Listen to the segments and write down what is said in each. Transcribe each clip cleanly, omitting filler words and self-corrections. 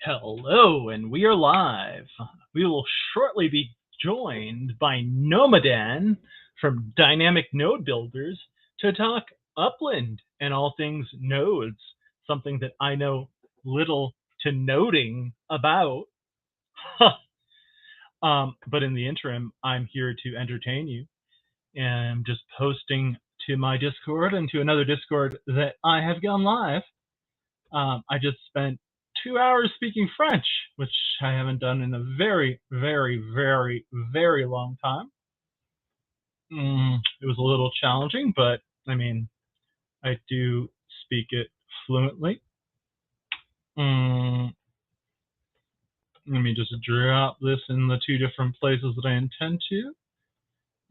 Hello, and we are live. We will shortly be joined by Nomadan from Dynamic Node Builders to talk Upland and all things nodes, something that I know little to noting about. But in the interim, I'm here to entertain you, and I'm just posting to my Discord and to another Discord that I have gone live. I just spent 2 hours speaking French, which I haven't done in a very, very, very, very long time. It was a little challenging, but I mean, I do speak it fluently. Let me just drop this in the two different places that I intend to,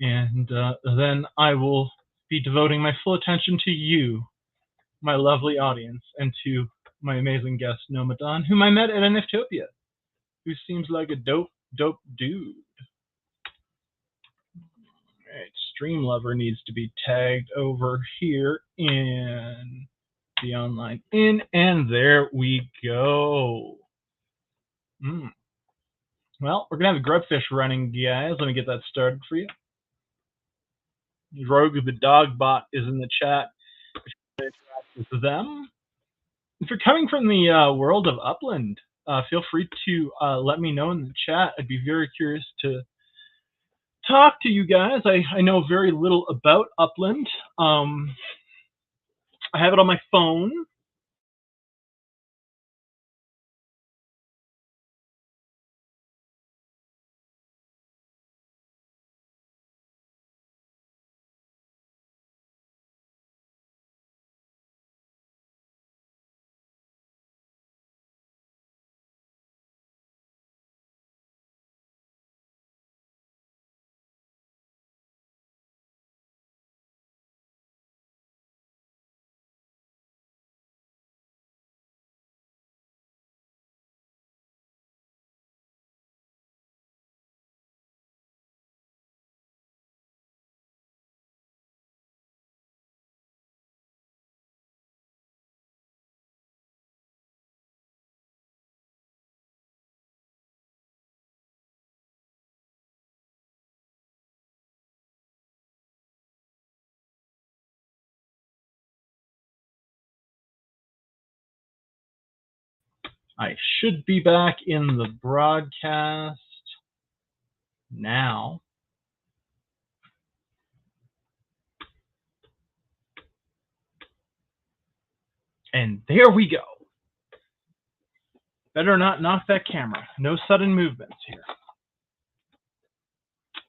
and then I will be devoting my full attention to you, my lovely audience, and to my amazing guest, Nomadan, whom I met at Niftopia, who seems like a dope dude. Alright, Streamlover needs to be tagged over here in the online in, and there we go. Well, we're gonna have a grubfish running, guys. Let me get that started for you. Rogue the dog bot is in the chat. If you interact with them. If you're coming from the world of Upland, feel free to let me know in the chat. I'd be very curious to talk to you guys. I know very little about Upland. I have it on my phone. I should be back in the broadcast now. And there we go. Better not knock that camera. No sudden movements here.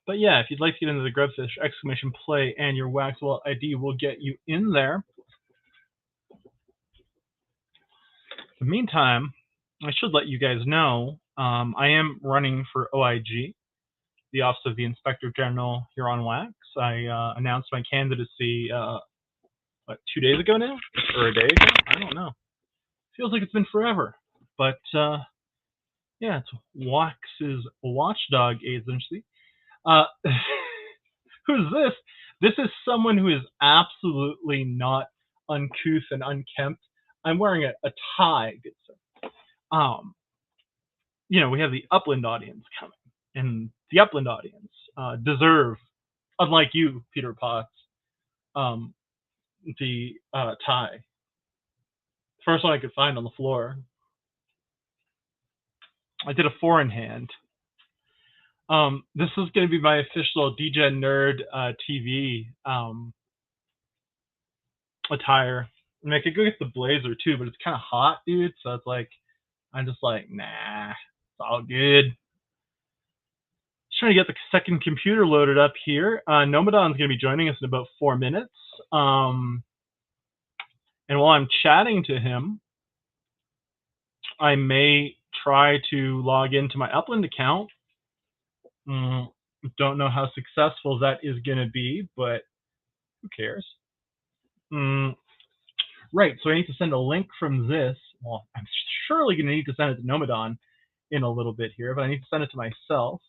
But yeah, if you'd like to get into the Grubfish exclamation play and your Wax Wallet ID will get you in there. In the meantime, I should let you guys know I am running for OIG, the Office of the Inspector General here on Wax. I announced my candidacy, 2 days ago now? Or a day ago? I don't know. Feels like it's been forever. But yeah, it's Wax's watchdog agency. Who's this? This is someone who is absolutely not uncouth and unkempt. I'm wearing a tie, good sir. You know, we have the Upland audience coming, and the Upland audience deserve, unlike you, Peter Potts, the tie. First one I could find on the floor. I did a four in hand. This is going to be my official DJ Nerd TV attire. I mean, I could go get the blazer too, but it's kind of hot, dude. So it's like, I'm just like, nah, it's all good. Just trying to get the second computer loaded up here. Nomadan's going to be joining us in about 4 minutes. And while I'm chatting to him, I may try to log into my Upland account. Don't know how successful that is going to be, but who cares? Right, so I need to send a link from this. Well, I'm surely going to need to send it to Nomadan in a little bit here, but I need to send it to myself.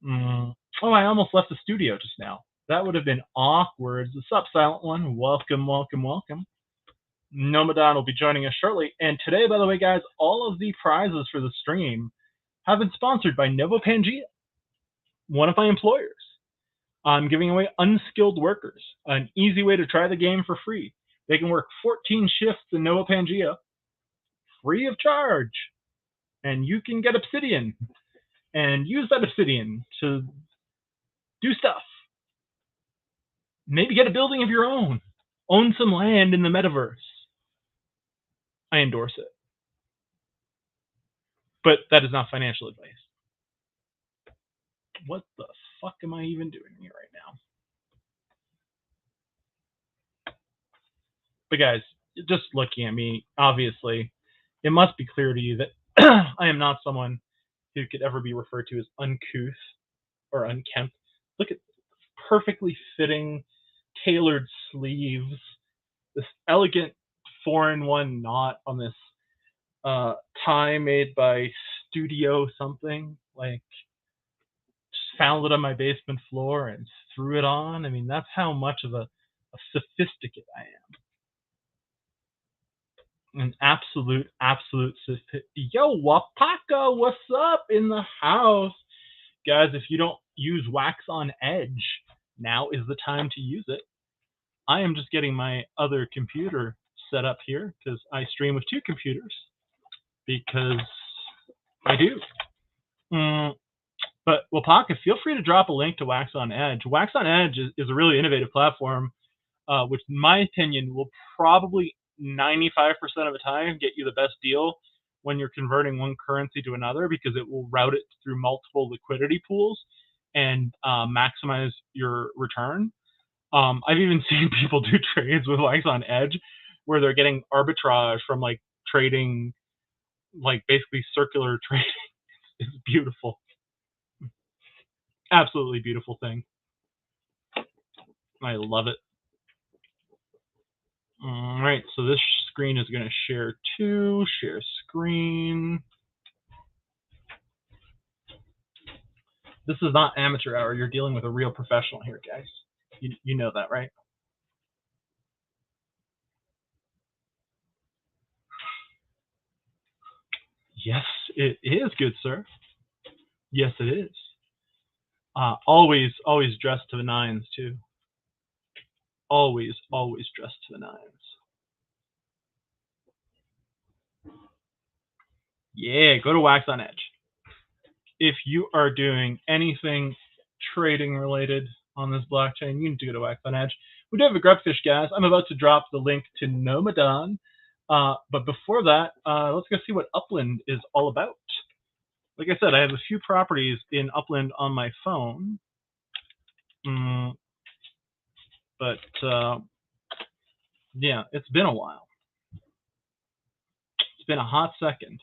Oh, I almost left the studio just now. That would have been awkward. What's up, Silent One? Welcome, welcome, welcome. Nomadan will be joining us shortly. And today, by the way, guys, all of the prizes for the stream have been sponsored by Novo Pangea, one of my employers. I'm giving away unskilled workers, an easy way to try the game for free. They can work 14 shifts in Novo Pangea free of charge. And you can get obsidian and use that obsidian to do stuff. Maybe get a building of your own. Own some land in the metaverse. I endorse it. But that is not financial advice. What the fuck am I even doing here right now? But guys, just looking at me, obviously, it must be clear to you that I am not someone who could ever be referred to as uncouth or unkempt. Look at perfectly fitting, tailored sleeves, this elegant 4-in-1 knot on this tie made by Studio something, like just found it on my basement floor and threw it on. I mean, that's how much of a sophisticate I am. An absolute yo, Wapaka, what's up in the house? Guys, if you don't use Wax on Edge, now is the time to use it. I am just getting my other computer set up here because I stream with two computers because I do. But Wapaka, feel free to drop a link to Wax on Edge. Wax on Edge is a really innovative platform, which in my opinion will probably 95% of the time get you the best deal when you're converting one currency to another, because it will route it through multiple liquidity pools and maximize your return. I've even seen people do trades with Wax on Edge where they're getting arbitrage from like trading, like basically circular trading. It's beautiful. Absolutely beautiful thing. I love it. All right, so this screen is going to share too. Share screen. This is not amateur hour. You're dealing with a real professional here, guys. You know that, right? Yes, it is, good sir. Yes, it is. Always dressed to the nines, too. Always dressed to the nines. Yeah, go to Wax on Edge. If you are doing anything trading related on this blockchain, you need to go to Wax on Edge. We do have a Grubfish, guys. I'm about to drop the link to Nomadan. But before that, let's go see what Upland is all about. Like I said, I have a few properties in Upland on my phone. But yeah, it's been a while. It's been a hot second.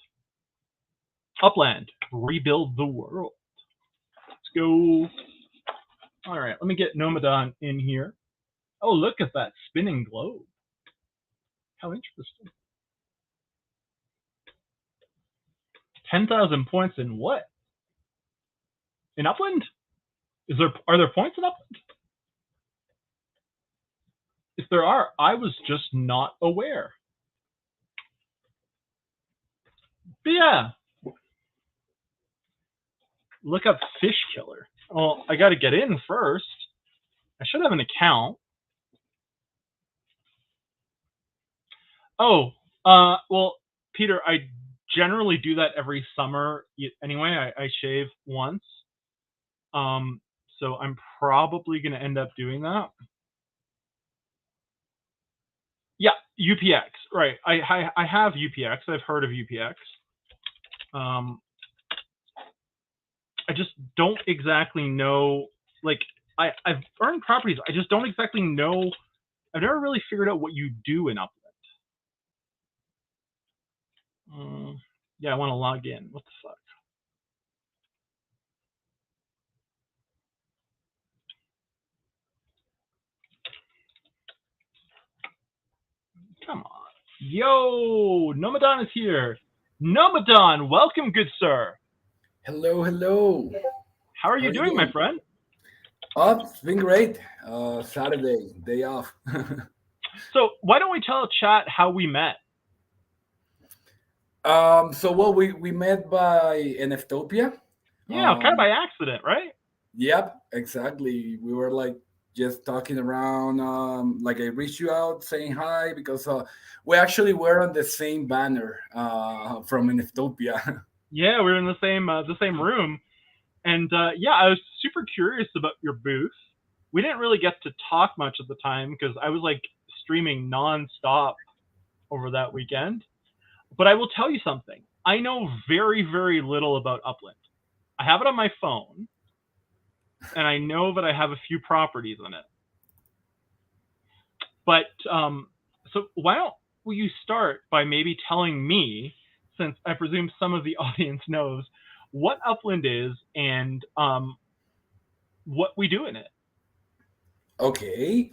Upland, rebuild the world. Let's go. All right, let me get Nomadan in here. Oh, look at that spinning globe. How interesting. 10,000 points in what? In Upland? Are there points in Upland? If there are, I was just not aware. But yeah. Look up Fish Killer. Well, I got to get in first. I should have an account. Oh, well, Peter, I generally do that every summer anyway. I shave once. So I'm probably going to end up doing that. Yeah, UPX, right. I have UPX. I've heard of UPX. I just don't exactly know, like, I've earned properties. I just don't exactly know. I've never really figured out what you do in Upland. Yeah, I want to log in. What the fuck? Come on. Yo, Nomadan is here. Nomadan, welcome, good sir. Hello. How are you doing, my friend? Oh, it's been great. Saturday, day off. So why don't we tell chat how we met? So well, we met by NFtopia. Yeah, kind of Um, by accident, right? yep, exactly. We were like just talking around. Like I reached you out saying hi because we actually were on the same banner from NFtopia. Yeah, we were in the same room, and yeah, I was super curious about your booth. We didn't really get to talk much at the time because I was like streaming nonstop over that weekend. But I will tell you something. I know very, very little about Upland. I have it on my phone, and I know that I have a few properties in it. But so why don't you start by maybe telling me, since I presume some of the audience knows, what Upland is and what we do in it. Okay.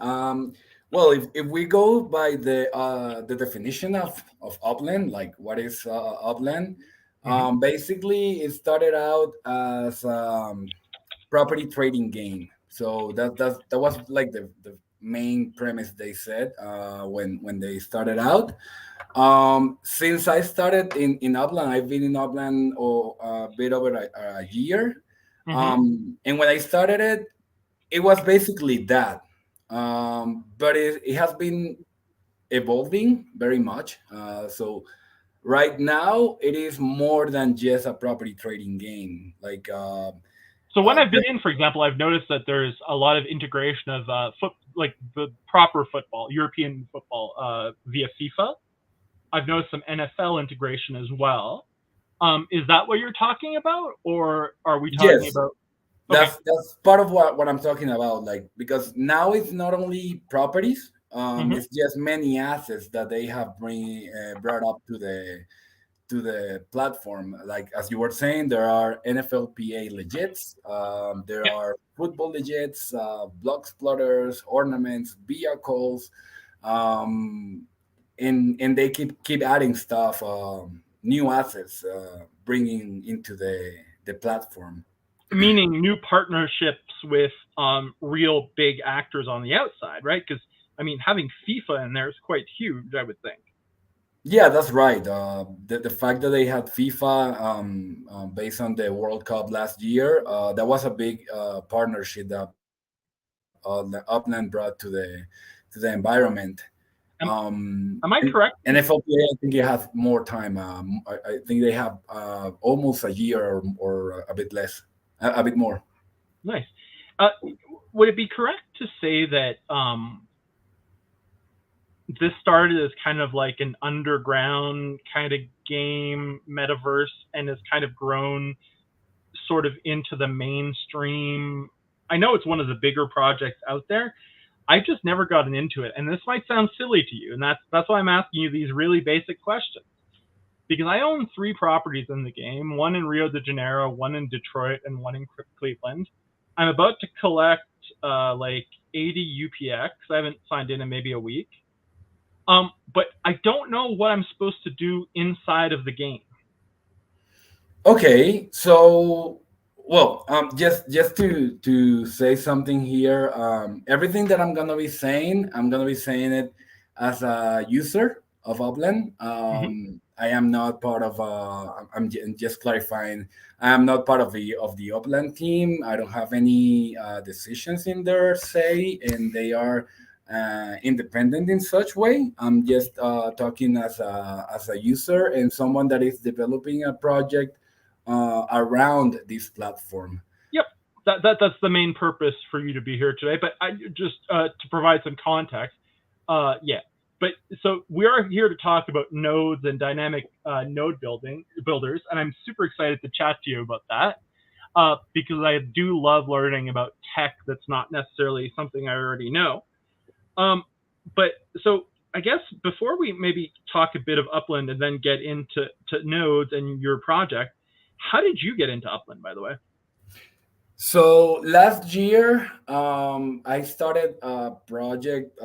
Well, if we go by the definition of upland, like what is upland, Mm-hmm. basically it started out as property trading game. So that was like the main premise they said when they started out. Since I started in Upland, I've been in Upland a bit over a year. Mm-hmm. And when I started it, it was basically that. But it has been evolving very much. So right now, it is more than just a property trading game. Like So when uh, I've been in, for example, I've noticed that there's a lot of integration of like the proper football, European football, via FIFA. I've noticed some NFL integration as well. Is that what you're talking about, or are we talking yes, about? Okay. that's part of what I'm talking about. Like because now it's not only properties. Mm-hmm. It's just many assets that they have brought up to the platform. Like as you were saying, there are NFLPA legits, there Yeah. are football legits, block splitters, ornaments, vehicles, um, and they keep adding stuff, new assets, bringing into the platform. Meaning new partnerships with real big actors on the outside, right? Because I mean, having FIFA in there is quite huge, I would think. Yeah, that's right. The fact that they had FIFA based on the World Cup last year, that was a big partnership that Upland brought to the environment. Am, And am I correct? NFLPA, I think they have more time. I think they have almost a year or a bit less, a bit more. Nice. Uh, would it be correct to say that this started as kind of like an underground kind of game metaverse and has kind of grown sort of into the mainstream? I know it's one of the bigger projects out there. I've just never gotten into it, and this might sound silly to you, and that's why I'm asking you these really basic questions. Because I own three properties in the game: one in Rio de Janeiro, one in Detroit, and one in Cleveland. I'm about to collect like 80 UPX. I haven't signed in maybe a week. But I don't know what I'm supposed to do inside of the game. Okay, so well, just to say something here, everything that I'm gonna be saying it as a user of Upland. Mm-hmm. I am not part of. Just clarifying. I am not part of the Upland team. I don't have any decisions in their say, and they are independent in such way. I'm just talking as a user and someone that is developing a project around this platform. Yep, that's the main purpose for you to be here today. But I just to provide some context. Yeah. But so we are here to talk about nodes and dynamic node builders, and I'm super excited to chat to you about that because I do love learning about tech that's not necessarily something I already know. Um, but so I guess before we maybe talk a bit of Upland and then get into nodes and your project, how did you get into Upland, by the way? So last year, I started a project.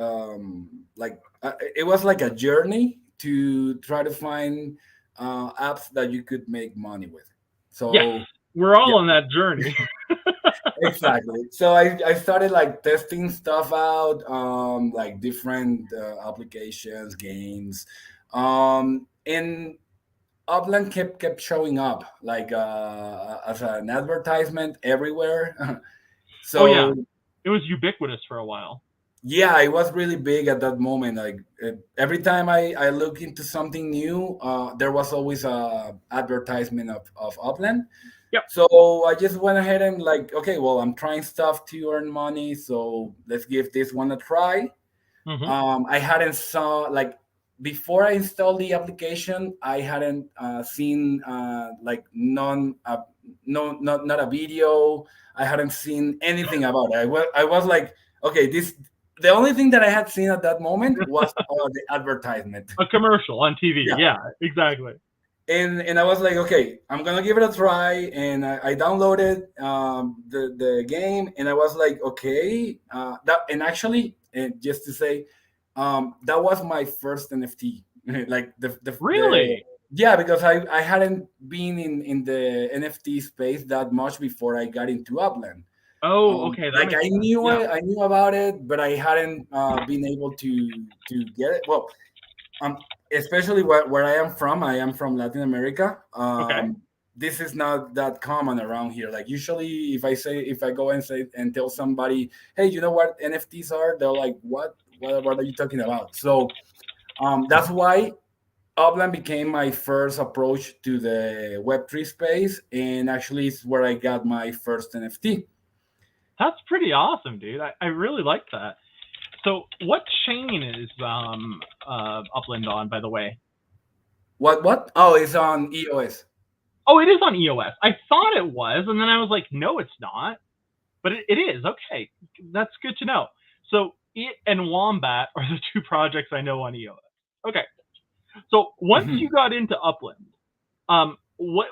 Like it was like a journey to try to find apps that you could make money with. Yes, So we're yeah, all on that journey. Exactly. So I started like testing stuff out, like different applications, games, and Upland kept showing up like as an advertisement everywhere. Oh yeah, So it was ubiquitous for a while. yeah, it was really big at that moment. Like every time I look into something new, there was always a advertisement of Upland. Yep. So I just went ahead and like, okay, well, I'm trying stuff to earn money, so let's give this one a try. Hmm. I hadn't saw like before I installed the application, I hadn't seen like none, no, not a video. I hadn't seen anything about it. I was like, okay, this. The only thing that I had seen at that moment was the advertisement. A commercial on TV. Yeah, Yeah, exactly. and I was like, okay, I'm gonna give it a try, and I downloaded the game, and I was like, okay, that and actually, and just to say, that was my first NFT, like the Really? yeah, because I hadn't been in the NFT space that much before I got into Upland. Oh, okay, that Like makes sense. Yeah. I knew about it, but I hadn't been able to get it. Well, especially where I am from Latin America. Okay. This is not that common around here. Like usually, if I go and say and tell somebody, hey, you know what NFTs are? They're like, what are you talking about? So that's why Upland became my first approach to the Web3 space, and actually, it's where I got my first NFT. That's pretty awesome, dude. I really like that. So, what chain is Upland on, by the way? What? Oh, it's on EOS. Oh, it is on EOS. I thought it was, and then I was like, no, it's not. But it is. Okay, that's good to know. So, it and Wombat are the two projects I know on EOS. Okay. So once you got into Upland, what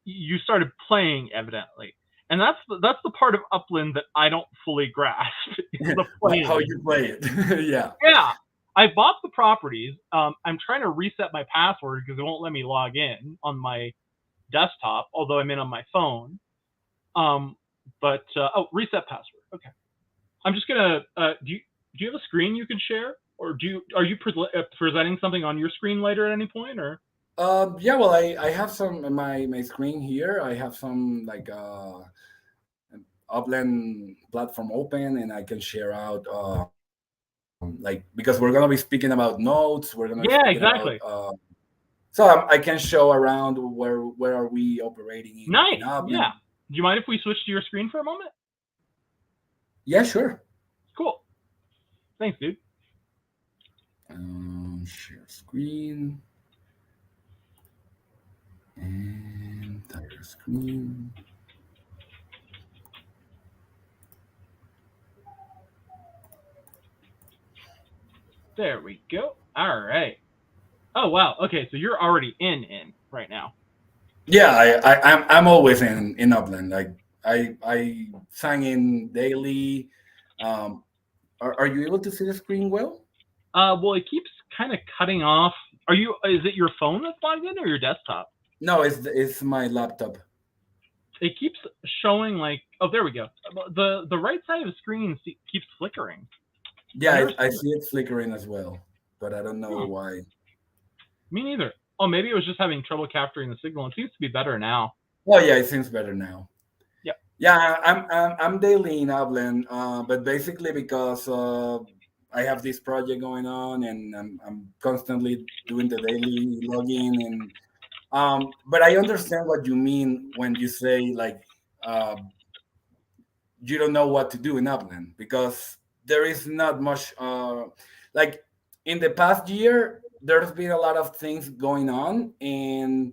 you started playing evidently, and that's the part of Upland that I don't fully grasp is the How playing. you play it? Yeah. Yeah, I bought the properties. I'm trying to reset my password because it won't let me log in on my desktop, although I'm in on my phone. Um, but oh, reset password. Okay, I'm just gonna. Do you have a screen you can share, or are you presenting something on your screen later at any point, or? Yeah, well, I have some in my screen here. I have some like Upland platform open, and I can share out like because we're gonna be speaking about nodes. We're gonna be Yeah, speaking about exactly. so I can show around where are we operating in Nice. Yeah. Upland. Do you mind if we switch to your screen for a moment? Yeah, sure. Cool. Thanks, dude. Share screen and entire screen. There we go. All right. Oh wow. Okay, so you're already in right now. Yeah, I'm always in Upland. Like I sign in daily. Um, are you able to see the screen well? Well, it keeps kind of cutting off. Are you? Is it your phone that's logged in or your desktop? No, it's my laptop. It keeps showing like. Oh, there we go. The right side of the screen keeps flickering. I've Yeah, never I seen it. see it flickering as well, but I don't know Hmm, why. me neither. Oh, maybe it was just having trouble capturing the signal. It seems to be better now. Oh yeah, it seems better now. Yep. Yeah, I'm daily in Upland, but basically because I have this project going on and I'm constantly doing the daily login and but I understand what you mean when you say like uh, you don't know what to do in Upland because there is not much like in the past year there's been a lot of things going on and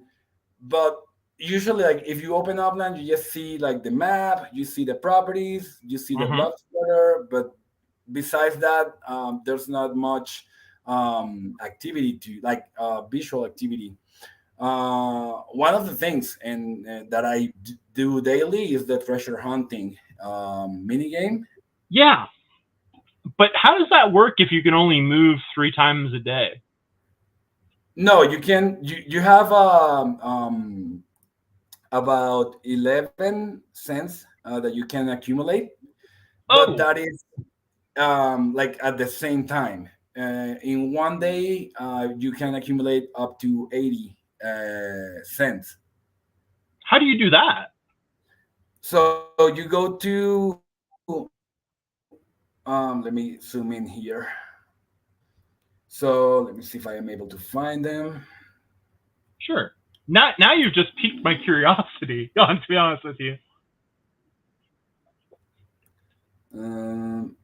but usually like if you open Upland you just see like the map, you see the properties, you see the Mm-hmm. block splitter, but besides that there's not much activity to like visual activity. One of the things and that I do daily is the treasure hunting mini game. Yeah, but how does that work if you can only move 3 times a day? No, you can. You have about 11 cents that you can accumulate, but Oh, that is like at the same time. In one day, you can accumulate up to 80 cents. how do you do that? So you go to, let me zoom in here. So let me see if I am able to find them. Sure. Now you've just piqued my curiosity. To be honest with you. Um,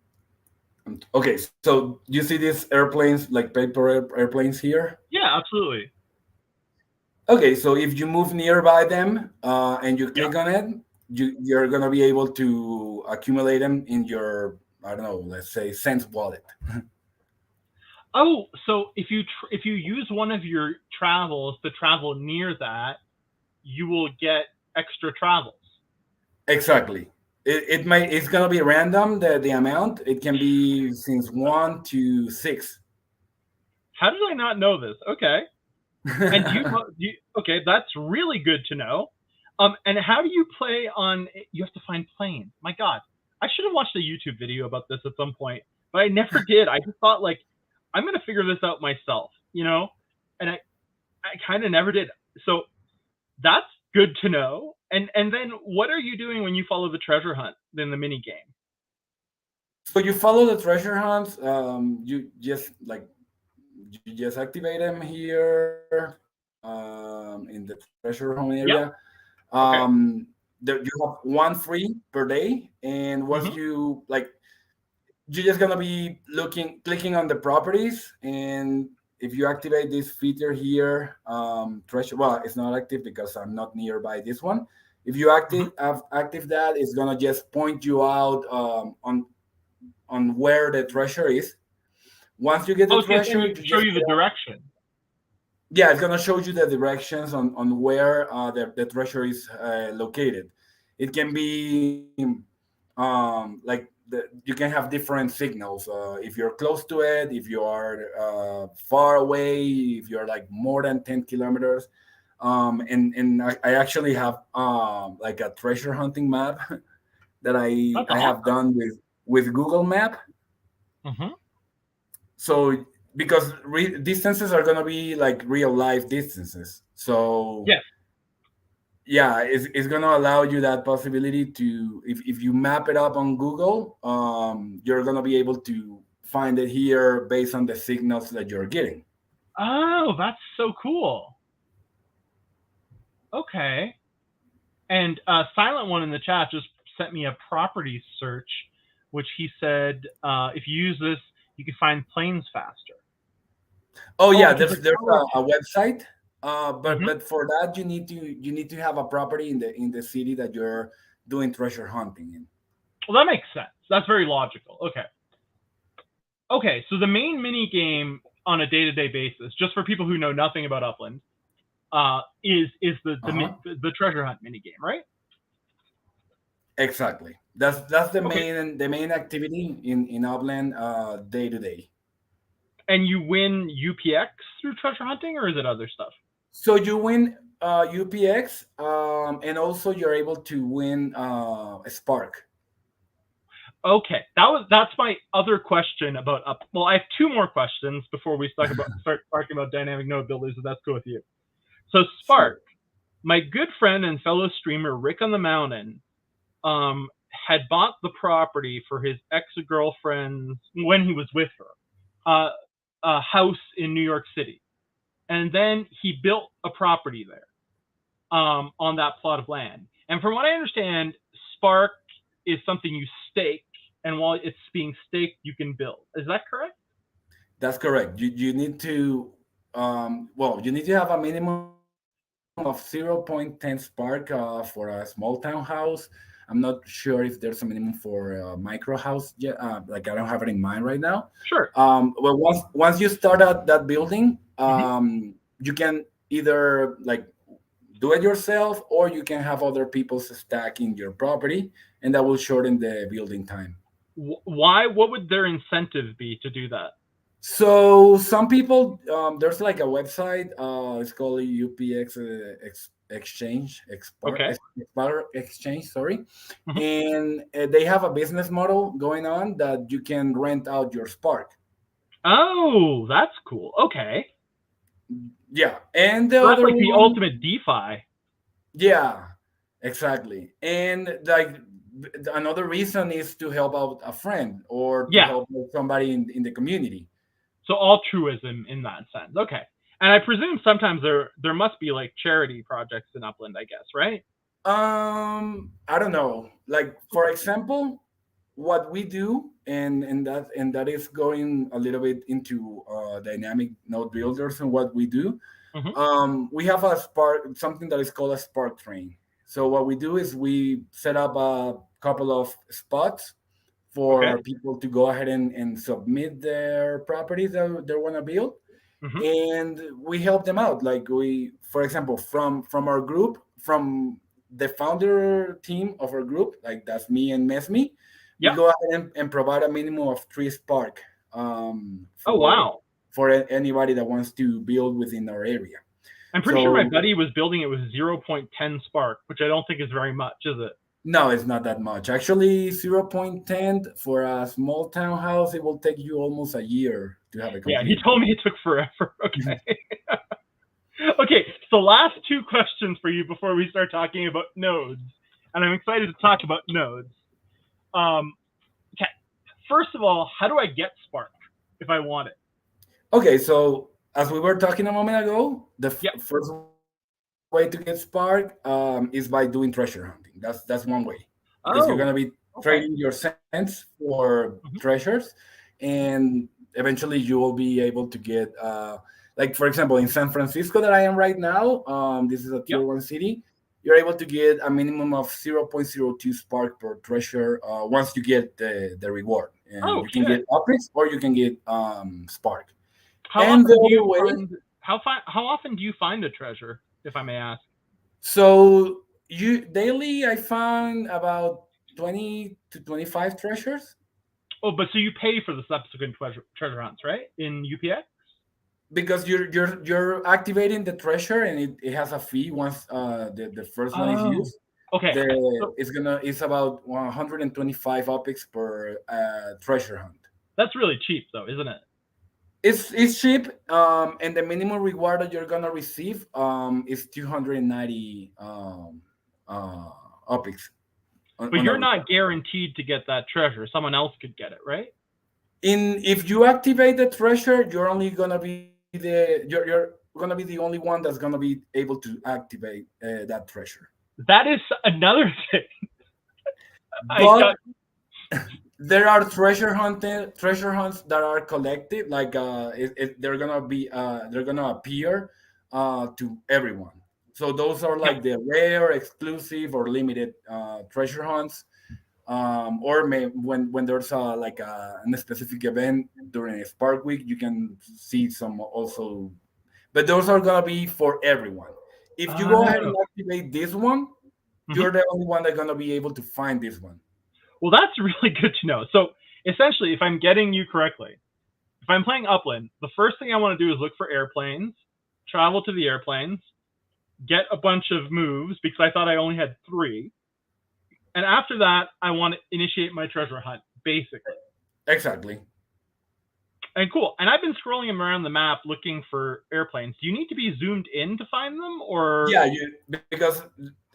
okay, so you see these airplanes, like paper airplanes here? Yeah, absolutely. Okay, so if you move nearby them and you Yeah. click on it, you're gonna be able to accumulate them in your, I don't know, let's say Sense wallet. Oh, so if you use one of your travels to travel near that, you will get extra travels. Exactly. It's gonna be random, the amount. It can be since 1 to 6. How did I not know this? Okay. And okay, that's really good to know. And how do you play on? You have to find planes. My God, I should have watched a YouTube video about this at some point, but I never did. I just thought like, I'm gonna figure this out myself, and I kind of never did. So that's good to know. And then what are you doing when you follow the treasure hunt in the mini game? So you follow the treasure hunts. You just like you just activate them here in the treasure hunt area. Yep. Okay. You have one free per day, and once Hmm. you like, you're just gonna be looking, clicking on the properties, and if you activate this feature here, treasure. Well, it's not active because I'm not nearby this one. If you Hmm. active that, it's gonna just point you out on where the treasure is. Once you get the Oh, so it's going treasure, to you show just you the direction. yeah, it's gonna show you the directions on where the treasure is located. It can be like you can have different signals. If you're close to it, if you are far away, if you're like more than 10 kilometers. And I actually have like a treasure hunting map that That's I have awesome. done with Google Map. Hmm. So because distances are gonna be like real life distances, so Yes. yeah, it's gonna allow you that possibility to, if you map it up on Google, you're gonna be able to find it here based on the signals that you're getting. Oh, that's so cool. Okay. And Silent One in the chat just sent me a property search, which he said if you use this, you can find planes faster. Oh Oh, yeah, because the there's color. a website, Hmm. but for that you need to have a property in the city that you're doing treasure hunting in. Well, that makes sense. That's very logical. Okay. Okay. So the main mini game on a day-to-day basis, just for people who know nothing about Upland, is Uh-huh. the treasure hunt mini game, right? Exactly. That's Okay. the main activity in Upland day to day. And you win UPX through treasure hunting, or is it other stuff? So you win UPX, and also you're able to win a Spark. Okay, that's my other question about up. Well, I have two more questions before we start talking about dynamic node builders. If that's cool with you. So Spark, Sure. my good friend and fellow streamer Rick on the Mountain, um, had bought the property for his ex girlfriend when he was with her, a house in New York City, and then he built a property there on that plot of land. And from what I understand, Spark is something you stake, and while it's being staked, you can build. Is that correct? That's correct. You need to well, you need to have a minimum of 0.10 Spark for a small town house. I'm not sure if there's a minimum for a micro house yet. Like I don't have it in mind right now. Sure. Well, once you start out that building, Hmm. you can either like do it yourself, or you can have other people stacking your property, and that will shorten the building time. Why? What would their incentive be to do that? So some people, there's like a website. It's called UPX export Okay. exchange, sorry. Hmm. And they have a business model going on that you can rent out your Spark. Oh, that's cool. Okay. Yeah, and the So that's other like the one, ultimate DeFi. yeah, exactly. And like another reason is to help out a friend or to Yeah. help out somebody in the community. So altruism in that sense. Okay. And I presume sometimes there must be like charity projects in Upland, I guess, right? I don't know. Like for example, what we do, and that is going a little bit into dynamic node builders and what we do. Hmm. We have a spark, something that is called a spark train. So what we do is we set up a couple of spots Okay. for people to go ahead and submit their properties that they want to build, Hmm. and we help them out. Like we, for example, from our group, from the founder team of our group, like that's me and Mesme, we Yep. go ahead and provide a minimum of 3 spark, Oh for wow. anybody that wants to build within our area. I'm pretty sure my So buddy was building it with 0.10 spark, which I don't think is very much, is it? no, it's not that much. Actually, 0.10 for a small townhouse, it will take you almost a year to have it Yeah, he complete. told me it took forever. Okay. Okay, so last two questions for you before we start talking about nodes. And I'm excited to talk about nodes. Um, okay. First of all, how do I get Spark if I want it? Okay, so as we were talking a moment ago, the Yep. first way to get Spark is by doing treasure hunting. That's one way, because you're gonna be Oh, trading your okay. cents for Hmm. treasures, and eventually you will be able to get, like for example, in San Francisco that I am right now. This is a tier Yep. one city. You're able to get a minimum of 0.02 Spark per treasure once you get the reward, and Oh, you can shit. get Opix or you can get Spark. How And the often do other you way, find how often do you find a treasure, if I may ask? so you daily I found about 20 to 25 treasures, Oh, but so you pay for the subsequent treasure hunts, right? In UPX? because you're activating the treasure, and it has a fee once the first one is Oh, used. okay. The So it's about 125 opics per treasure hunt. that's really cheap, though, isn't it? It's cheap, and the minimum reward that you're gonna receive is 290 uh, opics But on a you're reward. not guaranteed to get that treasure. Someone else could get it, right? In If you activate the treasure, you're only gonna be you're gonna be the only one that's gonna be able to activate that treasure. That is another thing. I But got. there are treasure hunts that are collective, like they're gonna appear to everyone. So those are Yeah. like the rare, exclusive, or limited treasure hunts. When there's a specific event during a Spark Week, you can see some also, but those are gonna be for everyone. If you go ahead and Oh. activate this one, Mhm. you're the only one that's gonna be able to find this one. Well, that's really good to know. So essentially, if I'm getting you correctly, if I'm playing Upland, the first thing I want to do is look for airplanes, travel to the airplanes, get a bunch of moves because I thought I only had three, and after that, I want to initiate my treasure hunt, basically. Exactly. And cool. And I've been scrolling around the map looking for airplanes. Do you need to be zoomed in to find them, or? Yeah, because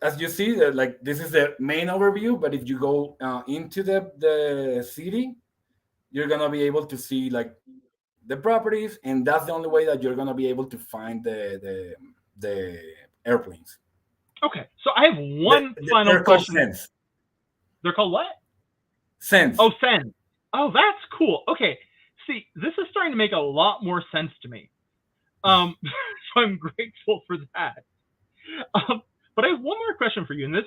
as you see, like this is the main overview. But if you go into the city, you're gonna be able to see like the properties, and that's the only way that you're gonna be able to find the airplanes. Okay, so I have one final They're called question. sense. They're called what? Sense. Oh, send. Oh, that's cool. Okay, see, this is starting to make a lot more sense to me. So I'm grateful for that. Um, but I have one more question for you, and this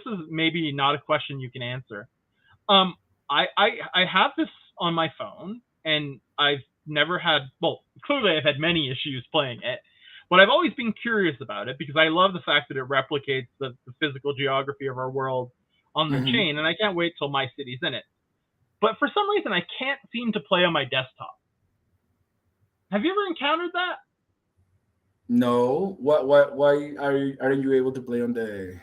is maybe not a question you can answer. Um, I have this on my phone, and I've never had. Well, clearly I've had many issues playing it, but I've always been curious about it because I love the fact that it replicates the physical geography of our world on the Hmm. chain, and I can't wait till my city's in it. But for some reason, I can't seem to play on my desktop. Have you ever encountered that? No. What? Why are you able to play on the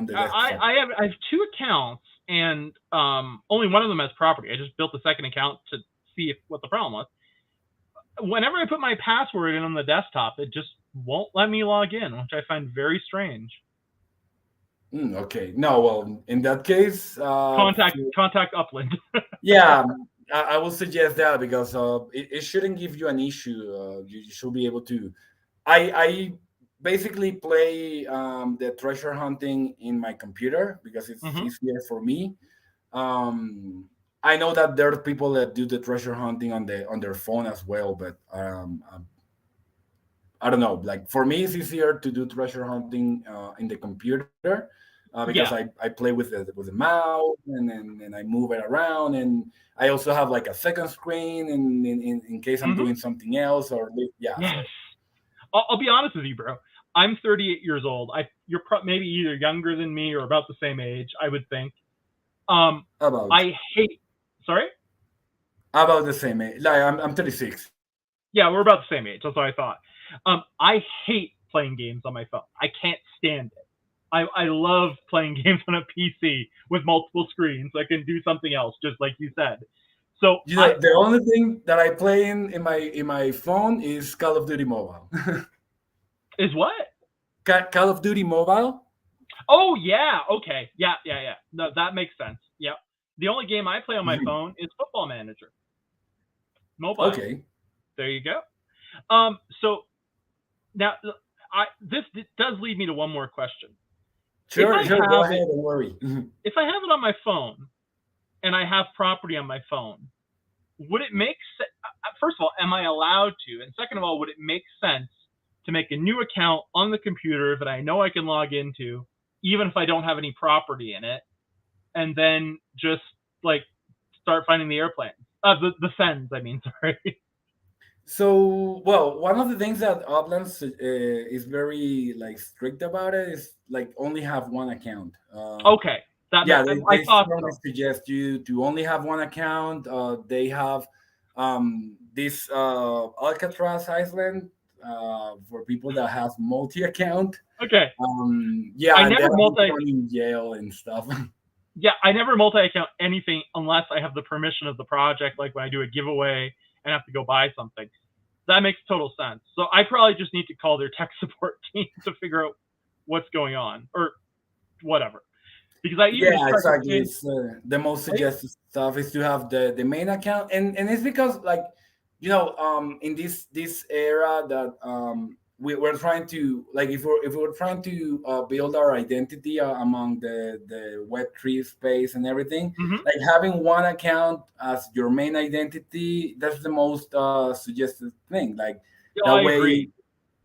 desktop? I have two accounts, and only one of them has property. I just built a second account to see what the problem was. Whenever I put my password in on the desktop, it just won't let me log in, which I find very strange. Okay. No. Well, in that case, Contact Upland. yeah, I will suggest that because it shouldn't give you an issue. You should be able to. I basically play the treasure hunting in my computer because it's Hmm. easier for me. Um, I know that there are people that do the treasure hunting on their phone as well, but I don't know. Like for me, it's easier to do treasure hunting in the computer because Yeah. I play with the mouse and I move it around, and I also have like a second screen in case I'm Hmm. doing something else or yeah. Yes. So I'll be honest with you, bro. I'm 38 years old. You're maybe either younger than me or about the same age, I would think. Um, about I hate. Sorry. about the same age. Like I'm 36. Yeah, we're about the same age. That's what I thought. I hate playing games on my phone. I can't stand it. I love playing games on a PC with multiple screens. So I can do something else, just like you said. So You know, the only thing that I play in my phone is Call of Duty Mobile. is what? Call of Duty Mobile. Oh yeah, okay, yeah. No, that makes sense. Yeah. The only game I play on my phone is Football Manager mobile. Okay, There you go. So now this does lead me to one more question. If sure, I sure. Go have it, ahead. Don't worry. if I have it on my phone and I have property on my phone, would it make sense? First of all, am I allowed to? And second of all, would it make sense to make a new account on the computer that I know I can log into, even if I don't have any property in it, and then just like start finding the airplanes, the sends? I mean, sorry. So, well, one of the things that Upland is very like strict about it is like only have one account. Okay, Yeah, I they thought strongly so. suggest you to only have one account. They have this Alcatraz Island for people that have multi account. Okay, I Yeah, and they never have been multi. thrown in jail and stuff. Yeah, I never multi-account anything unless I have the permission of the project, like when I do a giveaway and have to go buy something. That makes total sense. So I probably just need to call their tech support team to figure out what's going on or whatever. Because I even just Yeah, tried to exactly. change. It's the most Oh, yeah. suggested stuff is to have the main account, and it's because like in this era that we're trying to like if we're trying to build our identity among the Web3 space and everything, Mm-hmm. like having one account as your main identity, that's the most suggested thing. Like Oh, that I way, agree.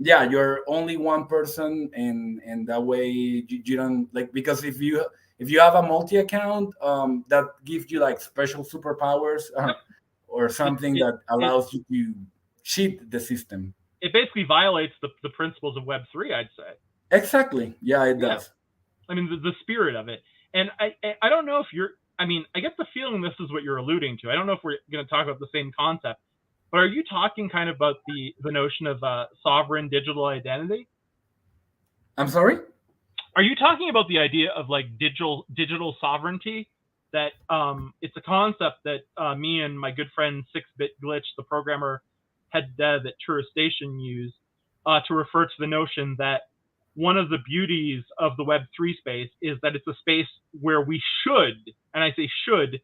yeah, you're only one person, and that way you don't like because if you have a multi account that gives you like special superpowers Yep. or It something it that it allows you to cheat the system. it basically violates the principles of Web3, I'd say. Exactly. Yeah, it Yeah. does. I mean the spirit of it. And I don't know if you're. I mean, I get the feeling this is what you're alluding to. I don't know if we're going to talk about the same concept. But are you talking kind of about the notion of sovereign digital identity? I'm sorry. Are you talking about the idea of like digital sovereignty? That it's a concept that me and my good friend 6-Bit Glitch, the programmer head dev at Tourist Station, use to refer to the notion that one of the beauties of the Web3 space is that it's a space where we should, and I say should,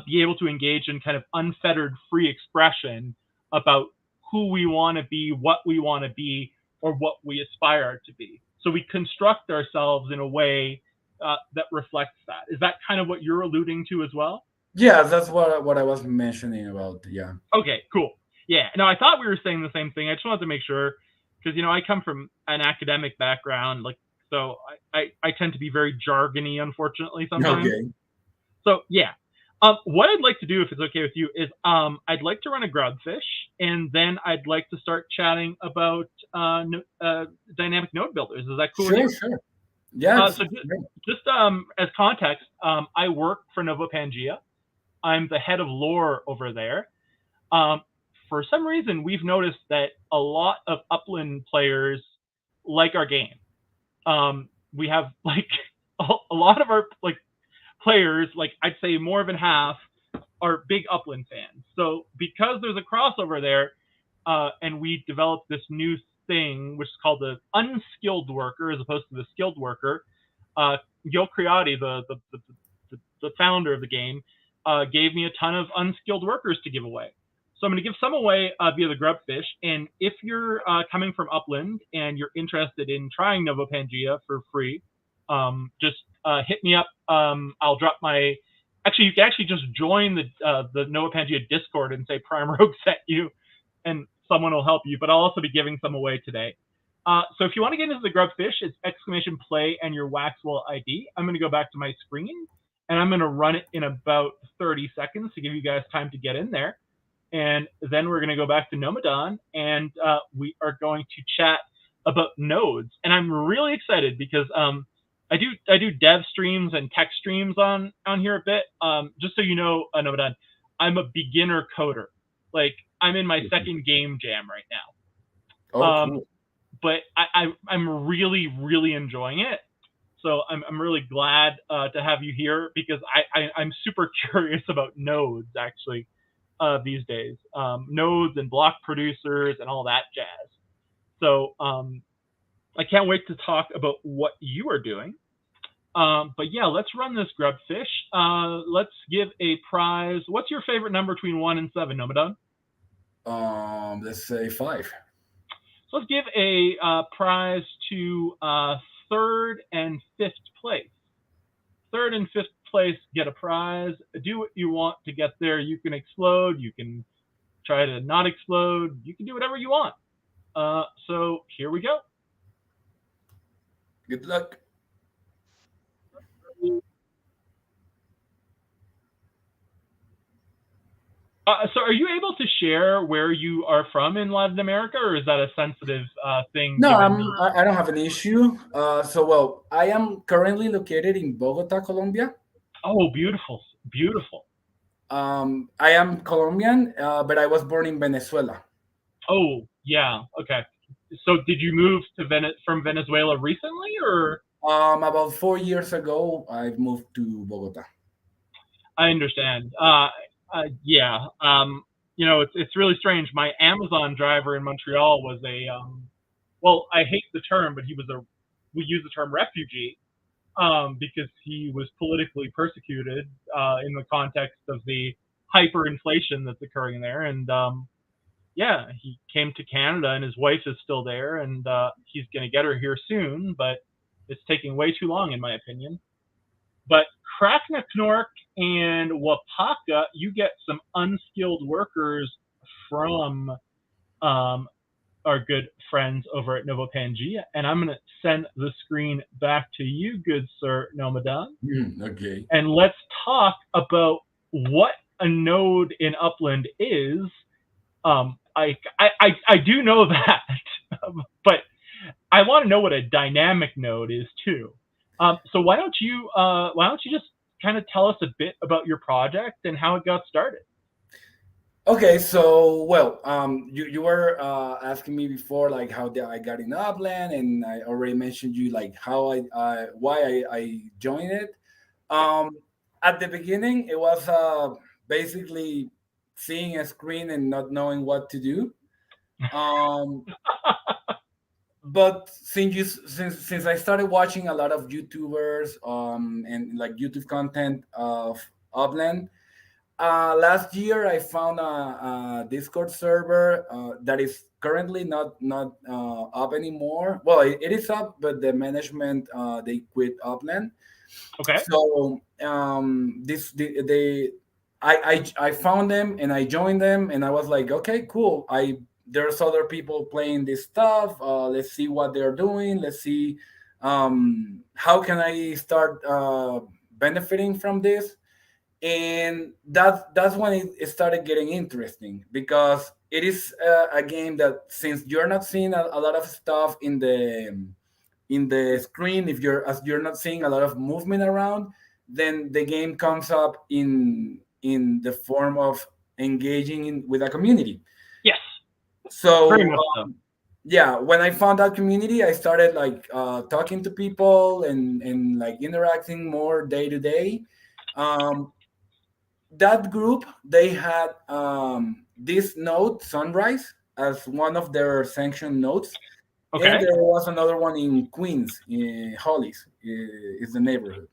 be able to engage in kind of unfettered free expression about who we want to be, what we want to be, or what we aspire to be. So we construct ourselves in a way that reflects that. Is that kind of what you're alluding to as well? Yeah, that's what I was mentioning about. Yeah. Okay, cool. Yeah. No, I thought we were saying the same thing. I just wanted to make sure because I come from an academic background, like so I tend to be very jargony, unfortunately, sometimes. Okay. So yeah. What I'd like to do, if it's okay with you, is I'd like to run a grubfish, and then I'd like to start chatting about dynamic node builders. Is that cool with Sure, you? sure. Yeah, So it's great. just as context, I work for Nova Pangea. I'm the head of lore over there. Um, for some reason we've noticed that a lot of Upland players like our game. We have like a lot of our like players, like I'd say more than half, are big Upland fans. So because there's a crossover there, and we developed this new thing, which is called the unskilled worker as opposed to the skilled worker. Gil Creati, the founder of the game, gave me a ton of unskilled workers to give away. So I'm going to give some away via the Grubfish. And if you're coming from Upland and you're interested in trying Nova Pangea for free, just hit me up. I'll drop my. Actually, you can actually just join the Nova Pangea Discord and say Prime Rogue sent you, and someone will help you. But I'll also be giving some away today. So if you want to get into the Grubfish, it's exclamation play and your Waxwell ID. I'm going to go back to my screen and I'm going to run it in about 30 seconds to give you guys time to get in there. And then we're going to go back to Nomadan and we are going to chat about nodes. And I'm really excited because I do dev streams and tech streams on here a bit. Just so you know, Nomadan, I'm a beginner coder. Like I'm in my second game jam right now. Oh, cool. But I'm really, really enjoying it. So I'm really glad to have you here because I'm super curious about nodes actually these days. Nodes and block producers and all that jazz. So I can't wait to talk about what you are doing. But yeah, let's run this Grubfish. Let's give a prize. What's your favorite number between 1 and 7, Nomadan? Let's say 5. So let's give a prize to third and fifth place. Third and fifth place get a prize. Do what you want to get there. You can explode. You can try to not explode. You can do whatever you want. So here we go. Good luck. So are you able to share where you are from in Latin America, or is that a sensitive thing? No, Given I don't have an issue. Well, I am currently located in Bogota, Colombia. Oh, beautiful, beautiful. I am Colombian, but I was born in Venezuela. Oh, yeah. Okay. So did you move to from Venezuela recently, or? About 4 years ago, I moved to Bogota. I understand. Yeah. It's really strange. My Amazon driver in Montreal was a well, I hate the term, but we use the term refugee because he was politically persecuted in the context of the hyperinflation that's occurring there, and yeah, he came to Canada, and his wife is still there, and he's going to get her here soon, but it's taking way too long, in my opinion. But Kraknaknork and Wapaka, you get some unskilled workers from our good friends over at Nova Pangea. And I'm going to send the screen back to you, good sir Nomadan. Okay. And let's talk about what a node in Upland is. I do know that, but I want to know what a dynamic node is too. So why don't you just kind of tell us a bit about your project and how it got started? Okay, so well, you were asking me before like how I got in Upland, and I already mentioned you like how why I joined it. At the beginning, it was basically seeing a screen and not knowing what to do. Um, but since I started watching a lot of YouTubers and like YouTube content of Upland, last year I found a Discord server that is currently not up anymore. Well, it is up, but the management they quit Upland. Okay. So I found them and I joined them and I was like, okay, cool. There's other people playing this stuff. Let's see what they're doing. Let's see how can I start benefiting from this. And that's when it started getting interesting, because it is a game that, since you're not seeing a lot of stuff in the screen, if you're not seeing a lot of movement around, then the game comes up in the form of engaging with a community. Very So much so. yeah, when I found that community, I started like talking to people and like interacting more day to day. Um, that group, they had this node Sunrise as one of their sanctioned nodes, and Okay. there was another one in Queens, in Hollis, is the neighborhood.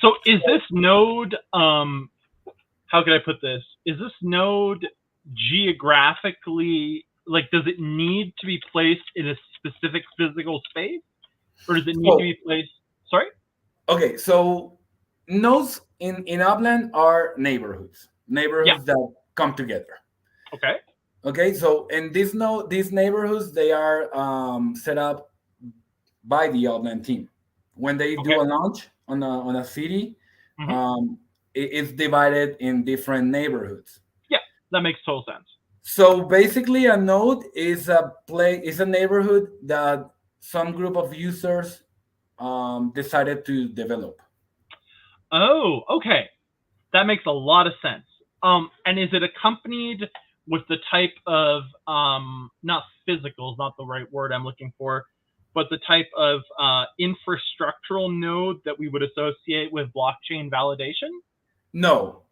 So is this node how could I put this? Is this node geographically, like, does it need to be placed in a specific physical space, or does it need to So be placed? Sorry. okay, so nodes in Upland are neighborhoods, Yeah. neighborhoods that come together. Okay. Okay, so in these neighborhoods, they are set up by the Upland team. When they Okay. do a launch on a city, Hmm. um, it's divided in different neighborhoods. Yeah, that makes total sense. So basically, a node is a neighborhood that some group of users decided to develop. Oh, okay. That makes a lot of sense. And is it accompanied with the type of not physical is not the right word I'm looking for, but the type of infrastructural node that we would associate with blockchain validation? No,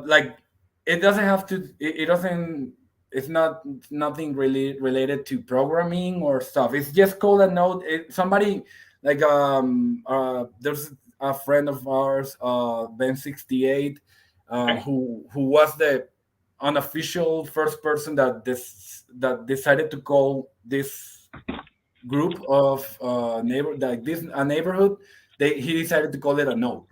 like it doesn't have to. It doesn't. It's not nothing really related to programming or stuff. It's just called a node. Somebody like there's a friend of ours, Ben 68, Okay. who was the unofficial first person that decided to call this group of like this a neighborhood. He decided to call it a node,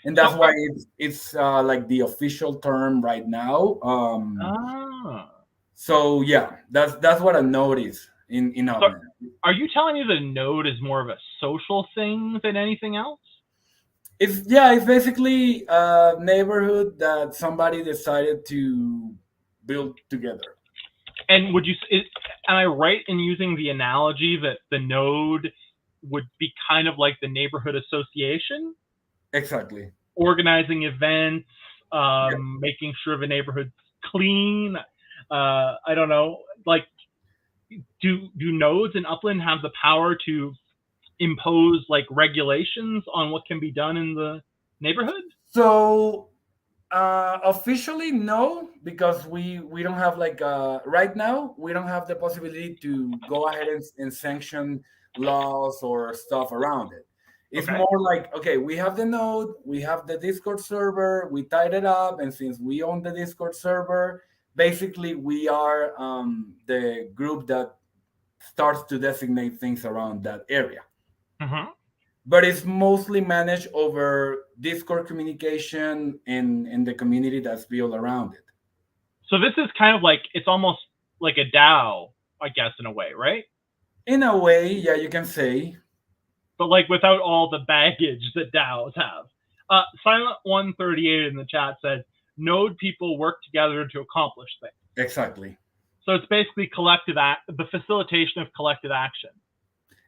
and that's why Okay. it's like the official term right now. Ah. So yeah, that's what a node is in So Upland. are you telling me the node is more of a social thing than anything else? It's basically a neighborhood that somebody decided to build together. And am I right in using the analogy that the node would be kind of like the neighborhood association, Exactly. organizing events, Yeah. making sure the neighborhood's clean? I don't know. Like, do nodes in Upland have the power to impose like regulations on what can be done in the neighborhood? So officially, no, because we don't have like right now we don't have the possibility to go ahead and sanction laws or stuff around it. It's Okay. more like okay, we have the node, we have the Discord server, we tied it up, and since we own the Discord server, basically we are the group that starts to designate things around that area, Mm-hmm. but it's mostly managed over Discord communication and the community that's built around it. So this is kind of like it's almost like a DAO, I guess, in a way, right? In a way, yeah, you can say But like without all the baggage that DAOs have. Silent 138 in the chat said, "Node people work together to accomplish things." exactly, So it's basically the facilitation of collective action.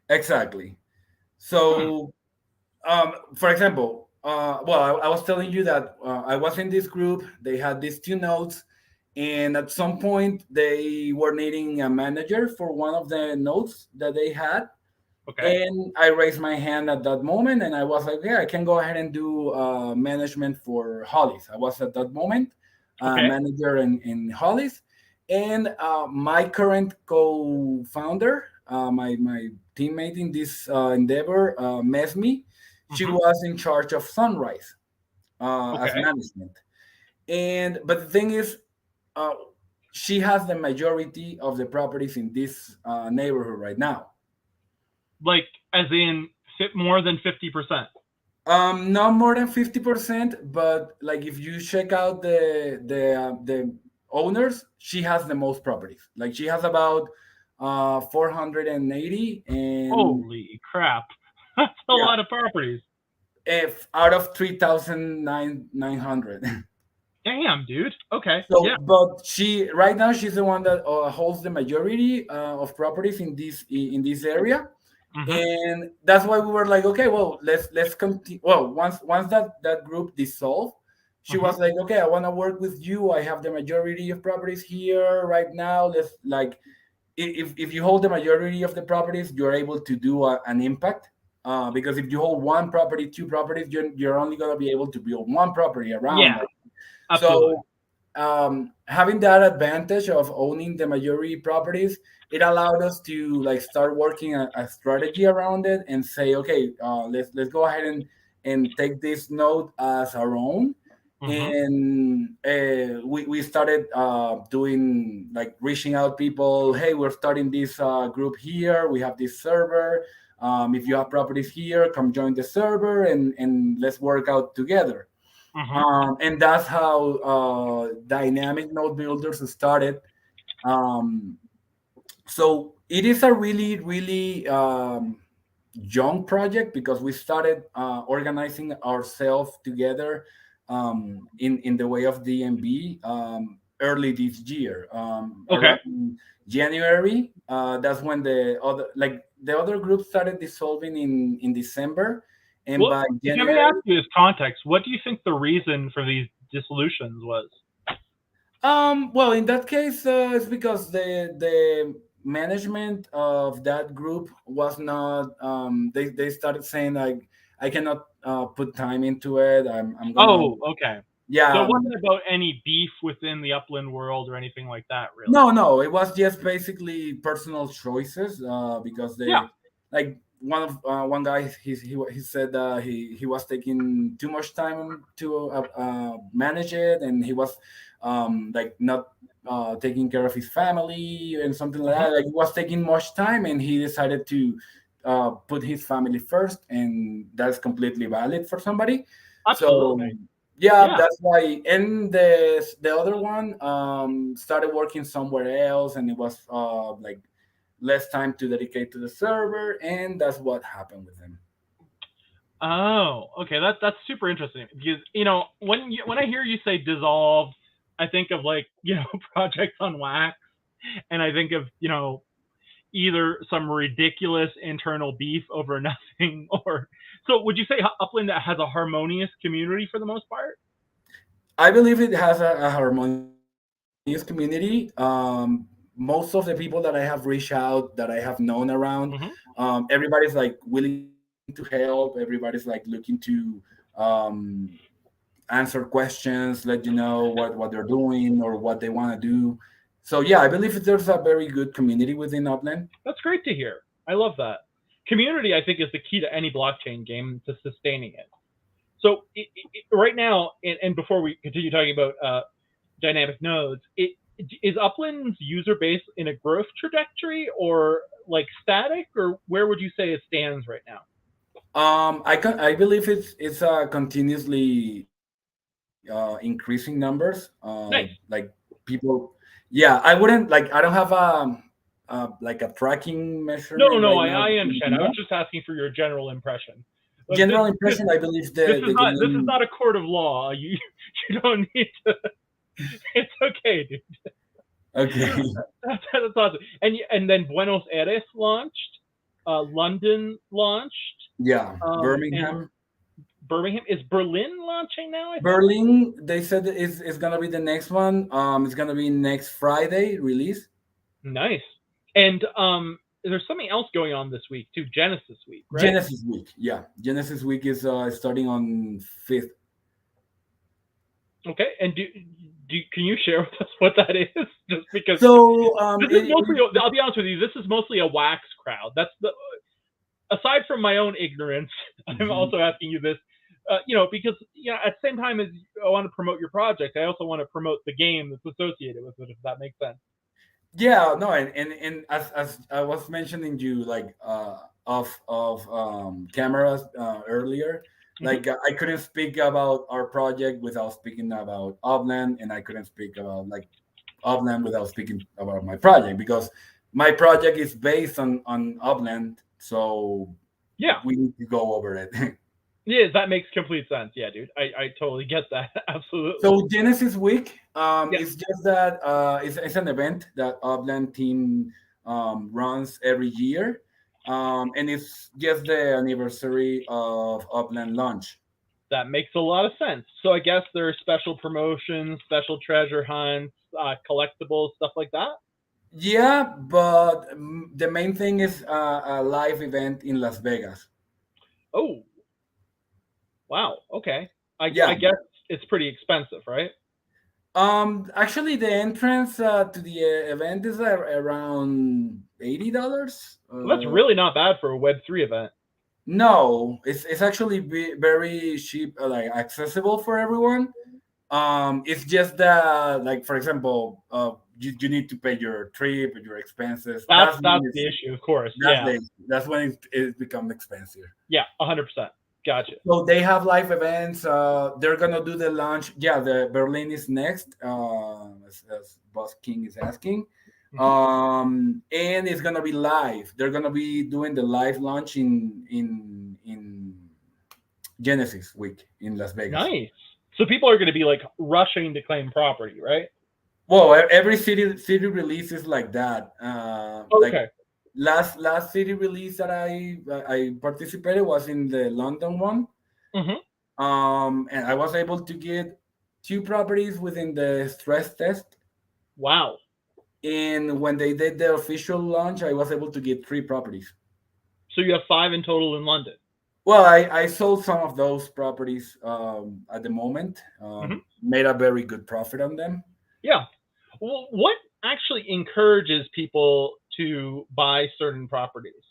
exactly. Hmm. So, for example, I was telling you that I was in this group. They had these two nodes, and at some point they were needing a manager for one of the nodes that they had. Okay. And I raised my hand at that moment, and I was like, "Yeah, I can go ahead and do management for Hollis." I was at that moment Okay. manager in Hollis, and my current co-founder, my teammate in this endeavor, Mesme, she Hmm. was in charge of Sunrise as Okay. management. And but the thing is, uh, she has the majority of the properties in this neighborhood right now. Like as in fit more than 50%. Not more than 50%, but like if you check out the owners, she has the most properties. Like she has about 480, and Holy crap. That's a yeah, lot of properties. if out of 3,900. Damn, dude. Okay. So, Yeah. but she right now she's the one that holds the majority of properties in this area, Hmm. and that's why we were like, okay, well, let's continue. Well, once that group dissolved, she was like, okay, I want to work with you. I have the majority of properties here right now. Let's like, if you hold the majority of the properties, you're able to do an impact. Because if you hold one property, two properties, you're only going to be able to build one property around Yeah, it. absolutely. So having that advantage of owning the majority properties, it allowed us to like start working a strategy around it and say, okay, let's go ahead and take this node as our own. Hmm. And we started doing like reaching out people. Hey, we're starting this group here. We have this server. If you have properties here, come join the server and let's work out together. Hmm. And that's how dynamic node builders started. Um, so it is a really, really young project because we started organizing ourselves together in the way of DMB early this year. Okay. Around January, that's when the other groups started dissolving in December, and Well, by if I may ask January. you as context, what do you think the reason for these dissolutions was? Well, in that case, it's because the management of that group was not. They started saying like, I cannot put time into it. I'm gonna. Oh, okay. So it Yeah. wasn't about any beef within the Upland world or anything like that, really. No, no, it was just basically personal choices. Because Yeah. they like one guy he said he was taking too much time to manage it, and he was like not taking care of his family and something like Hmm. that. Like, he was taking much time, and he decided to put his family first, and that's completely valid for somebody. So Absolutely. yeah, Yeah. that's why. And the other one started working somewhere else, and it was like less time to dedicate to the server, and that's what happened with him. Oh, okay. That's super interesting because when I hear you say dissolved, I think of like projects on wax, and I think of either some ridiculous internal beef over nothing, or so. Would you say Upland has a harmonious community for the most part? I believe it has a harmonious community. Most of the people that I have reached out, that I have known around, Hmm. everybody's like willing to help. Everybody's like looking to um, answer questions, let you know what they're doing or what they want to do. So yeah, I believe there's a very good community within Upland. That's great to hear. I love that. Community, I think, is the key to any blockchain game to sustaining it. So right now, and before we continue talking about dynamic nodes, is Upland's user base in a growth trajectory or like static, or where would you say it stands right now? I believe it's continuously increasing numbers. Like Nice. people, yeah. I wouldn't like. I don't have like a tracking No, measurement no, right I, now I to understand. I was know. just asking for your general impression. But this General this impression, I believe this is the not game. a court of law. You don't need to. It's okay, dude. Okay. That's awesome. And then Buenos Aires launched, London launched, Yeah, and Birmingham. Birmingham is Berlin launching now. I think. Berlin, they said it's gonna be the next one. It's gonna be next Friday release. Nice. And there's something else going on this week too. Genesis week, right? Genesis Week, yeah. Genesis Week is starting on 5th. Okay. And do can you share with us what that is? Just because So this is mostly. I'll be honest with you. This is mostly a wax crowd. That's the aside from my own ignorance. I'm Mhm. also asking you this. Because at the same time as I want to promote your project, I also want to promote the game that's associated with it. If that makes sense. Yeah, no, and as I was mentioning you like of cameras earlier, Hmm. like I couldn't speak about our project without speaking about Upland, and I couldn't speak about like Upland without speaking about my project because my project is based on Upland, so Yeah. we need to go over it. Yeah, that makes complete sense. Yeah, dude. I totally get that. Absolutely. So Genesis Week Yeah. is just that it's an event that Upland team runs every year, and it's just the anniversary of Upland launch. That makes a lot of sense. So I guess there are special promotions, special treasure hunts, collectibles, stuff like that. Yeah, but the main thing is a live event in Las Vegas. Oh, wow. Okay. I Yeah. guess it's pretty expensive, right? Actually, the entrance to the event is around $80. Well, that's really not bad for a Web3 event. No, it's actually very cheap, like accessible for everyone. It's just that, like for example, you need to pay your trip, your expenses. That's when That's the it's issue, of course. that's Yeah. the that's when it becomes expensive. Yeah, 100%. Gotcha. So they have live events. They're gonna do the launch. Yeah, the Berlin is next. As Boss King is asking, Hmm. and it's gonna be live. They're gonna be doing the live launch in Genesis Week in Las Vegas. Nice. So people are going to be like rushing to claim property, right? Well, every city release is like that. Like Okay. last city release that I participated was in the London one. Hmm. And I was able to get two properties within the stress test. Wow. And when they did the official launch, I was able to get three properties. So you have five in total in London. Well, I sold some of those properties at the moment, Hmm. made a very good profit on them. Yeah. Well, what actually encourages people to buy certain properties?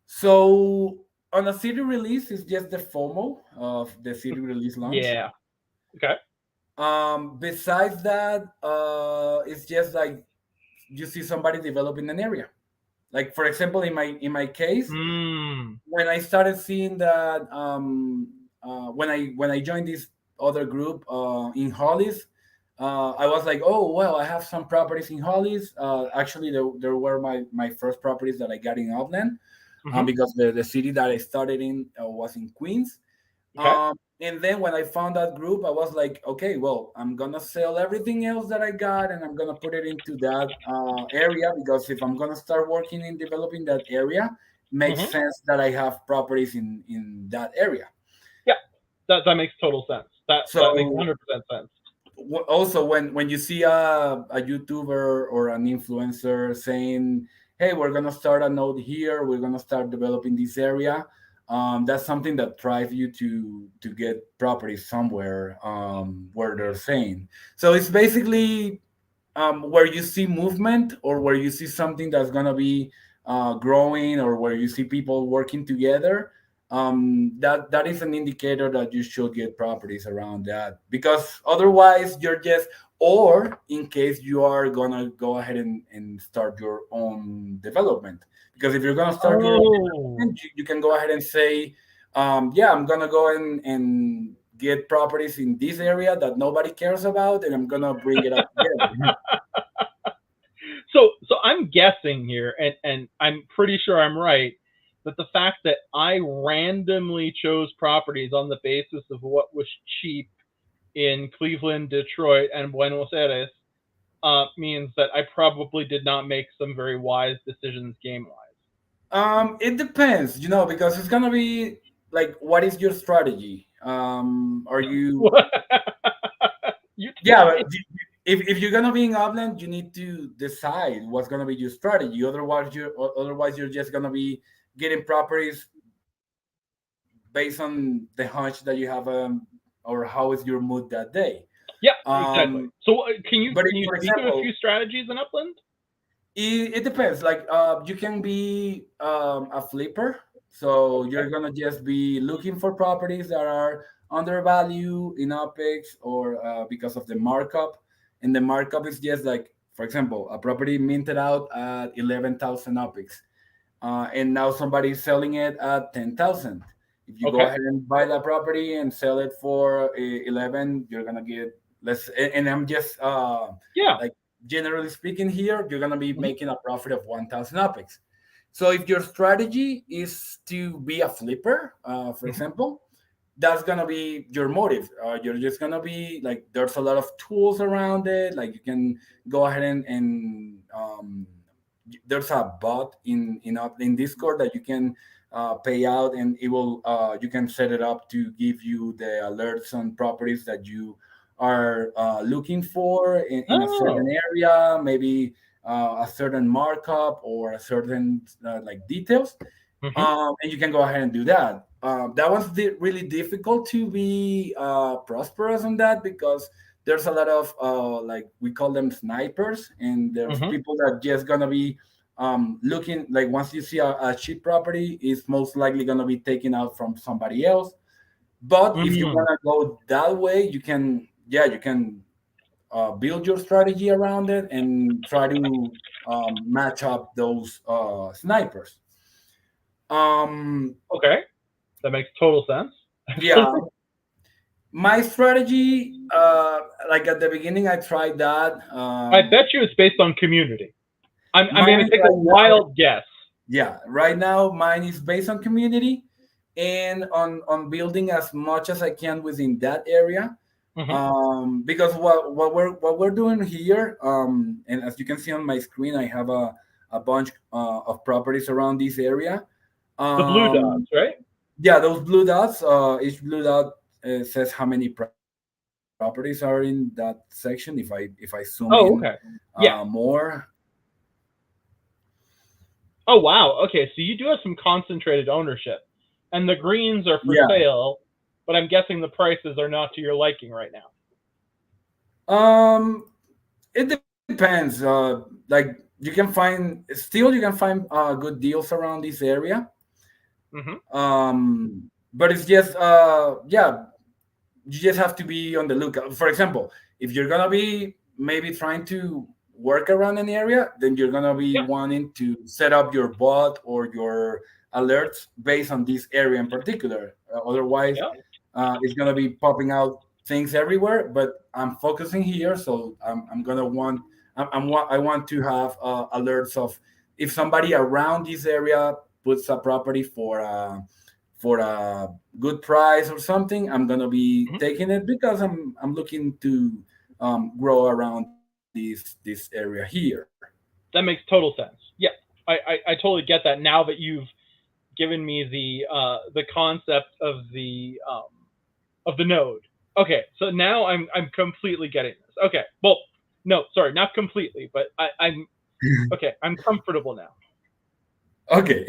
So on a city release, it's just the FOMO of the city release launch. Yeah. Okay. Besides that, it's just like you see somebody developing an area. Like for example, in my case, Hmm. when I started seeing that, when I joined this other group in Hollis, I was like, oh well, I have some properties in Hollis. Actually, there were my first properties that I got in Upland, Hmm. because the city that I started in was in Queens. Okay. And then when I found that group, I was like, okay, well, I'm gonna sell everything else that I got, and I'm gonna put it into that area, because if I'm gonna start working in developing that area, makes Hmm. sense that I have properties in that area. Yeah. That makes total sense. That makes So 100% sense. also when you see a YouTuber or an influencer saying, hey, we're gonna start a node here, we're gonna start developing this area, that's something that drives you to get properties somewhere, where they're saying. So it's basically, where you see movement, or where you see something that's gonna be growing, or where you see people working together. That is an indicator that you should get properties around that, because otherwise you're just, or in case you are gonna go ahead and start your own development. Because if you're gonna start your own Oh. development, you can go ahead and say, yeah, I'm gonna go and get properties in this area that nobody cares about, and I'm gonna bring it up together. So I'm guessing here, and I'm pretty sure I'm right, that the fact that I randomly chose properties on the basis of what was cheap in Cleveland, Detroit, and Buenos Aires means that I probably did not make some very wise decisions game It depends, because it's gonna be like, what is your strategy? Are you, wise. You yeah, tell but me. if you're gonna be in Upland, you need to decide what's gonna be your strategy. Otherwise you're just gonna be getting properties based on the hunch that you have, or how is your mood that day. Yeah, exactly. Um, So but if, can you for speak of a few example, strategies in Upland? it depends. Like, you can be a flipper, so Okay. you're gonna just be looking for properties that are undervalued in OPEX, or because of the markup. And the markup is just like, for example, a property minted out at 11,000 OPEX, and now somebody's selling it at 10,000. If you go Okay. ahead and buy that property and sell it for 11, you're gonna get less. And I'm just Yeah. like, generally speaking, here you're gonna be Hmm. making a profit of 1,000 opex. So if your strategy is to be a flipper, for Hmm. example, that's gonna be your motive. You're just gonna be like, there's a lot of tools around it. Like, you can go ahead and there's a bot in Discord that you can pay out, and it will you can set it up to give you the alerts on properties that you are looking for in a certain Oh. area, maybe a certain markup or a certain like details, Hmm. and you can go ahead and do that. That was really difficult to be prosperous on that because there's a lot of like we call them snipers, and there's Hmm. people that just gonna be looking like once you see a cheap property, it's most likely gonna be taken out from somebody else. But if you Mm. wanna go that way, you can you can build your strategy around it and try to match up those snipers. Um, Okay, that makes total sense. yeah, Actually, my strategy, like at the beginning, I tried that. I bet you it's based on community. I'm Mine going to is take a right now, wild guess. yeah, right now mine is based on community and on building as much as I can within that area. Hmm. Because what we're doing here, and as you can see on my screen, I have a bunch of properties around this area. The blue dots, Um, right? yeah, those blue dots. Each blue dot says how many properties are in that section. If I zoom in Oh, okay. Yeah. more, Oh, wow. Okay, so you do have some concentrated ownership, and the greens are for yeah. sale, but I'm guessing the prices are not to your liking right now. Um, it depends. Like you can find good deals around this area. Hmm. But it's just you just have to be on the lookout. For example, if you're gonna be maybe trying to work around an area, then you're gonna be Yeah. wanting to set up your bot or your alerts based on this area in particular. Otherwise, Yeah. it's gonna be popping out things everywhere. But I'm focusing here, so I'm gonna want I want to have alerts of if somebody around this area puts a property for a good price or something, I'm gonna be Hmm. taking it because I'm looking to grow around this area here. That makes total sense. Yeah, I totally get that now that you've given me the concept of the node. Okay, so now I'm completely getting this. Okay, well, no, sorry, not completely, but I'm okay. I'm comfortable now. Okay.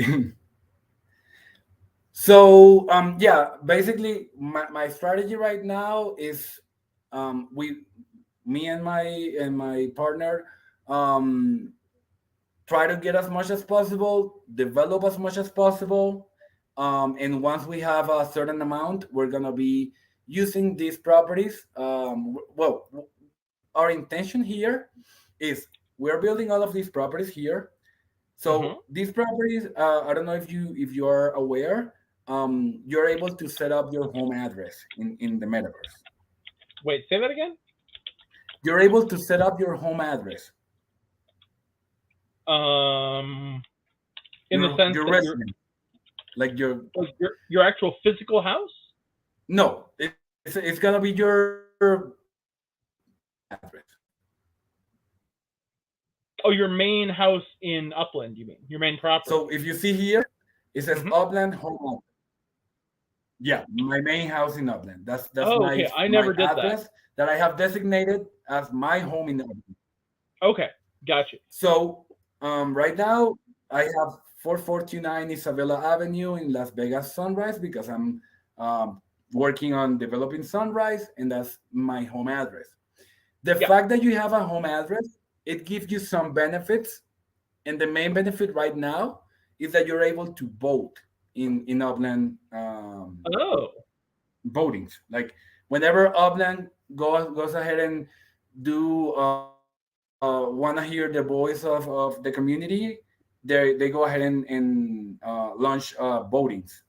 So yeah, basically my strategy right now is we me and my partner um try to get as much as possible, develop as much as possible. And once we have a certain amount, we're gonna be using these properties. Our intention here is we're building all of these properties here. So Hmm. these properties, I don't know if you are aware, you're able to set up your home address in the metaverse. Wait, say that again. You're able to set up your home address, Um, in the sense your that you're residence, like like your actual physical house. no, it's gonna be your address. Oh, your main house in Upland. You mean your main So property? if you see here, it says Hmm. Upland Home. Yeah, my main house in Upland. That's Oh, okay. I my never did that. address that I have designated as my home in Upland. Okay, gotcha. So right now I have 449 Isabella Avenue in Las Vegas Sunrise because I'm um, working on developing Sunrise, and that's my home address. The Yeah. fact that you have a home address, it gives you some benefits, and the main benefit right now is that you're able to vote in Upland Oh. votings. Like whenever Upland goes ahead and do want to hear the voice of the community, they go ahead and launch votings.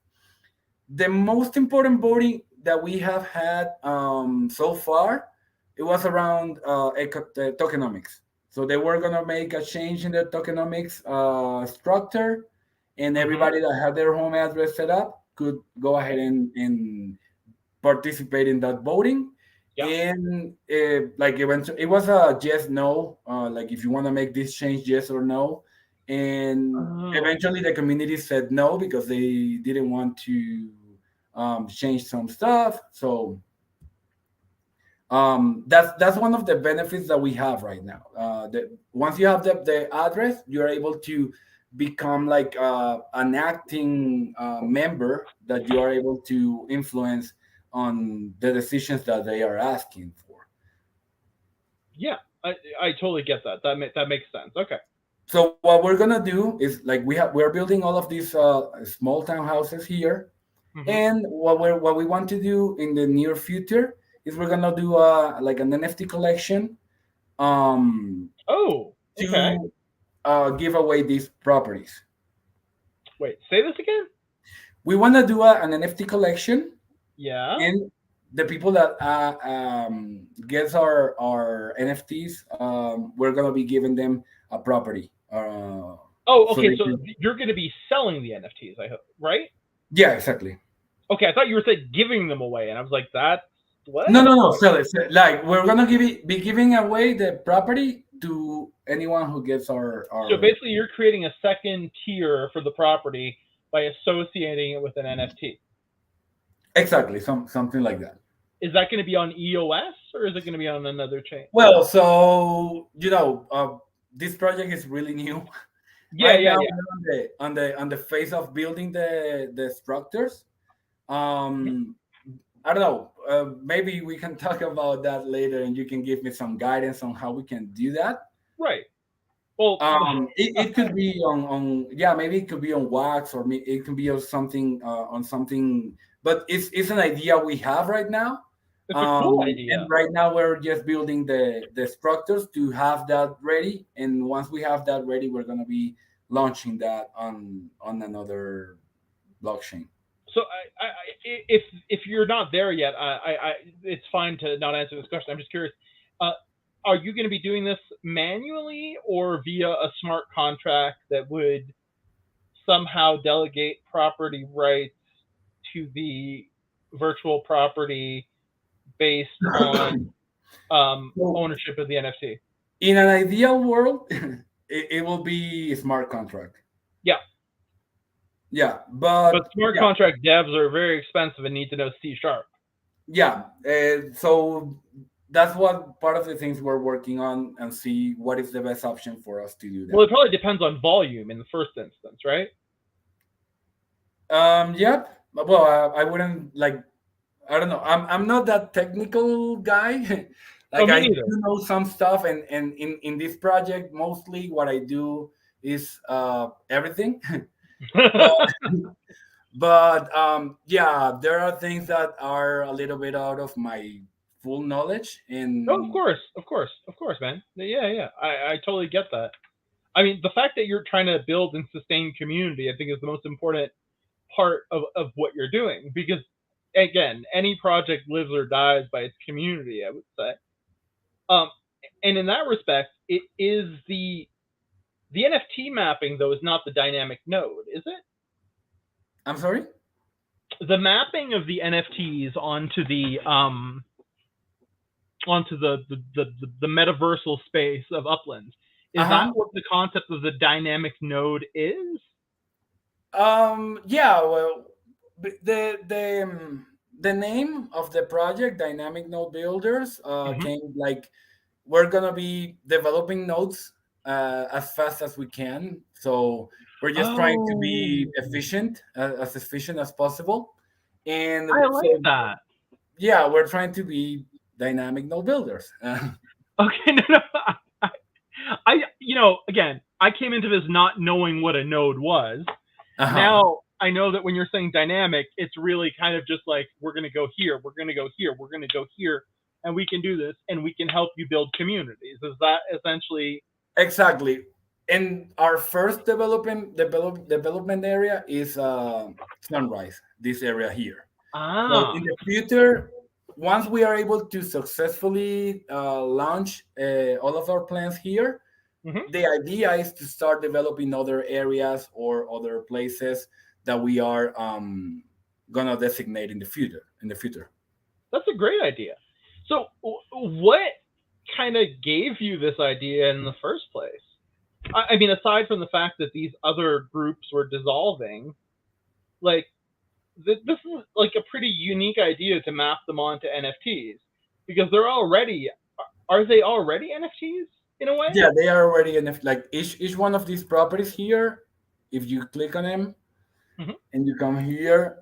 The most important voting that we have had so far, it was around the tokenomics. So they were gonna make a change in the tokenomics structure, and Hmm. everybody that had their home address set up could go ahead and participate in that voting. Yeah. And like eventually, it was a yes no. Like if you want to make this change, yes or no. and Oh, eventually the community said no because they didn't want to change some stuff. So that's one of the benefits that we have right now. Once you have the address, you're able to become like an acting member that you are able to influence on the decisions that they are asking for. yeah. I totally get that. That makes sense. Okay. So what we're gonna do is like we're building all of these small townhouses here. Hmm. And what we want to do in the near future is we're gonna do like an NFT collection um, Oh, okay. to give away these properties. Wait, say this again? We want to do an NFT collection, Yeah. and the people that gets our NFTs, we're gonna be giving them a property. Oh, So okay. they So can, you're going to be selling the NFTs, I hope, right? yeah, exactly. Okay, I thought you were saying giving them away, and I was like, "That's what?" No, no, no. Sell it. Like we're gonna be giving away the property to anyone who gets So our basically, you're creating a second tier for the property by associating it with an NFT. exactly something like that. Is that going to be on EOS or is it going to be on another chain? Well, so this project is really new. Yeah, Right yeah, now, yeah. we're on the phase of building the structures. Mhm. Um, I don't know. Maybe we can talk about that later, and you can give me some guidance on how we can do that. Right. Well, It could be on yeah, maybe it could be on wax, or it could be on something, but it's an idea we have right now. it's a cool And idea. right now we're just building the structures to have that ready, and once we have that ready, we're gonna be launching that on another blockchain. So if you're not there yet, it's fine to not answer this question. I'm just curious. Uh, are you going to be doing this manually or via a smart contract that would somehow delegate property rights to the virtual property based on So ownership of the NFT? in an ideal world, it will be a smart contract. Yeah, Yeah, but but smart yeah, contract devs are very expensive and need to know C sharp. yeah. So that's what part of the things we're working on, and see what is the best option for us to do Well, that. it probably depends on volume in the first instance, right? Yep. Well, I wouldn't like. I don't know. I'm not that technical guy. Oh, Like me I do neither. know some stuff, and in this project, mostly what I do is everything. but yeah, there are things that are a little bit out of my full knowledge, No, of and course, of course, of course, man. Yeah, yeah. I totally get that. I mean, the fact that you're trying to build and sustain community, I think, is the most important part of what you're doing. Because, again, any project lives or dies by its community, I would say. Um, and in that respect, it is the NFT mapping though is not the dynamic node, is it? I'm sorry. The mapping of the NFTs onto the metaversal space of Upland. Is that Uh-huh. what the concept of the dynamic node is? Yeah, well, the name of the project, Dynamic Node Builders, Mm-hmm. came like we're gonna be developing nodes as fast as we can. So we're just trying to Oh, be efficient, as efficient as possible. I And like so that. yeah, we're trying to be dynamic node builders. Okay, no, no. Again, I came into this not knowing what a node was. Uh-huh. Now I know that when you're saying dynamic, it's really kind of just like we're going to go here, we're going to go here, we're going to go here, and we can do this, and we can help you build communities. Is that essentially? Exactly. And our first development area is Sunrise, this area here. So Ah, in the future, once we are able to successfully launch all of our plans here, hmm, the idea is to start developing other areas or other places that we are gonna designate in the future. In the future. that's a great idea. So, what kind of gave you this idea in the first place? I mean, aside from the fact that these other groups were dissolving, like this is like a pretty unique idea to map them onto NFTs because they're already are they already NFTs in a way? Yeah, they are already in like each one of these properties here. If you click on them Mm-hmm. and you come here,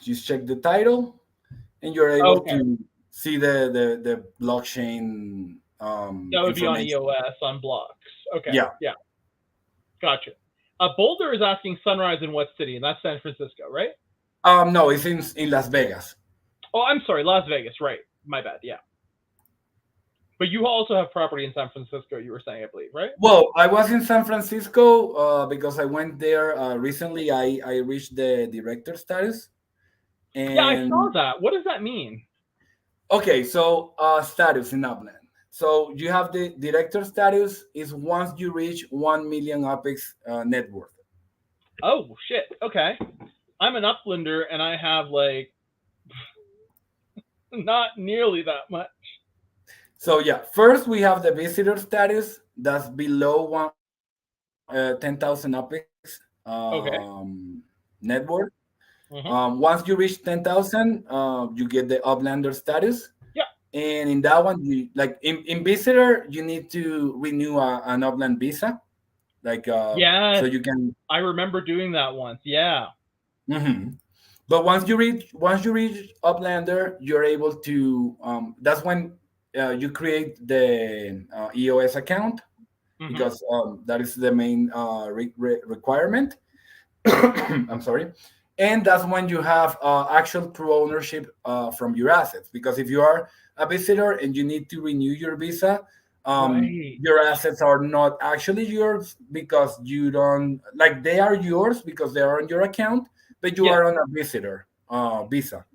just check the title, and you're able Okay, to see the blockchain that would be on information. EOS on blocks. Okay, Yeah. yeah, gotcha. Boulder is asking sunrise in what city? And that's San Francisco, right? No, it's in Las Vegas. Oh, I'm sorry, Las Vegas, right? My bad. Yeah, but you also have property in San Francisco. You were saying, I believe, right? Well, I was in San Francisco because I went there recently. I reached the director status, Yeah, I saw and that. What does that mean? okay, so status in Upland. So you have the director status is once you reach 1 million Apex net worth. Oh shit. Okay, I'm an Uplander and I have like not nearly that much. So yeah, first we have the visitor status that's below 10,000 Apex Okay. net worth. Mm-hmm. Once you reach 10,000, you get the Uplander status. Yeah. And in that one, you like in visitor, you need to renew an Upland visa, like so Yes, you can. I remember doing that once. Yeah. Mhm. But once you reach Uplander, you're able to. That's when you create the EOS account Mm-hmm. because that is the main requirement. I'm sorry. And that's when you have actual true ownership from your assets. Because if you are a visitor and you need to renew your visa, Right. your assets are not actually yours because you don't like they are yours because they are on your account, but you Yeah. are on a visitor visa.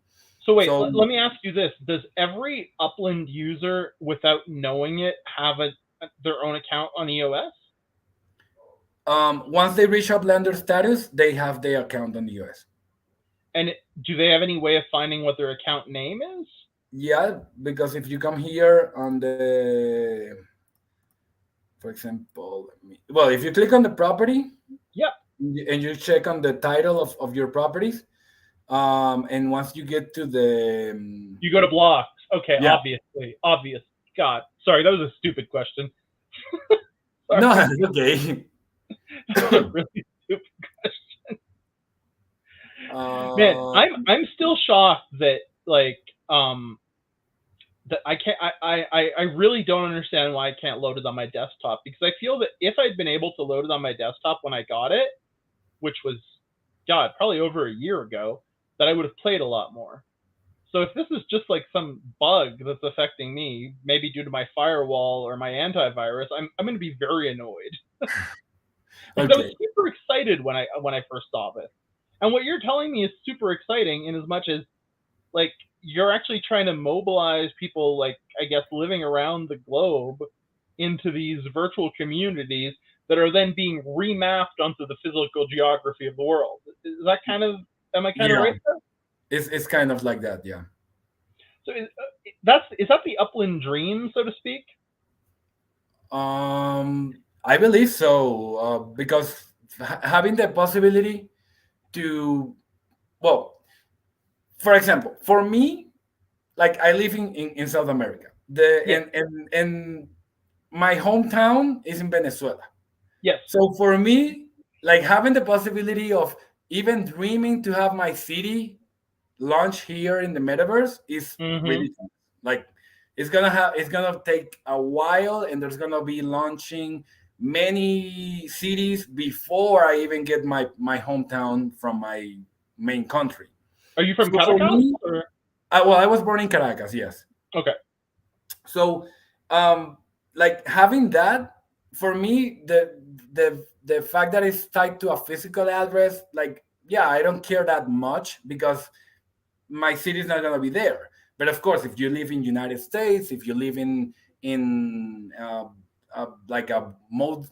So wait, So let me ask you this: does every Upland user, without knowing it, have their own account on EOS? once they reach Uplander status, they have their account on the US. And do they have any way of finding what their account name is? Yeah, because if you come here on the for example, well, if you click on the property Yep. and you check on the title of your properties, and once you get to the You go to blocks. Okay, yeah, obviously, obvious. God, sorry, that was a stupid question. no, Sorry, it's okay. that was a really stupid question. Man, uh, I'm still shocked that like um that I can't I really don't understand why I can't load it on my desktop because I feel that if I'd been able to load it on my desktop when I got it, which was God, probably over a year ago, that I would have played a lot more. So if this is just like some bug that's affecting me, maybe due to my firewall or my antivirus, I'm going to be very annoyed because I was okay, super excited when I first saw this. And what you're telling me is super exciting in as much as like you're actually trying to mobilize people like I guess living around the globe into these virtual communities that are then being remapped onto the physical geography of the world. Is that kind of am I kind of yeah, right there? it's kind of like that, yeah. So is that the Upland dream, so to speak? I believe so because having the possibility to well, for example, for me, like I live in South America. The Yeah. and my hometown is in Venezuela. Yes. So for me, like having the possibility of even dreaming to have my city launch here in the metaverse is Mm-hmm. ridiculous. Like it's gonna take a while, and there's gonna be launching many cities before I even get my hometown from my main country. Are you from So for Caracas me, or well, I was born in Caracas, yes. okay? So um like having that for me the fact that it's tied to a physical address, like yeah, I don't care that much because my city is not going to be there. But of course, if you live in United States, if you live in like a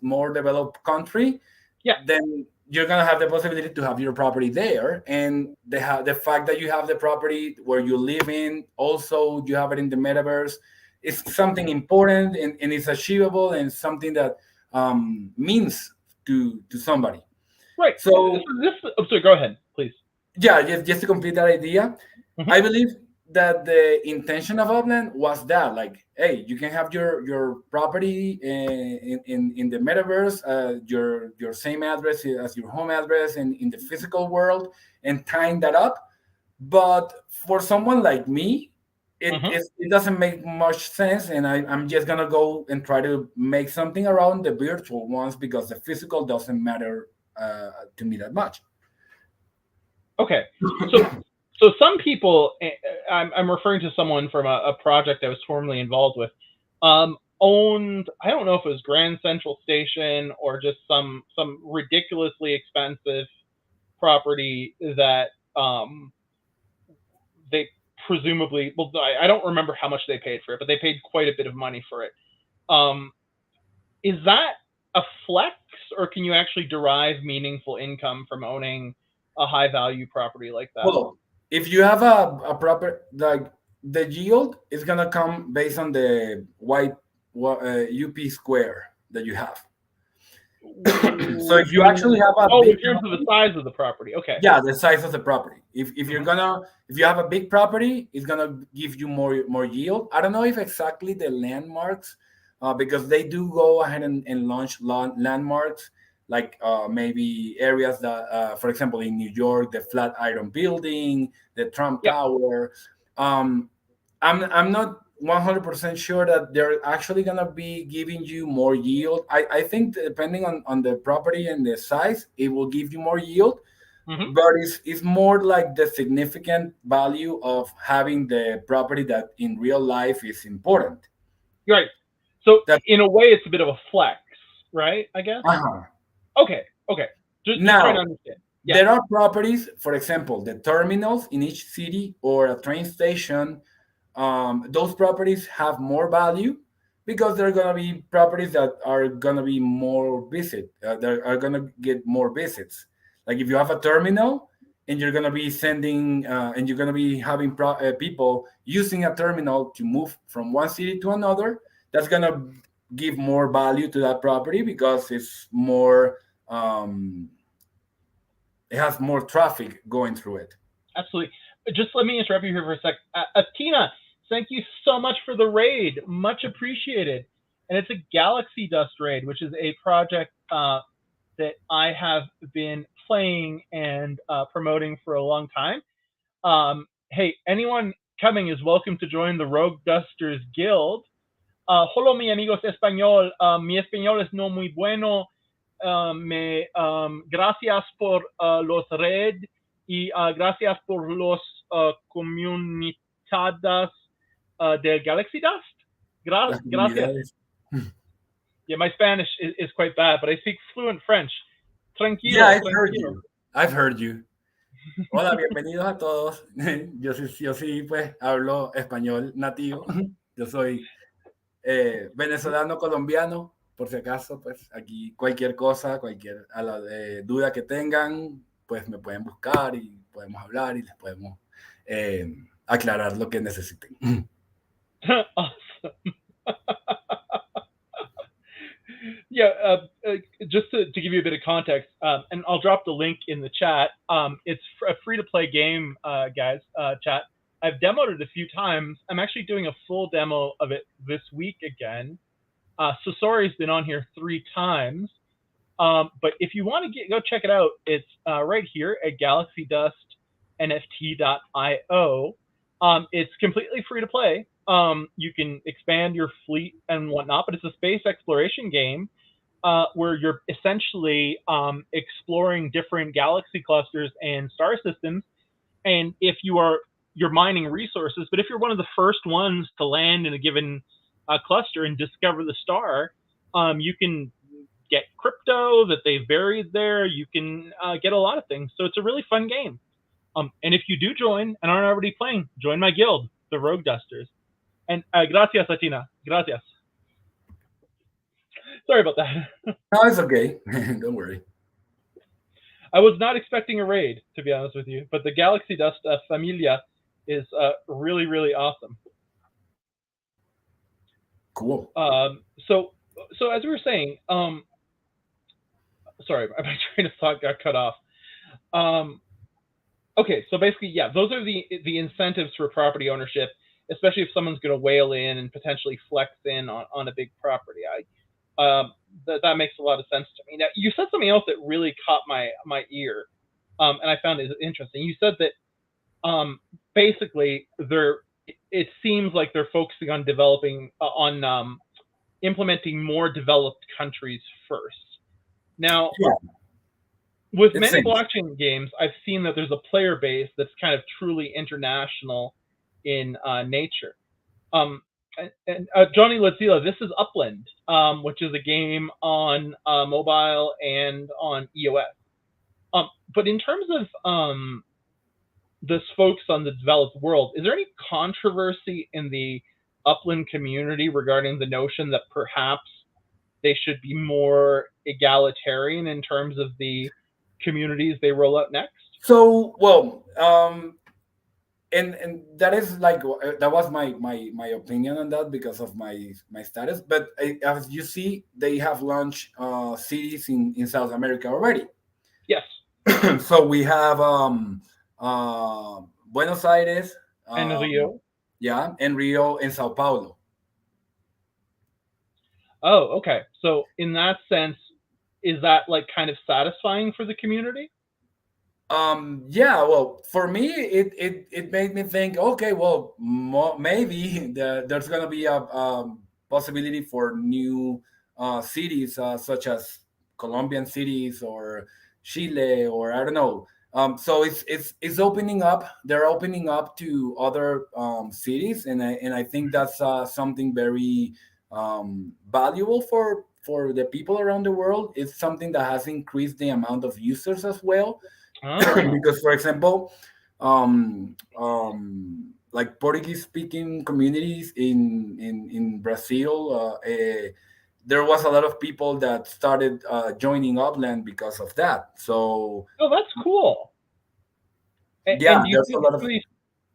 more developed country, Yeah. then you're gonna have the possibility to have your property there, and the fact that you have the property where you live in, also you have it in the metaverse, is something important, and it's achievable, and something that means to somebody. Right. So So this. Oh, sorry. Go ahead, please. yeah, just to complete that idea, Mm-hmm. I believe that the intention of Upland was that, like, hey, you can have your property in the metaverse, your same address as your home address in the physical world, and tying that up. But for someone like me, Mm-hmm. it doesn't make much sense, and I'm just gonna go and try to make something around the virtual ones because the physical doesn't matter to me that much. Okay. So some people, I'm referring to someone from a project I was formerly involved with, owned, I don't know if it was Grand Central Station or just some ridiculously expensive property that they presumably, well, I don't remember how much they paid for it, but they paid quite a bit of money for it. Um, is that a flex, or can you actually derive meaningful income from owning a high value property like that? Well, if you have a proper, like, the yield is gonna come based on the UP square that you have. So if You you actually mean, have a oh, big in terms of the property, size of the property? Okay. yeah, the size of the property. If you're Hmm. gonna, if you have a big property, it's gonna give you more yield. I don't know if exactly the landmarks, because they do go ahead and launch landmarks, like maybe areas that, for example, in New York, the Flatiron Building, the Trump Yep. Tower. Um, I'm not 100% sure that they're actually gonna be giving you more yield. I think that depending on the property and the size, it will give you more yield, Hmm. but it's more like the significant value of having the property that in real life is important. Right. So That in a way, it's a bit of a flex, right? I guess. uh-huh. Okay. Okay. Just trying to Now understand. Yeah. there are properties, for example, the terminals in each city or a train station. Those properties have more value because they're gonna be properties that are gonna be more that are gonna get more visits. Like if you have a terminal and you're gonna be sending and you're gonna be having people using a terminal to move from one city to another, that's gonna give more value to that property because it's more it has more traffic going through it. Absolutely. Just let me interrupt you here for a sec. Athena, thank you so much for the raid. Much appreciated. And it's a Galaxy Dust raid, which is a project that I have been playing and promoting for a long time. Hey, anyone coming is welcome to join the Rogue Dusters Guild. Hola, mi amigos español. Mi español es no muy bueno. Gracias por los red y gracias por los comunidades del Galaxy Dust. Las Gracias. comunidades. Yeah, my Spanish is quite bad, but I speak fluent French. Yeah, Tranquilo, I've heard tranquilo. you. I've heard you. Hola, bienvenidos a todos. Yo sí, pues hablo español nativo. Yo soy venezolano colombiano, por si acaso, pues aquí cualquier cosa, cualquier duda que tengan, pues me pueden buscar y podemos hablar y les podemos aclarar lo que necesiten. Awesome. Yeah, just to give you a bit of context, and I'll drop the link in the chat. It's a free to play game, guys. Chat. I've demoed it a few times. I'm actually doing a full demo of it this week again. Sosori's been on here 3 times. But if you want to go check it out, it's right here at galaxydustnft.io. It's completely free to play. You can expand your fleet and whatnot, but it's a space exploration game where you're essentially exploring different galaxy clusters and star systems. And if you're mining resources, but if you're one of the first ones to land in a given cluster and discover the star, you can get crypto that they've buried there. You can get a lot of things. So it's a really fun game. And if you do join and aren't already playing, join my guild, the Rogue Dusters. And gracias, Latina. Gracias. Sorry about that. No, it's okay. Don't worry. I was not expecting a raid, to be honest with you, but the Galaxy Dust Familia is really, really awesome. Cool. So So as we were saying, sorry, my train of thought got cut off. Um, okay, so basically, yeah, those are the incentives for property ownership, especially if someone's going to whale in and potentially flex in on a big property. That makes a lot of sense to me. Now, you said something else that really caught my ear, and I found it interesting. You said that basically they're it seems like they're focusing on developing on implementing more developed countries first. Now, Yeah, with it many seems. blockchain games, I've seen that there's a player base that's kind of truly international in nature. Um, and Johnny Lazila, this is Upland, which is a game on mobile and on EOS. But in terms of this focus on the developed world, is there any controversy in the Upland community regarding the notion that perhaps they should be more egalitarian in terms of the communities they roll out next? So, well, and that is like that was my opinion on that because of my status. But as you see, they have launched cities in South America already. Yes, So we have Buenos Aires, and Rio. yeah, and Rio and Sao Paulo. Oh, okay. So in that sense, is that like kind of satisfying for the community? Yeah, well, for me, it made me think, okay, well, maybe there's gonna be a possibility for new cities, such as Colombian cities or Chile, or I don't know. So it's opening up. They're opening up to other cities, and I think that's something very valuable for the people around the world. It's something that has increased the amount of users as well, Oh, because for example, like Portuguese speaking communities in Brazil, there was a lot of people that started joining Upland because of that. So oh, that's cool. yeah, And do you there's a think lot of some of these?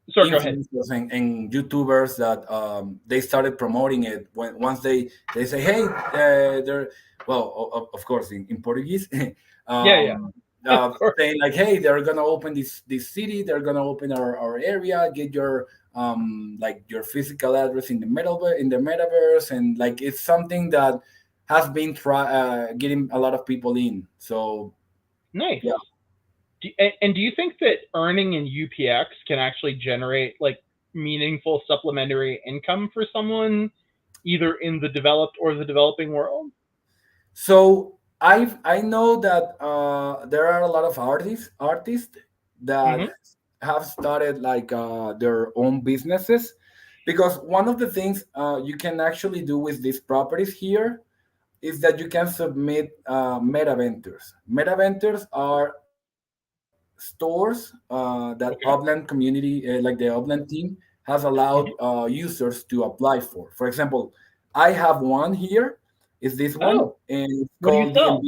Sorry, go ahead. influencers and YouTubers that they started promoting it when once they say, hey, they're well, of course in Portuguese, Yeah, yeah, um, of course. saying like, hey, they're gonna open this city, they're gonna open our area, get your like your physical address in the metaverse, and like it's something that has been getting a lot of people in. So Nice. yeah. And do you think that earning in UPX can actually generate like meaningful supplementary income for someone, either in the developed or the developing world? So I know that there are a lot of artists that Hmm. have started like their own businesses, because one of the things you can actually do with these properties here is that you can submit meta ventures. Meta ventures are stores that Upland Okay. community, like the Upland team, has allowed Hmm. users to apply for. For example, I have one here. Is this one, Oh, and it's what do you called sell?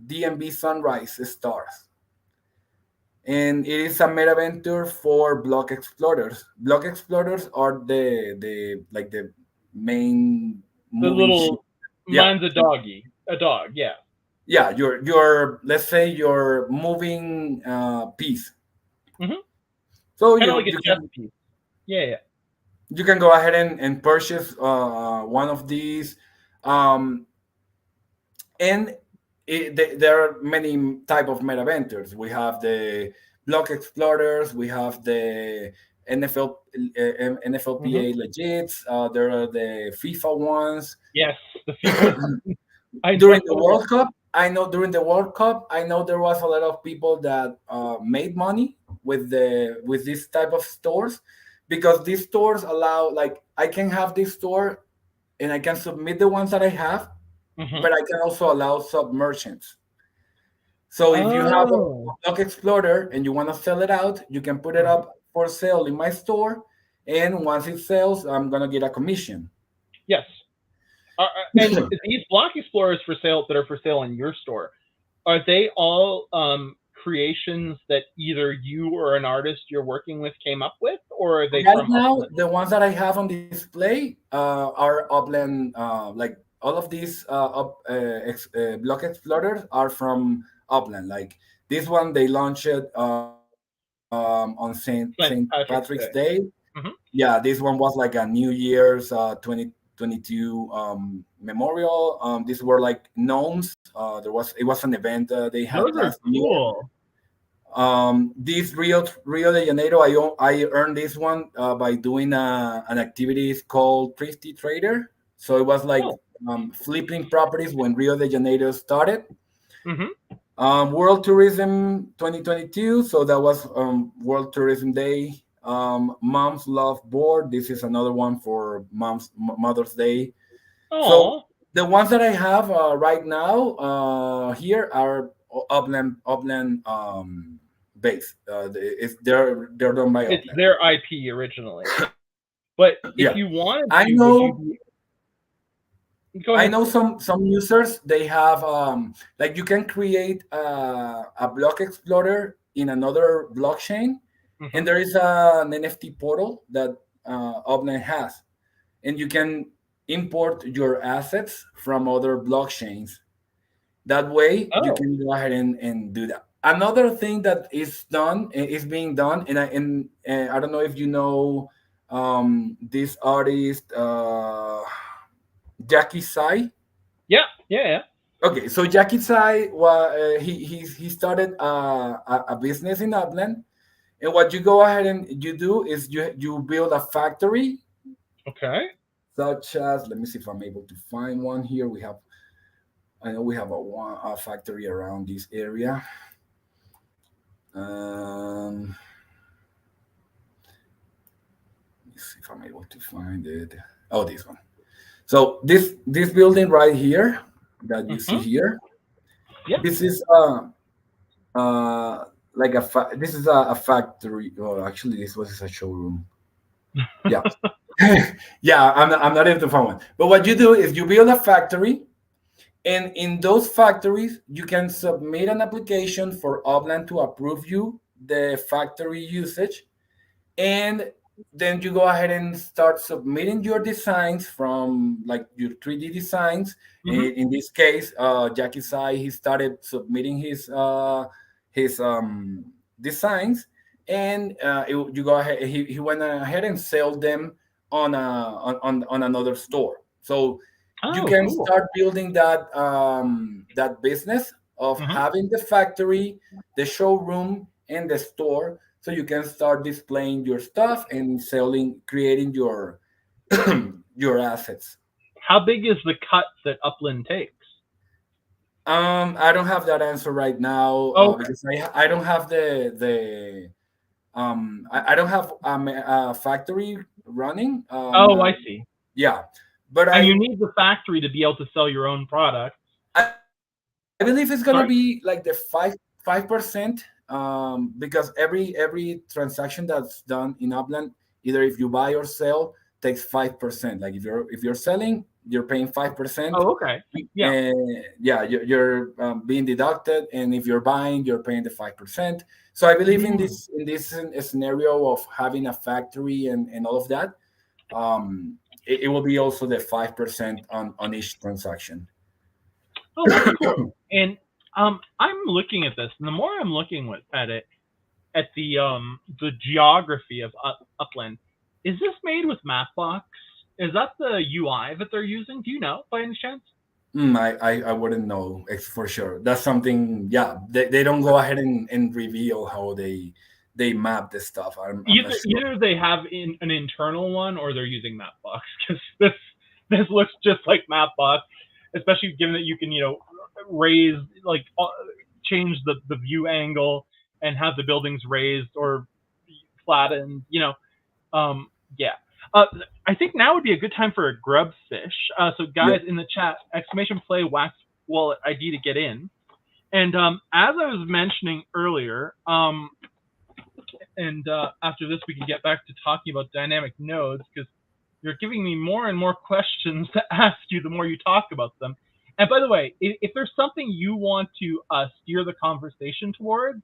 DMB Sunrise Stars, and it is a meta venture for block explorers. Block explorers are the like the main The moving ship. little Yeah, mine's a doggy, a dog. Yeah. yeah. Your let's say your moving piece. Hmm. So Kind of like a you chess can piece. Yeah, yeah. go ahead and purchase one of these, um, and there are many type of meta ventures. We have the block explorers, we have the Hmm. NFLPA legits, there are the FIFA ones. Yes, the FIFA. I During the know. World Cup, I know during the World Cup, I know there was a lot of people that made money with this type of stores, because these stores allow, like, I can have this store and I can submit the ones that I have, Hmm. but I can also allow sub merchants. So if you have a Oh, block explorer and you want to sell it out, you can put it mhm. up for sale in my store, and once it sells, I'm gonna get a commission. Yes. And these block explorers for sale that are for sale in your store, are they all creations that either you or an artist you're working with came up with, or are they Right from now, Upland? the ones that I have on display are Upland, like all of these block explorers are from Upland. Like this one, they launched it on Saint St. Patrick's Patrick's Day. Day. Hmm. Yeah, this one was like a New Year's 2022 memorial. These were like gnomes. It was an event they had Those are last year. cool. This Rio de Janeiro, I earned this one by doing an activity called Thrifty Trader. So it was like Oh. flipping properties when Rio de Janeiro started. Hmm. World Tourism 2022. So that was World Tourism Day. Mom's Love Board. This is another one for Mother's Day. So Oh. the ones that I have right now here are Upland base. They're done by It's Upland. their IP originally. But if Yeah, you wanted I to, would you know. be? Go I ahead, know sir. some users they have like you can create a block explorer in another blockchain, Hmm. and there is an NFT portal that Upland has, and you can import your assets from other blockchains. That way, you Oh, can go ahead and do that. Another thing that is being done, and I don't know if you know this artist Jackie Sai. yeah, yeah, yeah. Okay, so Jackie Sai, he started a business in Upland, and what you go ahead and you do is you build a factory, Okay. such as, let me see if I'm able to find one here. I know we have a factory around this area. Um, let me see if I'm able to find it. Oh, this one. So this building right here that you see Hmm. here, Yeah. this is uh like this is a factory. Oh, actually, this was a showroom. Yeah, yeah. I'm not able to find one. But what you do is you build a factory, and in those factories, you can submit an application for Upland to approve you the factory usage, and then you go ahead and start submitting your designs from like your 3D designs. Hmm. In this case, Jackie Sai, he started submitting his designs, and you go ahead. He went ahead and sold them on another store. So you Oh, can cool. start building that business of Hmm. having the factory, the showroom, and the store, so you can start displaying your stuff and selling, creating your your assets. How big is the cut that Upland takes? I don't have that answer right now Okay. because I don't have I don't have a factory running. Oh, I see. Yeah, but And you need the factory to be able to sell your own product. I believe it's gonna Sorry. be like the 5%, because every transaction that's done in Upland, either if you buy or sell, takes 5%. Like if you're selling, you're paying 5%. Oh, okay. Yeah. Yeah, you're being deducted, and if you're buying, you're paying the 5%. So I believe in Mm. this scenario of having a factory and all of that, it will be also the 5% on each transaction. Oh, that's cool. And I'm looking at this, and the more I'm looking at it, at the geography of Upland, is this made with Mapbox? Is that the UI that they're using? Do you know by any chance? I wouldn't know for sure. That's something. Yeah, they don't go ahead and reveal how they map this stuff. I'm not sure. Either they have an internal one or they're using Mapbox because this looks just like Mapbox, especially given that you can raise like change the view angle and have the buildings raised or flattened. Um, yeah. Uh, I think now would be a good time for a grub fish. So guys Yep. in the chat, exclamation play wax wallet ID to get in. And as I was mentioning earlier, and after this we can get back to talking about dynamic nodes because you're giving me more and more questions to ask you the more you talk about them. And by the way, if there's something you want to steer the conversation towards,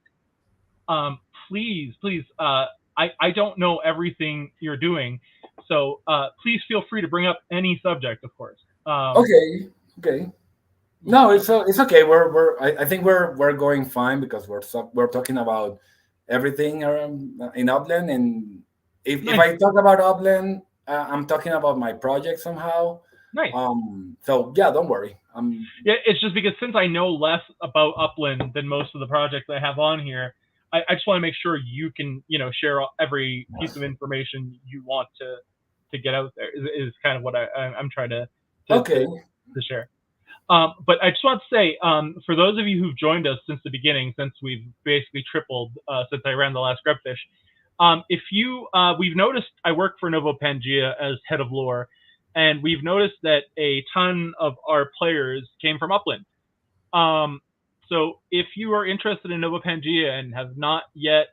um, please, I don't know everything you're doing, so please feel free to bring up any subject, of course. Um, Okay. Okay. No, it's okay. I think we're going fine because we're talking about everything around in Upland, and if Nice, I talk about Upland, I'm talking about my project somehow. nice. So yeah, don't worry. Yeah, it's just because since I know less about Upland than most of the projects I have on here, I just want to make sure you can, share every piece of information you want to get out there. Is kind of what I'm trying to to, Okay. to share. But I just want to say, for those of you who've joined us since the beginning, since we've basically tripled since I ran the last Grubfish, if you, we've noticed I work for Novo Pangea as head of lore, and we've noticed that a ton of our players came from Upland. Um, so if you are interested in Novo Pangea and have not yet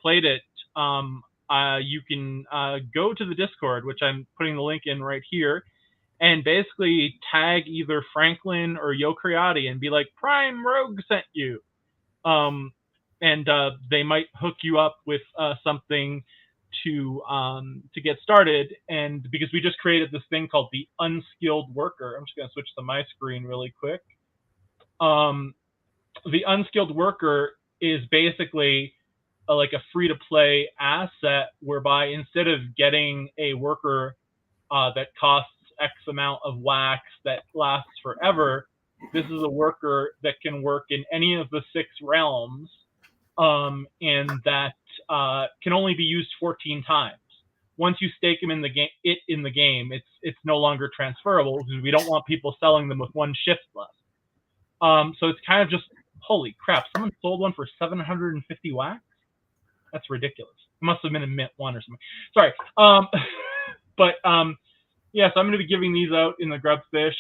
played it, you can go to the Discord, which I'm putting the link in right here, and basically tag either Franklin or Yocriati and be like, Prime Rogue sent you. Um, and they might hook you up with something to get started. And because we just created this thing called the unskilled worker, I'm just going to switch to my screen really quick. The unskilled worker is basically like a free to play asset whereby instead of getting a worker that costs X amount of wax that lasts forever, this is a worker that can work in any of the 6 realms, and that can only be used 14 times. Once you stake him in the game, it's no longer transferable because we don't want people selling them with one shift left. So it's kind of just holy crap! Someone sold one for 750 wax. That's ridiculous. It must have been a mint one or something. Sorry. But yeah, so I'm going to be giving these out in the Grubfish.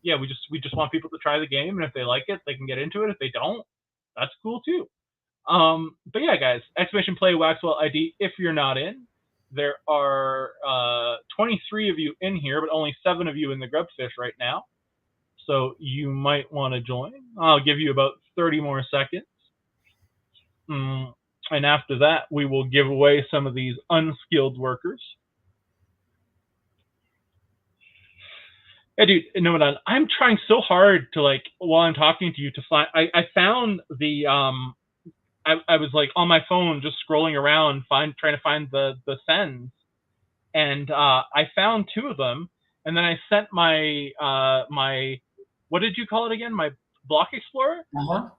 Yeah, we just want people to try the game, and if they like it, they can get into it. If they don't, that's cool too. But yeah, guys, exclamation play Waxwell ID. If you're not in, there are 23 of you in here, but only 7 of you in the Grubfish right now. So you might want to join. I'll give you about 30 more seconds. And after that, we will give away some of these unskilled workers. Yeah, dude, Nomadan, I'm trying so hard to like while I'm talking to you to find. I found the I was like on my phone just scrolling around trying to find the sends, and I found 2 of them, and then I sent my what did you call it again? My block explorer. Uh-huh.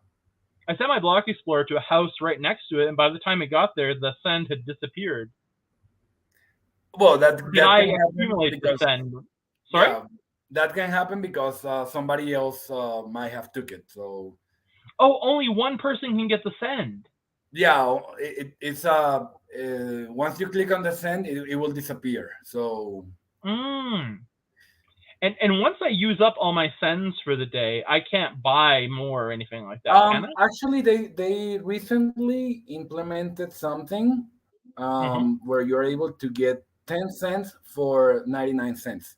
I sent my block explorer to a house right next to it, and by the time it got there, the send had disappeared. Well, Did that I can happen accumulate the because send? Sorry. yeah, that can happen because somebody else might have took it. So Oh, only one person can get the send. yeah, it's once you click on the send, it will disappear. So Mm. And once I use up all my sends for the day, I can't buy more or anything like that, can I? actually, they recently implemented something Mm-hmm. where you're able to get 10 cents for 99 cents.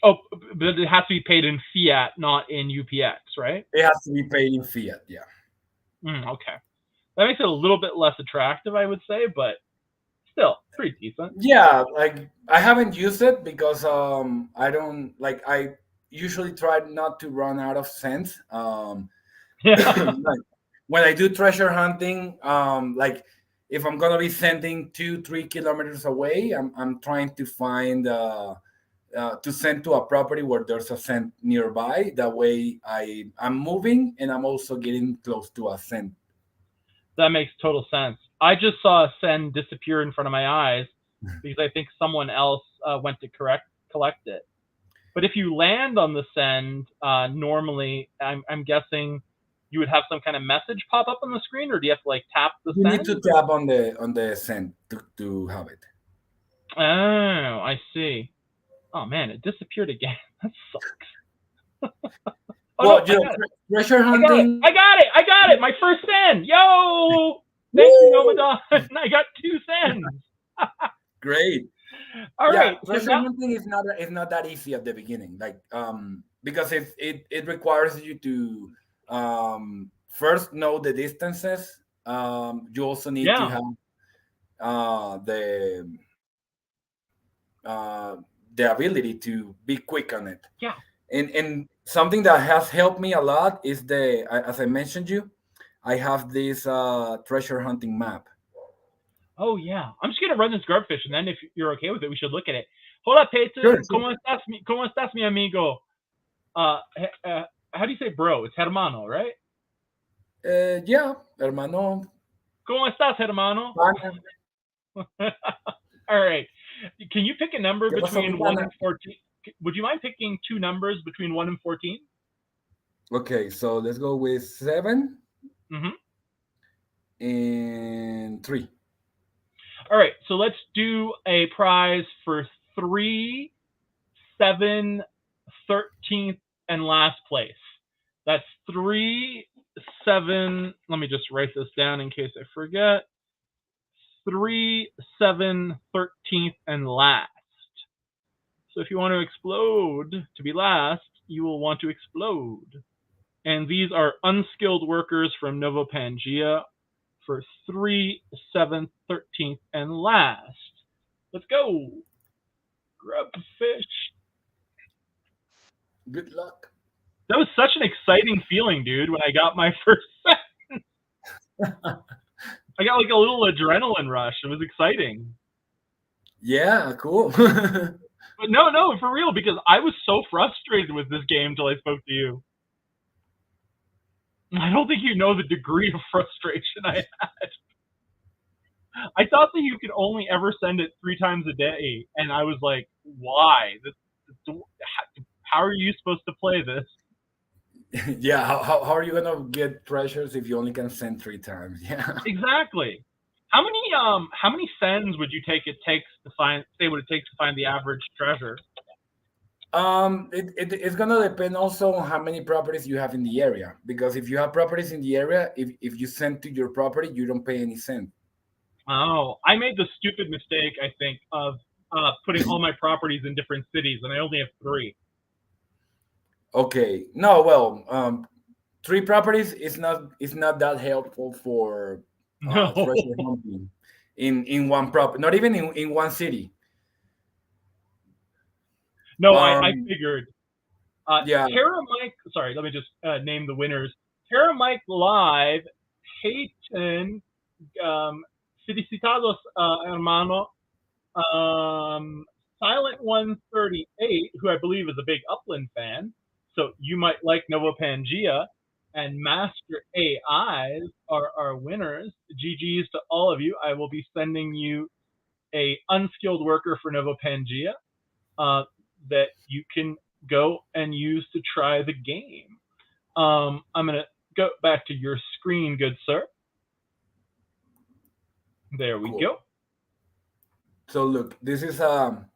Oh, but it has to be paid in fiat, not in UPX, right? It has to be paid in fiat. Yeah. Okay. That makes it a little bit less attractive, I would say, but still pretty decent. Yeah, like I haven't used it because I don't like I usually try not to run out of cents. Yeah. Like when I do treasure hunting, like if I'm gonna be sending 2 3 kilometers away, I'm trying to find to send to a property where there's a scent nearby. That way I'm moving and I'm also getting close to a scent. That makes total sense. I just saw a send disappear in front of my eyes because I think someone else went to collect it. But if you land on the send, normally, I'm guessing you would have some kind of message pop up on the screen, or do you have to like tap the You need to send? tap on the scent to have it. Oh, I see. Oh man, it disappeared again. That sucks. Oh no, Well, I got it. treasure I got it. hunting. I got it. I got it. My first send. Yo! Thank you, Woo! Nomadan. I got 2 sends. Great. All Yeah, right. So treasure now, hunting is not that easy at the beginning. Like because it requires you to first know the distances. You also need to yeah. have uh the uh the the ability to be quick on it. Yeah. And something that has helped me a lot is as I mentioned you, I have this treasure hunting map. Oh yeah. I'm just gonna run this grub fish, and then if you're okay with it, we should look at it. Hola, Sure, Peyton. sure. Cómo estás, mi amigo? How do you say bro? It's hermano, right? Yeah, hermano. ¿Cómo estás, hermano? Pana. All right. Can you pick a number ¿Qué pasó, mi between 1 pana? and 14? Would you mind picking two numbers between 1 and 14? Okay, so let's go with 7 Mm-hmm. and 3. All right. So let's do a prize for 3, 7, 13th, and last place. That's 3, 7. Let me just write this down in case I forget. 3, 7, 13th, and last. So if you want to explode to be last, you will want to explode. And these are unskilled workers from Nova Pangea for 3, 7, 13th, and last. Let's go. Grub fish. Good luck. That was such an exciting feeling, dude, when I got my first set. I got like a little adrenaline rush. It was exciting. Yeah, cool. But no, for real, because I was so frustrated with this game until I spoke to you. I don't think you know the degree of frustration I had. I thought that you could only ever send it 3 times a day, and I was like, why? How are you supposed to play this? Yeah, how are you gonna get treasures if you only can send 3 times? Yeah. Exactly. How many sends would you take it takes to find say what it takes to find the average treasure? It's gonna depend also on how many properties you have in the area. Because if you have properties in the area, if you send to your property, you don't pay any cent. Oh, I made the stupid mistake, I think, of putting all my properties in different cities, and I only have 3. Okay. No, well, 3 properties is not that helpful for No, treasure hunting in one property, not even in one city. no, I Um, figured. yeah. Terra Mike, sorry, let me just name the winners. Terra Mike Live, Peyton, Felicitados, hermano, Silent 138, who I believe is a big Upland fan, so you might like Nova Pangea, and Master AIs are our winners. GG's to all of you. I will be sending you a unskilled worker for Nova Pangea uh, that you can go and use to try the game. I'm going to go back to your screen, good sir. There we Cool. go. So look, this is a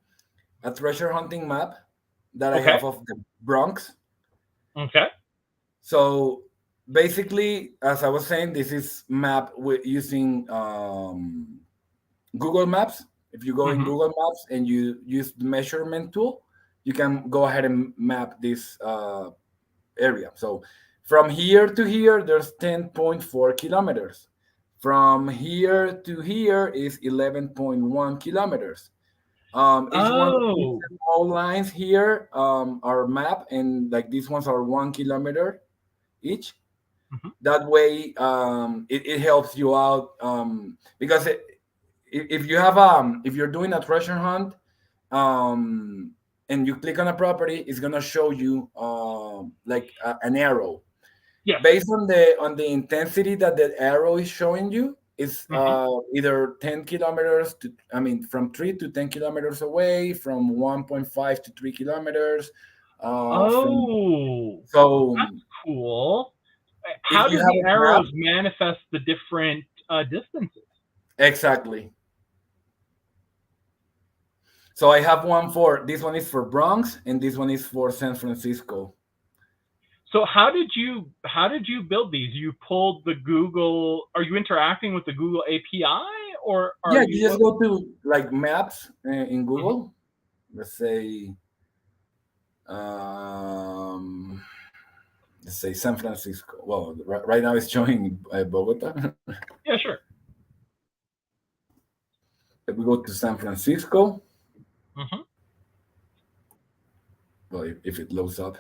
treasure hunting map that I Okay. have of the Bronx. Okay. So basically, as I was saying, this is map with using Google Maps. If you go in Mm-hmm. Google Maps and you use the measurement tool, you can go ahead and map this area. So from here to here, there's 10.4 kilometers. From here to here is 11.1 kilometers. Each one of these Oh. small lines here are map, and like these ones are 1 kilometer each. Mm-hmm. That way, it helps you out because if you have if you're doing a treasure hunt, um, and you click on a property, it's gonna show you like an arrow Yes. based on the intensity that the arrow is showing you. Is Mm-hmm. either 10 kilometers to, I mean, from 3 to 10 kilometers away, from 1.5 to 3 kilometers, from Oh, so that's cool. if How you do have the a map. arrows manifest the different distances? Exactly. So I have one for this one is for Bronx, and this one is for San Francisco. So how did you build these? You pulled the Google. Are you interacting with the Google API, or are Yeah, you you just what? go to like maps in Mhm. Google. Let's say um, let's say San Francisco. Well, right now it's showing Bogota. Yeah, sure. If we go to San Francisco, Hmm. Well, if it loads up.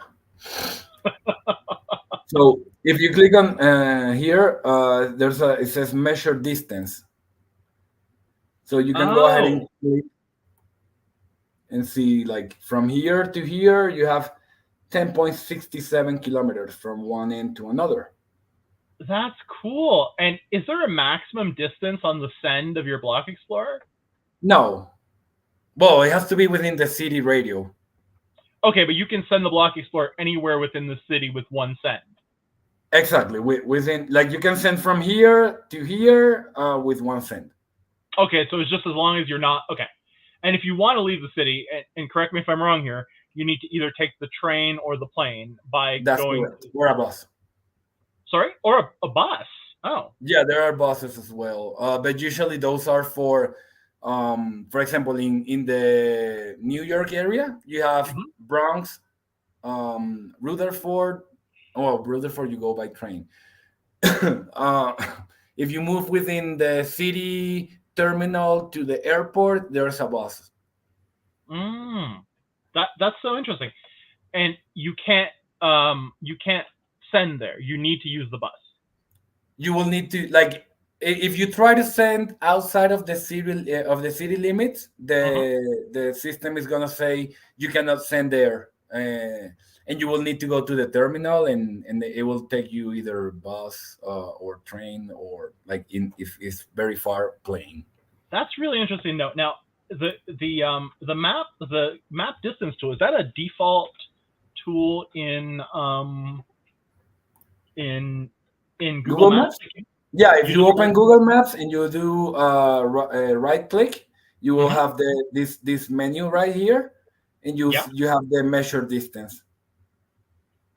So if you click on here, there's a it says measure distance. So you can go ahead and Oh, click and see like from here to here you have 10.67 kilometers from one end to another. that's cool. And is there a maximum distance on the send of your Block Explorer? No, well, it has to be within the city radio. Okay, but you can send the Block Explorer anywhere within the city with one send. Exactly, within like you can send from here to here with one send. Okay, so it's just as long as you're not okay. And if you want to leave the city, and correct me if I'm wrong here, you need to either take the train or the plane by That's going. correct. Or a bus. Sorry, or a bus. Oh. Yeah, there are buses as well, but usually those are for example, in the New York area, you have Mm-hmm. Bronx, Rutherford. Oh, Rutherford, you go by train. uh, if you move within the city terminal to the airport, there's a bus. Mm. That's so interesting. And you can't send there. You need to use the bus. You will need to like if you try to send outside of the city limits, Mm-hmm. the system is gonna say you cannot send there, and you will need to go to the terminal, and it will take you either bus or train or like in if it's very far plane. That's really interesting to know. Now, the map distance tool, is that a default tool in in Google Google Maps? Maps. Yeah, if You you just open Google Maps and you do right click, you will mm-hmm. have this menu right here, and Yeah. you have the measure distance.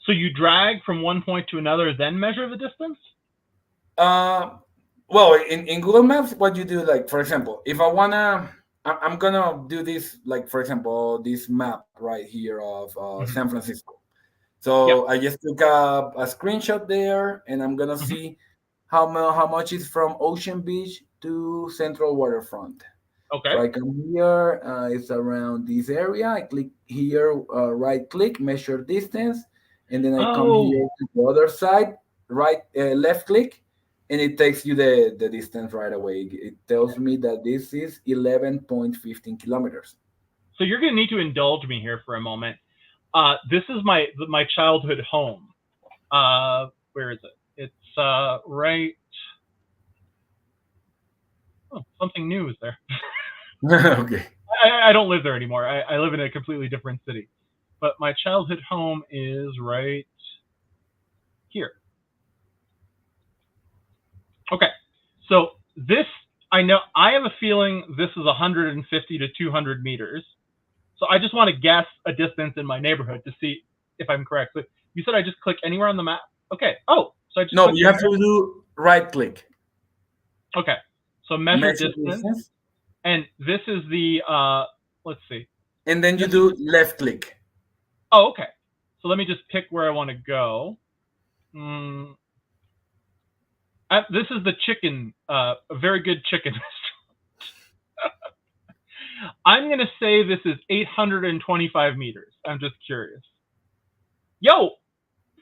So you drag from one point to another, then measure the distance. Uh, well, in Google Maps, what you do, like for example, if I'm gonna do this, like for example, this map right here of San Mm-hmm. Francisco. Yeah. So I just took a screenshot there, and I'm gonna Mm-hmm. see how much is from Ocean Beach to Central Waterfront. Okay. So I come here, it's around this area. I click here, right click, measure distance, and then I come Oh, here to the other side, left click, and it takes you the distance right away. It tells me that this is 11.15 kilometers. so you're gonna need to indulge me here for a moment. This is my childhood home. Where is it? It's right. Oh, something new is there. Okay. I don't live there anymore. I live in a completely different city. But my childhood home is right here. Okay. So this, I know, I have a feeling this is 150 to 200 meters. So I just want to guess a distance in my neighborhood to see if I'm correct. So you said I just click anywhere on the map? Okay. Oh, so I just No, clicked you in have there? to do right click, Okay. So measure measure distance. distance, And this is the, let's see. and then you This is, do left click. oh, okay. So let me just pick where I want to go. Mm, this is the chicken, a very good chicken. I'm going to say this is 825 meters. I'm just curious. Yo,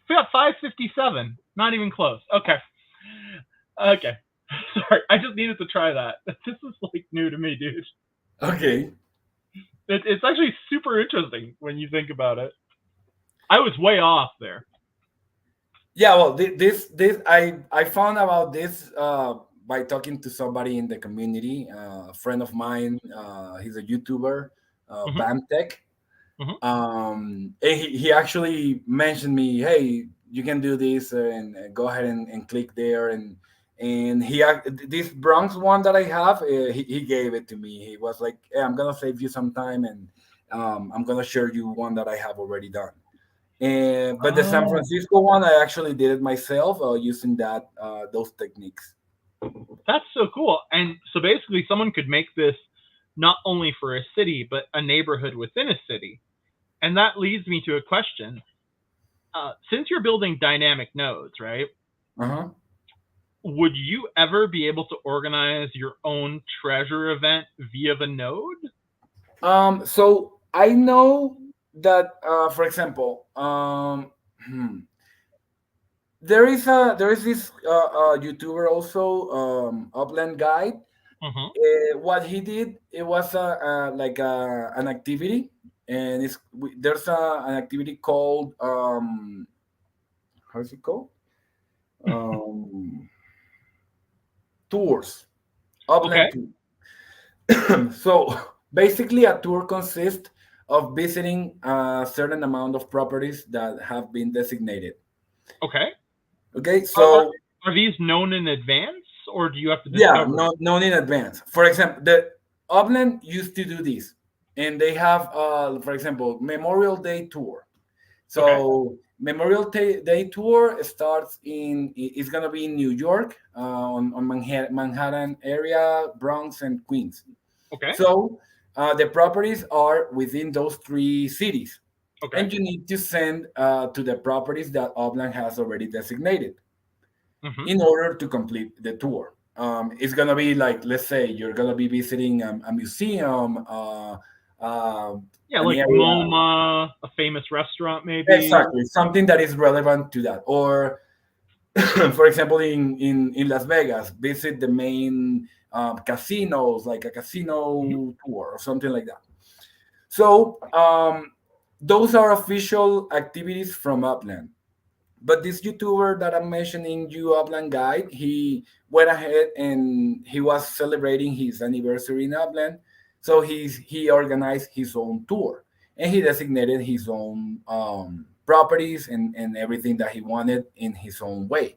557. Not even close. Okay. Okay. Sorry, I just needed to try that. This is like new to me, dude. Okay. It's actually super interesting when you think about it. I was way off there. Yeah, well, this I found about this by talking to somebody in the community, a friend of mine. He's a YouTuber, Mm-hmm, Bamtech. mm-hmm. And he actually mentioned me, hey, you can do this and go ahead and click there, and this Bronx one that I have, he gave it to me. He was like, hey, I'm gonna save you some time, and I'm gonna share you one that I have already done. And but the San Oh, Francisco one, I actually did it myself using that those techniques. that's so cool. And so basically, someone could make this not only for a city, but a neighborhood within a city. And that leads me to a question. Since you're building dynamic nodes, right? Uh-huh. Would you ever be able to organize your own treasure event via the node? So I know that for example, there is this YouTuber also, Upland guide. Hmm. What he did, it was like an activity, and there's an activity called how's it called, um, tours, Okay. Upland tour. So basically, a tour consists of visiting a certain amount of properties that have been designated. Okay. Okay, Are, are, so are these known in advance, or do you have to yeah, discover them? no, known in advance. For example, the Upland used to do this, and they have, for example, Memorial Day tour. Okay. So Day tour starts it's gonna be in New York, on Manhattan area, Bronx, and Queens. Okay. So the properties are within those three cities, Okay. and you need to send to the properties that Upland has already designated Hmm. in order to complete the tour. It's gonna be like, let's say you're gonna be visiting a museum, Yeah, an like area. MoMA, a famous restaurant, maybe. Exactly, something that is relevant to that. Or, for example, in Las Vegas, visit the main casinos, like a Mhm. casino tour or something like that. So those are official activities from Upland. But this YouTuber that I'm mentioning, you Upland Guide, he went ahead and he was celebrating his anniversary in Upland, so he organized his own tour, and he designated his own properties and everything that he wanted in his own way.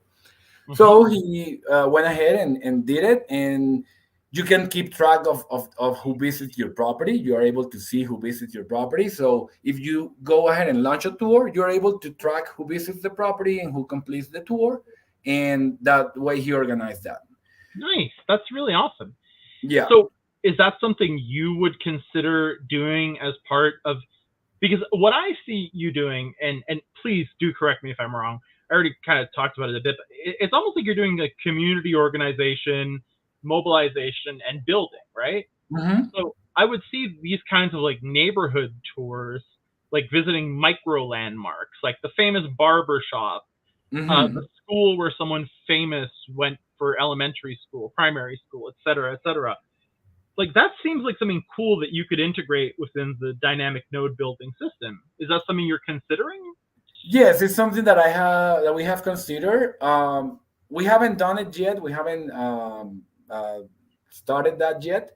Hmm. So he went ahead and did it, and you can keep track of who visits your property. You are able to see who visits your property. So if you go ahead and launch a tour, you're able to track who visits the property and who completes the tour, and that way he organized that. Nice. That's really awesome. Yeah. So, is that something you would consider doing as part of? Because what I see you doing, and please do correct me if I'm wrong. I already kind of talked about it a bit, but it's almost like you're doing a community organization, mobilization, and building, right? Hmm. So I would see these kinds of like neighborhood tours, like visiting micro landmarks, like the famous barber shop, the Hmm. school where someone famous went for elementary school, primary school, et cetera, et cetera. Like that seems like something cool that you could integrate within the dynamic node building system. Is that something you're considering? Yes, it's something that we have considered. We haven't done it yet. We haven't started that yet.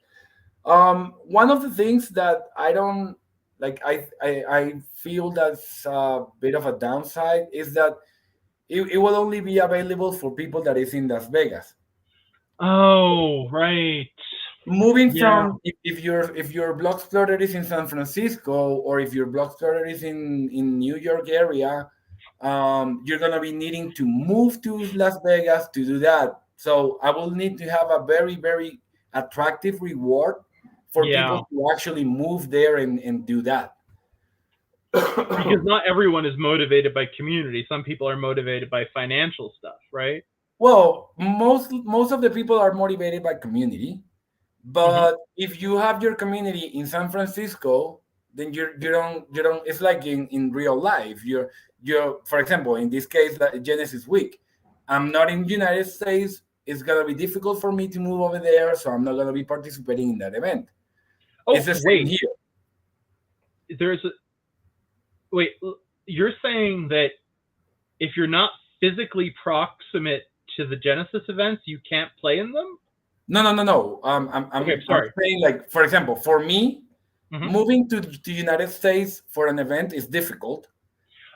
One of the things that I don't like, I feel that's a bit of a downside is that it will only be available for people that is in Las Vegas. Oh, right. Moving Yeah. from, if your block explorer is in San Francisco, or if your block explorer is in New York area, you're gonna be needing to move to Las Vegas to do that. So I will need to have a very attractive reward for people Yeah. to actually move there and do that. Because not everyone is motivated by community. Some people are motivated by financial stuff, right? Well, most of the people are motivated by community. Hmm. But if you have your community in San Francisco, then you don't. It's like in real life. You're, for example, in this case, like Genesis Week. I'm not in the United States. It's gonna be difficult for me to move over there, so I'm not gonna be participating in that event. It's Oh, the same wait. here. There's a wait. You're saying that if you're not physically proximate to the Genesis events, you can't play in them? No. Okay, I'm sorry. saying, like, for example, for me, Hmm. moving to the United States for an event is difficult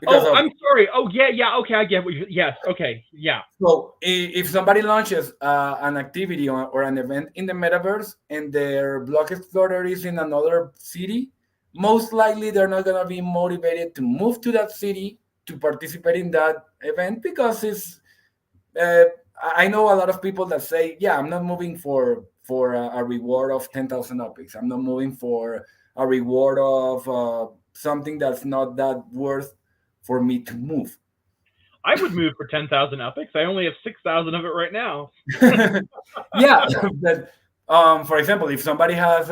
because Oh, of. I'm sorry. Oh, yeah, yeah. Okay, I get what you. Yes. Okay. Yeah. So if somebody launches an activity or an event in the metaverse and their block explorer is in another city, most likely they're not gonna be motivated to move to that city to participate in that event, because it's. Uh, I know a lot of people that say, "Yeah, I'm not moving for a reward of 10,000 opics. I'm not moving for a reward of something that's not that worth for me to move." I would move for 10,000 epics. I only have 6,000 of it right now. Yeah, but for example, if somebody has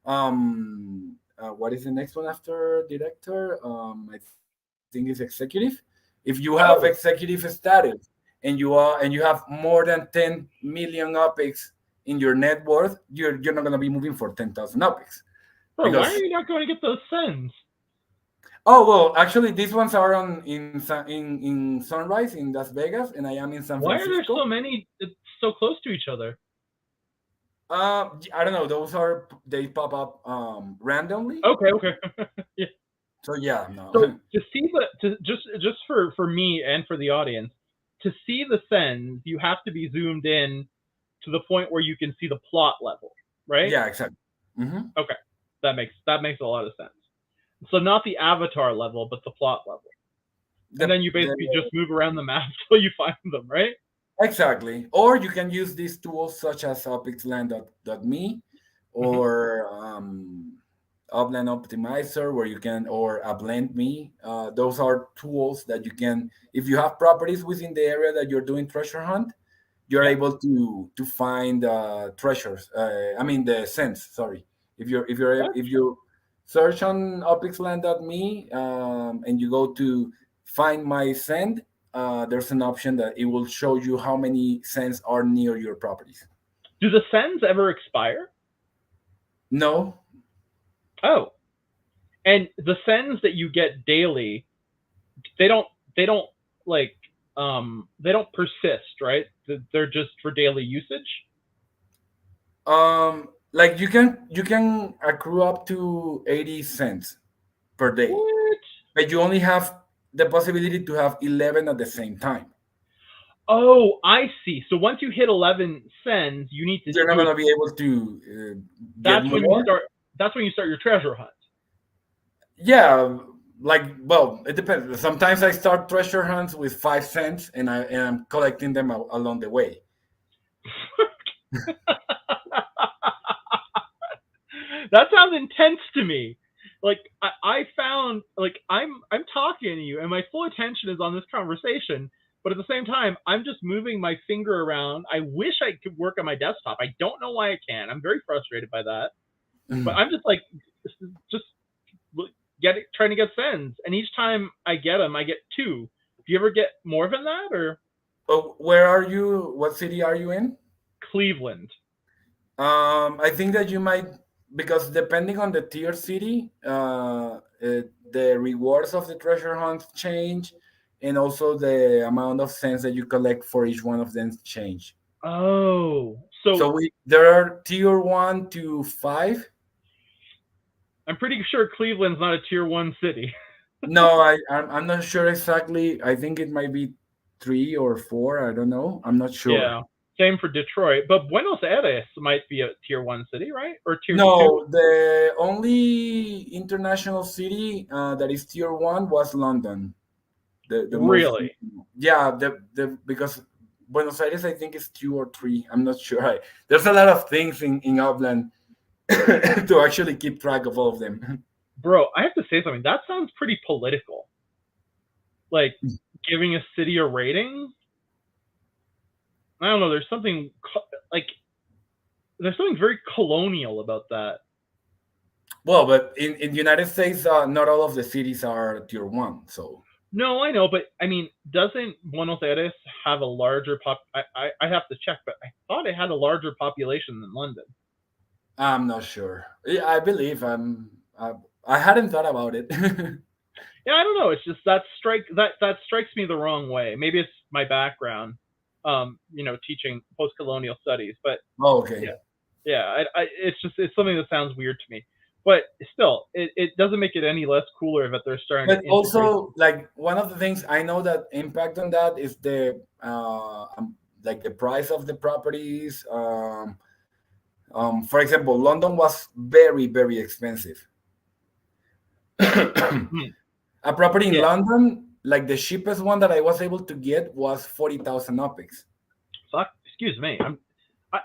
um, what is the next one after director? I think it's executive. If you have Oh, executive status and you have more than 10 million OPEX in your net worth, you're not gonna be moving for 10,000 OPEX bro, why are because you not going to get those sends? oh well, actually these ones are on in Sunrise in Las Vegas, and I am in San Why are there so Francisco. many so close to each other? I don't know. Those are they pop up randomly. Okay, okay. Yeah. So yeah, So no. to see the to just for me and for the audience, to see the sends, you have to be zoomed in to the point where you can see the plot level, right? Yeah, exactly. Hmm. Okay, that makes a lot of sense. So not the avatar level, but the plot level, and then you The basically just move around the map till you find them, right? exactly. Or you can use these tools such as opixland.me Hmm. or Upland Optimizer, where you can or Upland Me. Those are tools that you can, if you have properties within the area that you're doing treasure hunt, you're Yep. able to find treasures. I mean the sense. Sorry, if Gotcha. you search on opixland.me and you go to find my send, there's an option that it will show you how many sends are near your properties. Do the sends ever expire? No, Oh, and the sends that you get daily, they don't they don't like they don't persist, right? They're just for daily usage. like you can accrue up to 80 cents per day, What? but you only have the possibility to have 11 at the same time. Oh, I see. So once you hit 11 sends, you need to You're not do it. gonna be able to get That's when you more. start. That's when you start your treasure hunt. Yeah, like well, it depends. Sometimes I start treasure hunts with 5 cents, and I'm collecting them along the way. That sounds intense to me. Like I found like I'm talking to you and my full attention is on this conversation, but at the same time I'm just moving my finger around. I wish I could work on my desktop. I don't know why I can't. I'm very frustrated by that. But I'm just like just trying to get sends, and each time I get them, I get two. Do you ever get more than that or Oh, where are you? What city are you in? Cleveland? I think that you might, because depending on the tier city, the rewards of the treasure hunt change, and also the amount of cents that you collect for each one of them change. Oh, so So there are tier 1 to 5. I'm pretty sure Cleveland's not a tier one city. No, I'm not sure exactly. I think it might be 3 or 4. I don't know. I'm not sure. Yeah. Same for Detroit, but Buenos Aires might be a tier one city, right? Or tier two? No, the only international city that is tier 1 was London. The most, Really? yeah, the because Buenos Aires I think is 2 or 3. I'm not sure. There's a lot of things in Upland to actually keep track of all of them. Bro, I have to say something. That sounds pretty political. Like giving a city a rating? I don't know. Like there's something very colonial about that. Well, but in the United States, not all of the cities are tier 1. So No, I know, but I mean, doesn't Buenos Aires have a larger pop? I have to check, but I thought it had a larger population than London. I'm not sure. Yeah, I believe I hadn't thought about it. Yeah, I don't know. It's just that strikes me the wrong way. Maybe it's my background, teaching post colonial studies. But Oh, okay. yeah, yeah, it's something that sounds weird to me. But still, it doesn't make it any less cooler that they're starting to But integrate. also, like one of the things I know that impact on that is the like the price of the properties. For example, London was very very expensive. Hmm. A property in Yeah, London, like the cheapest one that I was able to get was 40,000 OPEX. fuck. Excuse me. I,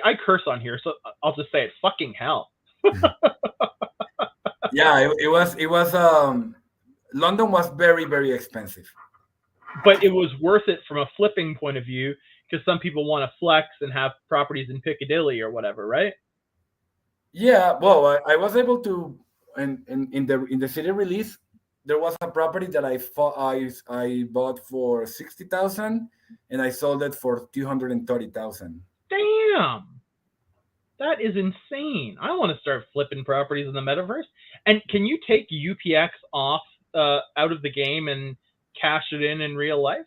I curse on here, so I'll just say it. Fucking hell. Yeah, it was London was very very expensive. But it was worth it from a flipping point of view because some people want to flex and have properties in Piccadilly or whatever, right? Yeah, well, I was able to. and in the city release, there was a property that I bought for 60,000, and I sold it for 230,000. Damn, that is insane. I want to start flipping properties in the metaverse. And can you take UPX off out of the game and cash it in real life?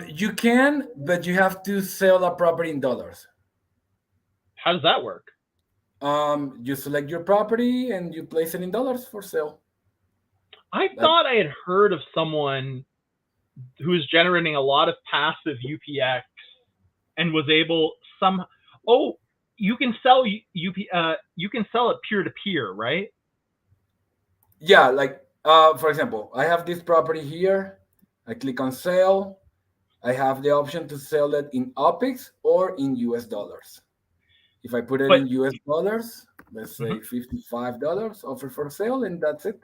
You can, but you have to sell a property in dollars. How does that work? You select your property and you place it in dollars for sale. I That thought I had heard of someone who was generating a lot of passive UPX and was able some. Oh, you can sell you can sell it peer to peer, right? Yeah, like for example, I have this property here. I click on sale. I have the option to sell it in OPIX or in US dollars. If I put it But in US dollars, let's mhm. say $55 offer for sale, and that's it.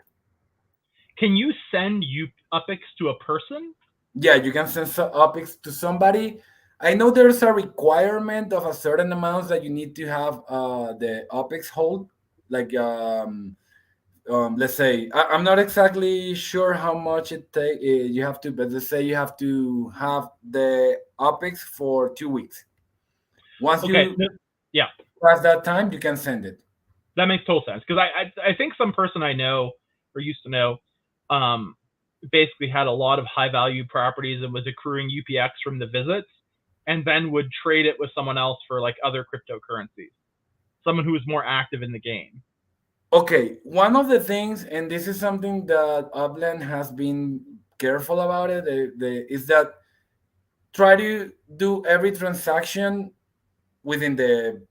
Can you send UPX to a person? Yeah, you can send OPIX to somebody. I know there's a requirement of a certain amount that you need to have the OPIX hold. Like, let's say, I'm not exactly sure how much it take. You have to, but let's say you have to have the OPIX for 2 weeks. Once Okay, you yeah, pass that time, you can send it. that makes total sense because I think some person I know or used to know um, basically had a lot of high value properties and was accruing UPX from the visits, and then would trade it with someone else for like other cryptocurrencies. Someone who was more active in the game. Okay, one of the things, and this is something that Upland has been careful about it, is that try to do every transaction within the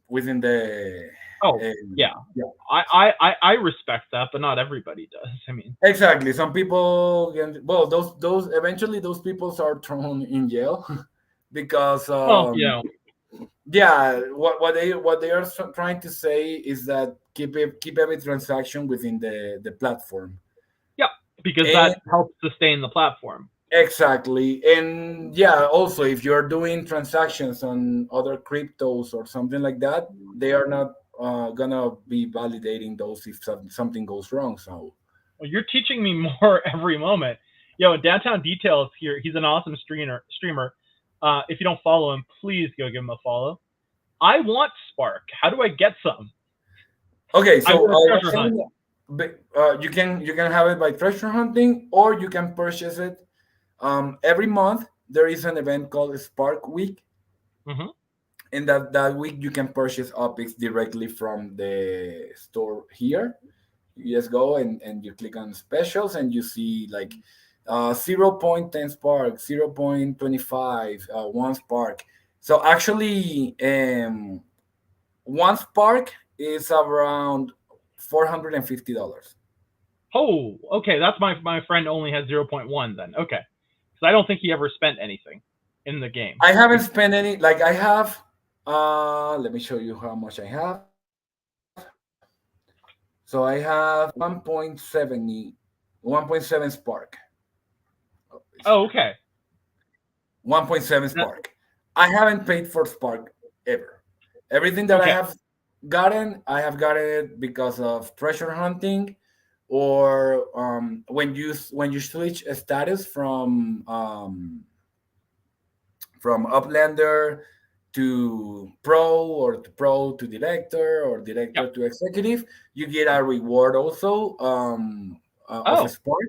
Oh yeah, yeah. I respect that, but not everybody does. I mean, Exactly. Some people well, those eventually those people are thrown in jail because well, you know, yeah, what they are trying to say is that keep every transaction within the platform. yeah, because And that helps sustain the platform. exactly. And yeah, also if you're doing transactions on other cryptos or something like that, they are not gonna be validating those if something goes wrong. So Well, you're teaching me more every moment. Yo, Downtown Details here. He's an awesome streamer. If you don't follow him, please go give him a follow. I want Spark. How do I get some? okay, I so want a I was treasure hunt. saying, you can have it by treasure hunting, or you can purchase it. Every month there is an event called Spark Week, Hmm. and that week you can purchase OPIX directly from the store here. You just go and you click on specials, and you see like 0.10 spark, 0.25, 1 spark. So actually, one spark is around $450. Oh, okay. That's my friend only has 0.1 then. Okay. Because I don't think he ever spent anything in the game. I haven't spent any. Like I have. Let me show you how much I have. So I have 1.7 spark. Oh, it's Oh, here. okay. 1.7 That, spark. I haven't paid for spark ever. Everything that I okay. have gotten, I have gotten it because of treasure hunting, or when you switch a status from Uplander to pro, or to pro to director, or Yep. director to executive, you get a reward also of a Oh, spark.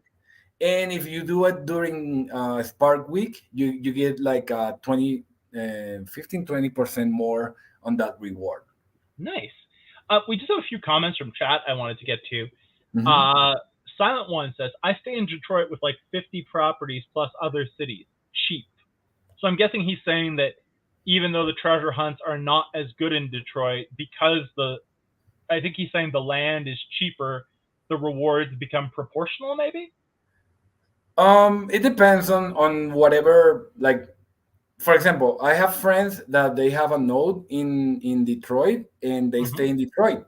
And if you do it during Spark Week, you get like 15-20% more on that reward. nice. We just have a few comments from chat I wanted to get to. Hmm. Uh, Silent One says, I stay in Detroit with like 50 properties plus other cities. Cheap. So I'm guessing he's saying that even though the treasure hunts are not as good in Detroit, because I think he's saying the land is cheaper, the rewards become proportional, maybe? It depends on whatever. Like, for example, I have friends that they have a node in Detroit, and they Mm-hmm. stay in Detroit.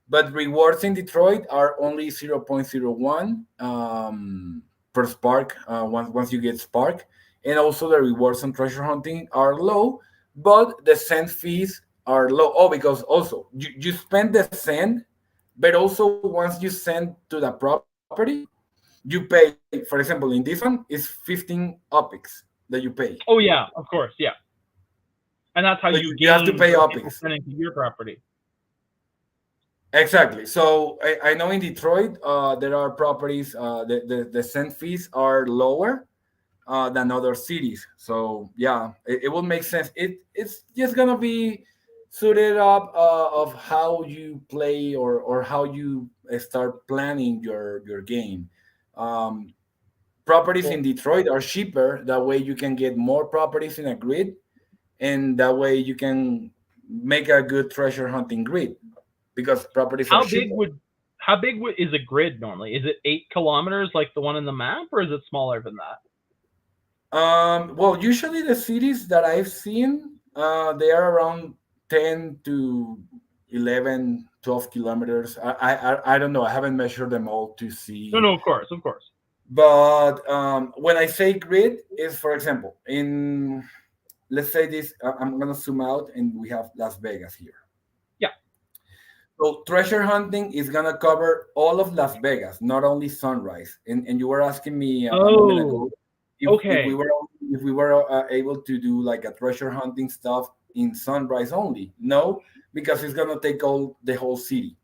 But rewards in Detroit are only 0.01 per spark once you get spark, and also the rewards on treasure hunting are low, but the send fees are low. Oh, because also you spend the send, but also once you send to the property, you pay. For example, in this one, it's 15 OPEX that you pay. Oh yeah, of course, yeah. And that's how So you you have to gain pay for people OPEX. sending to your property. Exactly. So I know in Detroit, there are properties, the send fees are lower than other cities. So yeah, it will make sense. It's just gonna be suited up of how you play, or how you start planning your game. Um, Properties Well, in Detroit are cheaper. That way you can get more properties in a grid, and that way you can make a good treasure hunting grid because properties are how big cheaper. would is a grid normally? Is it 8 kilometers like the one in the map, or is it smaller than that? Well, usually the cities that I've seen, they are around 10 to 11, 12 kilometers. I don't know. I haven't measured them all to No, see. no, of course, of course. But when I say grid, is for example, in, let's say this, I'm going to zoom out and we have Las Vegas here. Yeah. So treasure hunting is gonna cover all of Las Vegas, not only Sunrise. And you were asking me a moment ago Oh, if we okay. were able to do like a treasure hunting stuff in Sunrise only. No, because it's gonna take all the whole city.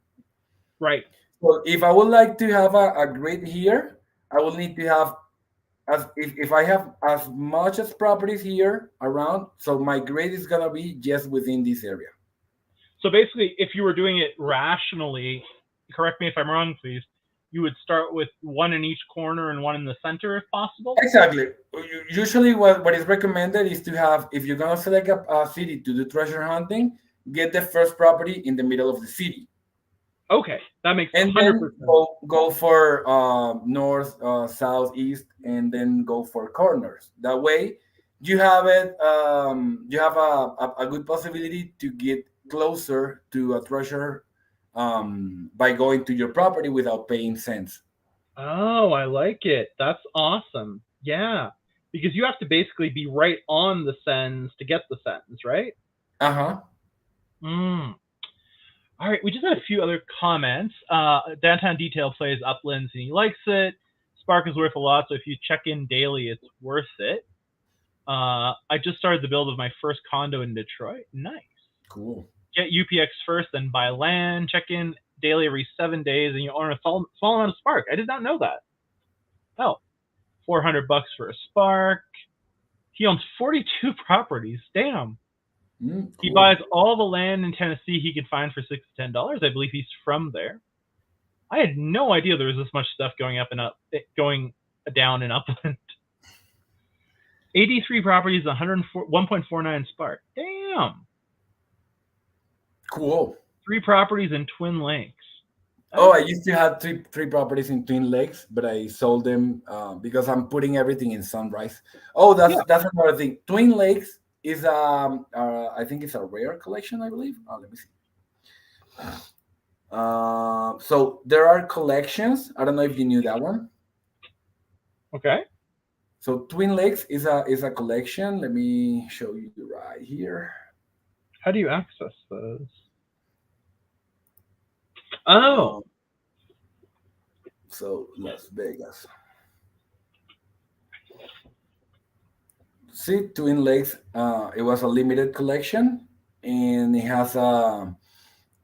Right. So if I would like to have a grid here, I will need to have, as if I have as much as properties here around, so my grid is gonna be just within this area. So basically, if you were doing it rationally, correct me if I'm wrong, please. You would start with one in each corner and one in the center, if possible. Exactly. Usually, what is recommended is to have, if you're gonna select a city to do treasure hunting, get the first property in the middle of the city, Okay, that makes and then 100%. go for north, south, east, and then go for corners. That way, you have it. You have a good possibility to get closer to a treasure by going to your property without paying cents. Oh, I like it. That's awesome. Yeah, because you have to basically be right on the sends to get the sends, right? Uh huh. Mm. All right, we just had a few other comments. Downtown Detail plays Uplands and he likes it. Spark is worth a lot, so if you check in daily, it's worth it. I just started the build of my first condo in Detroit. Nice. Cool. Get UPX first, then buy land. Check in daily every 7 days, and you earn a small amount of Spark. I did not know that. Oh, 400 bucks for a Spark. He owns 42 properties. Damn. He Cool. buys all the land in Tennessee he can find for $6 to $10. I believe he's from there. I had no idea there was this much stuff going down in Upland. 83 properties, 1.49 Spark. Damn. Cool. 3 properties in Twin Lakes. Oh, That's I used to have three properties in Twin Lakes, but I sold them because I'm putting everything in Sunrise. Oh, yeah. that's another thing. Twin Lakes is I think it's a rare collection, I believe. Let me see. So there are collections. I don't know if you knew that one. Okay. So Twin Lakes is a collection. Let me show you right here. How do you access those? Oh, Um, so Las Vegas. See, Twin Lakes. It was a limited collection, and it has a.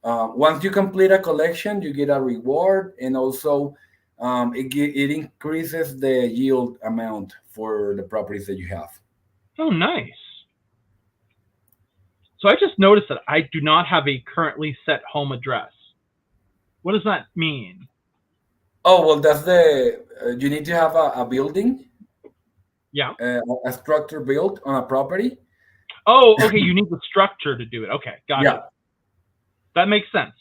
Once you complete a collection, you get a reward, and also it increases the yield amount for the properties that you have. oh, nice. So I just noticed that I do not have a currently set home address. What does that mean? Oh well, that's the you need to have a building, Yeah. a structure built on a property. Oh, okay. You need the structure to do it. Okay, gotcha. Yeah. That makes sense.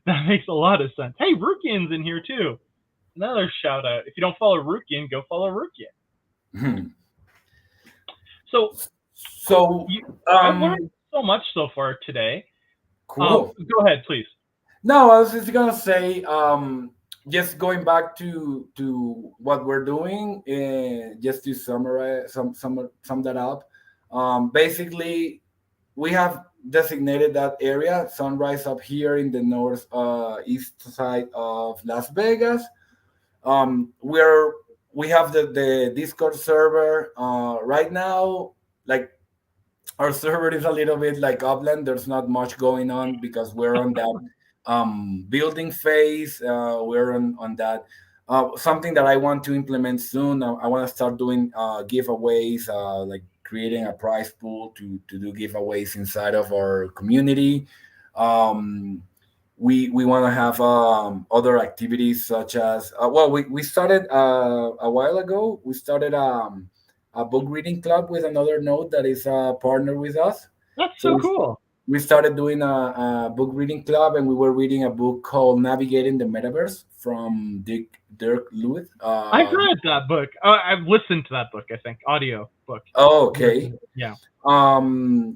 That makes a lot of sense. Hey, Rukian's in here too. Another shout out. If you don't follow Rukian, go follow Rukian. Hmm. So So you, I've learned um, so much so far today. cool. Go ahead, please. No, I was just gonna say, just going back to what we're doing, just to summarize, sum that up. Basically, we have designated that area, Sunrise, up here in the north east side of Las Vegas. We're we have the Discord server right now. Like our server is a little bit like Upland. There's not much going on because we're on that building phase. We're on that. Something that I want to implement soon. I want to start doing giveaways, like creating a prize pool to do giveaways inside of our community. Um, we want to have other activities such as well, we started a while ago. We started a book reading club with another node that is a partner with us. That's So so cool. we started doing a book reading club, and we were reading a book called Navigating the Metaverse from Dirk Lewis. I've read that book. I've listened to that book. I think audio book. Oh, okay. Yeah.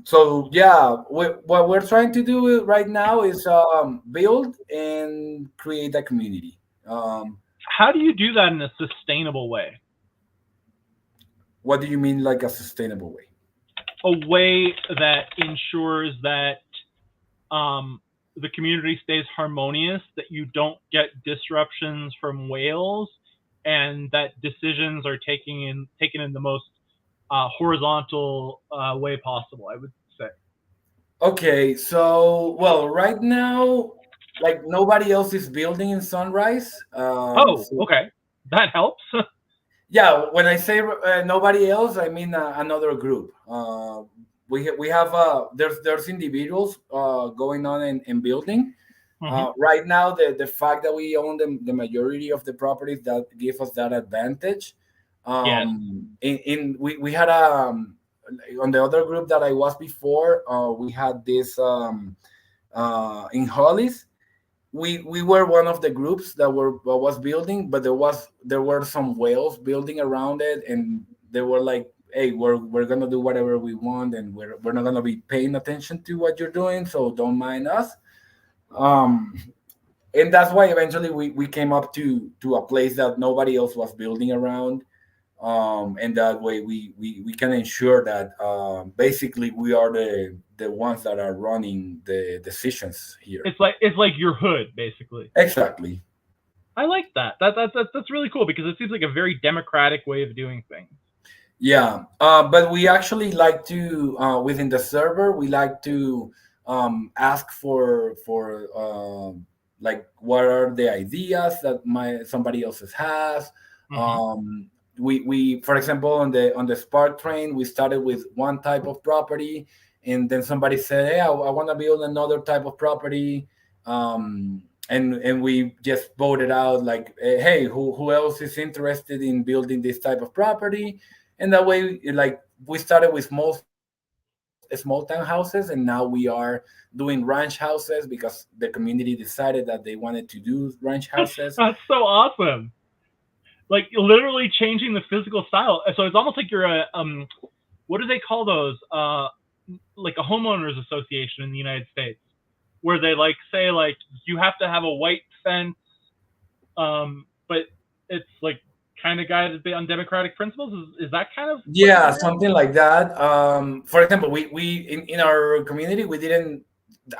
So yeah, what we're trying to do right now is build and create a community. Um, How do you do that in a sustainable way? what do you mean, like a sustainable way? A way that ensures that the community stays harmonious, that you don't get disruptions from whales, and that decisions are taken in the most horizontal way possible, I would say. Okay, so well, right now, like nobody else is building in Sunrise. Oh, okay, that helps. Yeah, when I say nobody else, I mean another group. We have there's individuals going on and building. Hmm. Right now, the fact that we own the majority of the properties that give us that advantage. Yes. We had on the other group that I was before. We had this in Hollis. We were one of the groups that was building, but there were some whales building around it, and they were like, "Hey, we're gonna do whatever we want, and we're not gonna be paying attention to what you're doing, so don't mind us." Um, and that's why eventually we came up to a place that nobody else was building around, and that way we can ensure that basically we are the ones that are running the decisions here. It's like your hood, basically. Exactly. I like that. That's really cool because it seems like a very democratic way of doing things. Yeah, but we actually like to within the server we like to ask for like what are the ideas that my somebody else's has. Hmm. We for example on the Spark train we started with one type of property, and then somebody said, "Hey, I want to build another type of property." And we just voted out like, "Hey, who else is interested in building this type of property?" And that way, like we started with small town houses, and now we are doing ranch houses because the community decided that they wanted to do ranch houses. That's so awesome. Like literally changing the physical style. So it's almost like you're a what do they call those? Like a homeowners association in the United States, where they like say like you have to have a white fence, but it's like kind of guided on democratic principles. Is that kind of what it Yeah, is? something like that. For example, we in our community we didn't.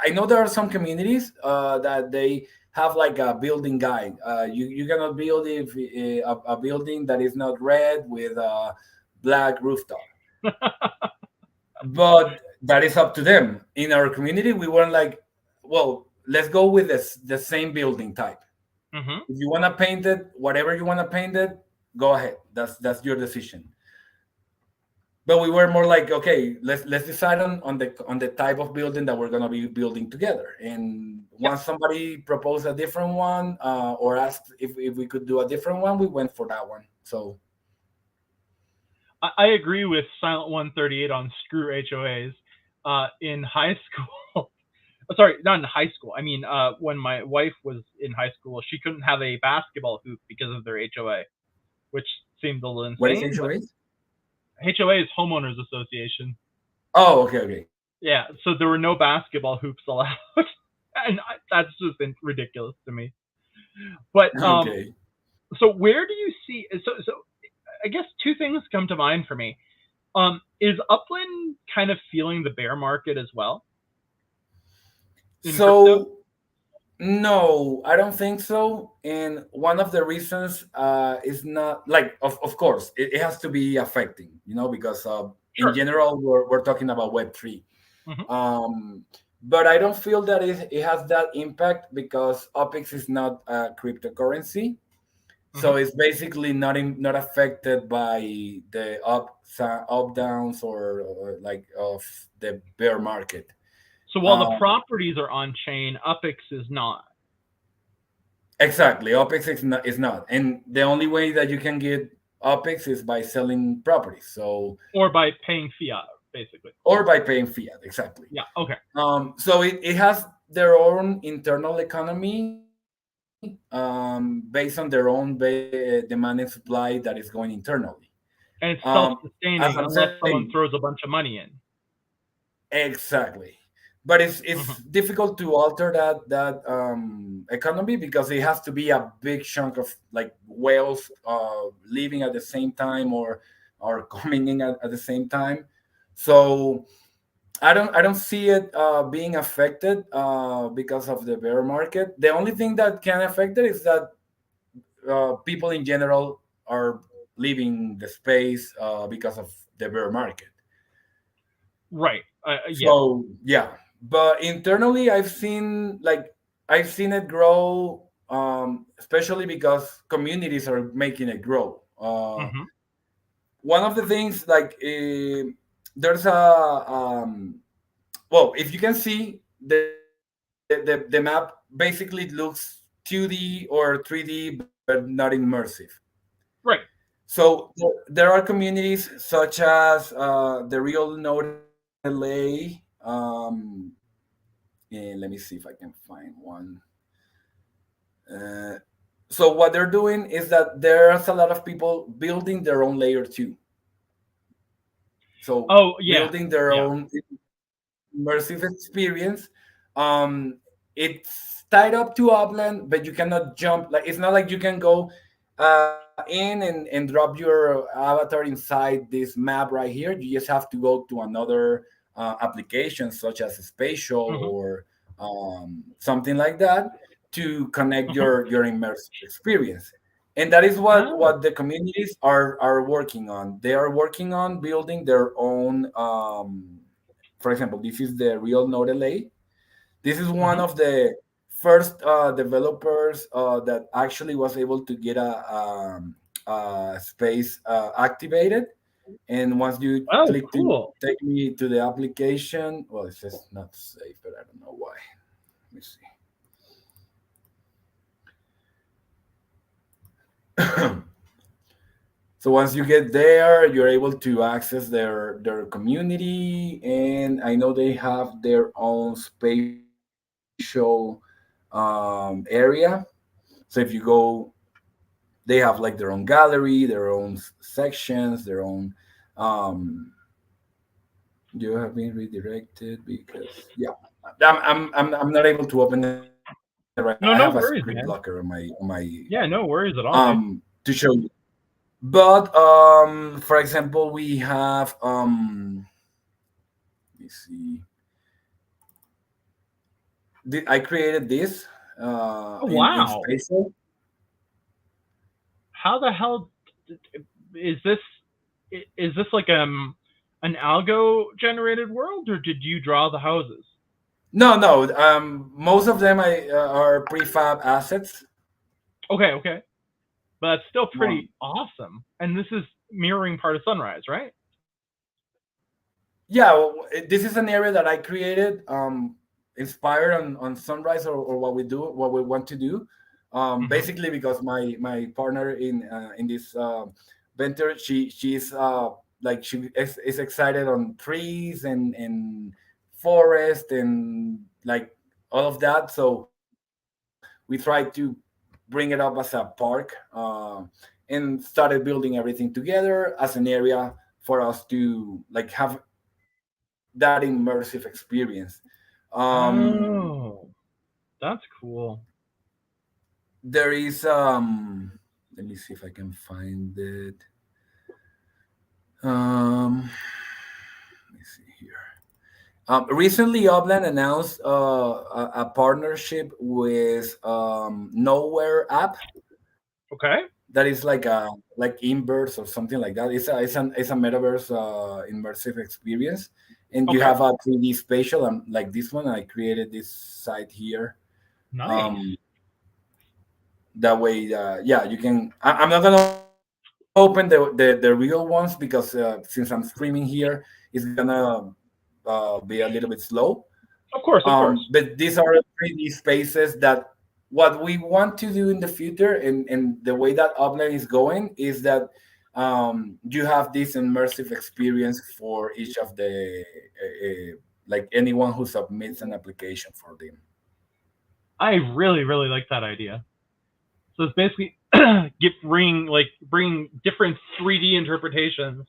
I know there are some communities that they have like a building guide. You cannot build if a building that is not red with a black rooftop. But that is up to them. In our community, we weren't like, well, let's go with the same building type. Hmm. If you want to paint it, whatever you want to paint it, go ahead. That's your decision. But we were more like, okay, let's decide on the type of building that we're gonna be building together. And Yeah, once somebody proposed a different one or asked if we could do a different one, we went for that one. So I agree with Silent 138 on screw HOAs. In high school, sorry, not in high school. I mean, when my wife was in high school, she couldn't have a basketball hoop because of their HOA, which seemed a little what is insane. But HOAs? HOA is homeowners association. Oh, okay, okay. Yeah, so there were no basketball hoops allowed, and that's just ridiculous to me. But Okay. so where do you see? So I guess two things come to mind for me. Is Upland kind of feeling the bear market as well in crypto? So no, I don't think so. And one of the reasons is not like, of course, it has to be affecting, because in Sure. general, we're talking about Web3. Hmm. Um, but I don't feel that it has that impact because OPEX is not a cryptocurrency. Hmm. So it's basically not affected by the up downs or like of the bear market. So while the Um, properties are on chain, UPX is not, exactly, OPEX is not, and the only way that you can get OPEX is by selling properties. So or by paying fiat, basically. or by paying fiat, exactly. Yeah. Okay. So it has their own internal economy based on their own demand and supply that is going internally. And it's As I'm self-sustaining unless saying, someone throws a bunch of money in. exactly. But it's Hmm. difficult to alter that economy because it has to be a big chunk of like whales leaving at the same time or coming in at the same time. So I don't see it being affected because of the bear market. The only thing that can affect it is that people in general are leaving the space because of the bear market. Right. Yeah. So yeah, but internally, I've seen it grow, especially because communities are making it grow. Hmm. One of the things like there's a well, if you can see the map, basically it looks 2D or 3D, but not immersive. Right. So there are communities such as the Real Node LA. And let me see if I can find one. Uh, so what they're doing is that there's a lot of people building their own layer two. So Oh yeah. building their Yeah. own immersive experience. It's tied up to Upland, but you cannot jump. Like it's not like you can go in and drop your avatar inside this map right here. You just have to go to another application such as Spatial Hmm. or something like that to connect Hmm. your immersive experience. And that is Oh. what the communities are working on. They are working on building their own. For example, this is the Real Node LA. This is one Hmm. of the first developers that actually was able to get a space activated. And once you Oh, click to cool. take me to the application, well, it says not safe, but I don't know why. Let me see. So once you get there, you're able to access their community, and I know they have their own spatial area. So if you go, they have like their own gallery, their own sections, their own. Um, you have been redirected because yeah, I'm not able to open it right now. I have a script No, blocker no on worries, my man. Yeah, no worries at all, dude. to show you. But for example, we have let me see. I created this Oh, in wow. Spatial. How the hell is this? Is this like an algo generated world, or did you draw the houses? No, no. Most of them are prefab assets. Okay, okay, but that's still pretty Um, awesome. And this is mirroring part of Sunrise, right? yeah, well, this is an area that I created, inspired on Sunrise or what we want to do. Hmm. Basically, because my partner in this venture, she's like is excited on trees and forest and like all of that. So we tried to bring it up as a park and started building everything together as an area for us to like have that immersive experience. Um, Oh, that's cool. there is let me see if I can find it. Let me see here. Recently, Upland announced a partnership with Nowhere app Okay. that is like inverse or something like that. It's a metaverse immersive experience, and you Okay. have a 3D spatial. Like this one, I created this site here. Nice. Um, that way, yeah, you can. I'm not gonna open the real ones because since I'm streaming here, it's gonna be a little bit slow. Of course. Of course. But these are 3D spaces that what we want to do in the future, and the way that Upland is going is that you have this immersive experience for each of the like anyone who submits an application for them. I really, really like that idea. So it's basically bring different 3D interpretations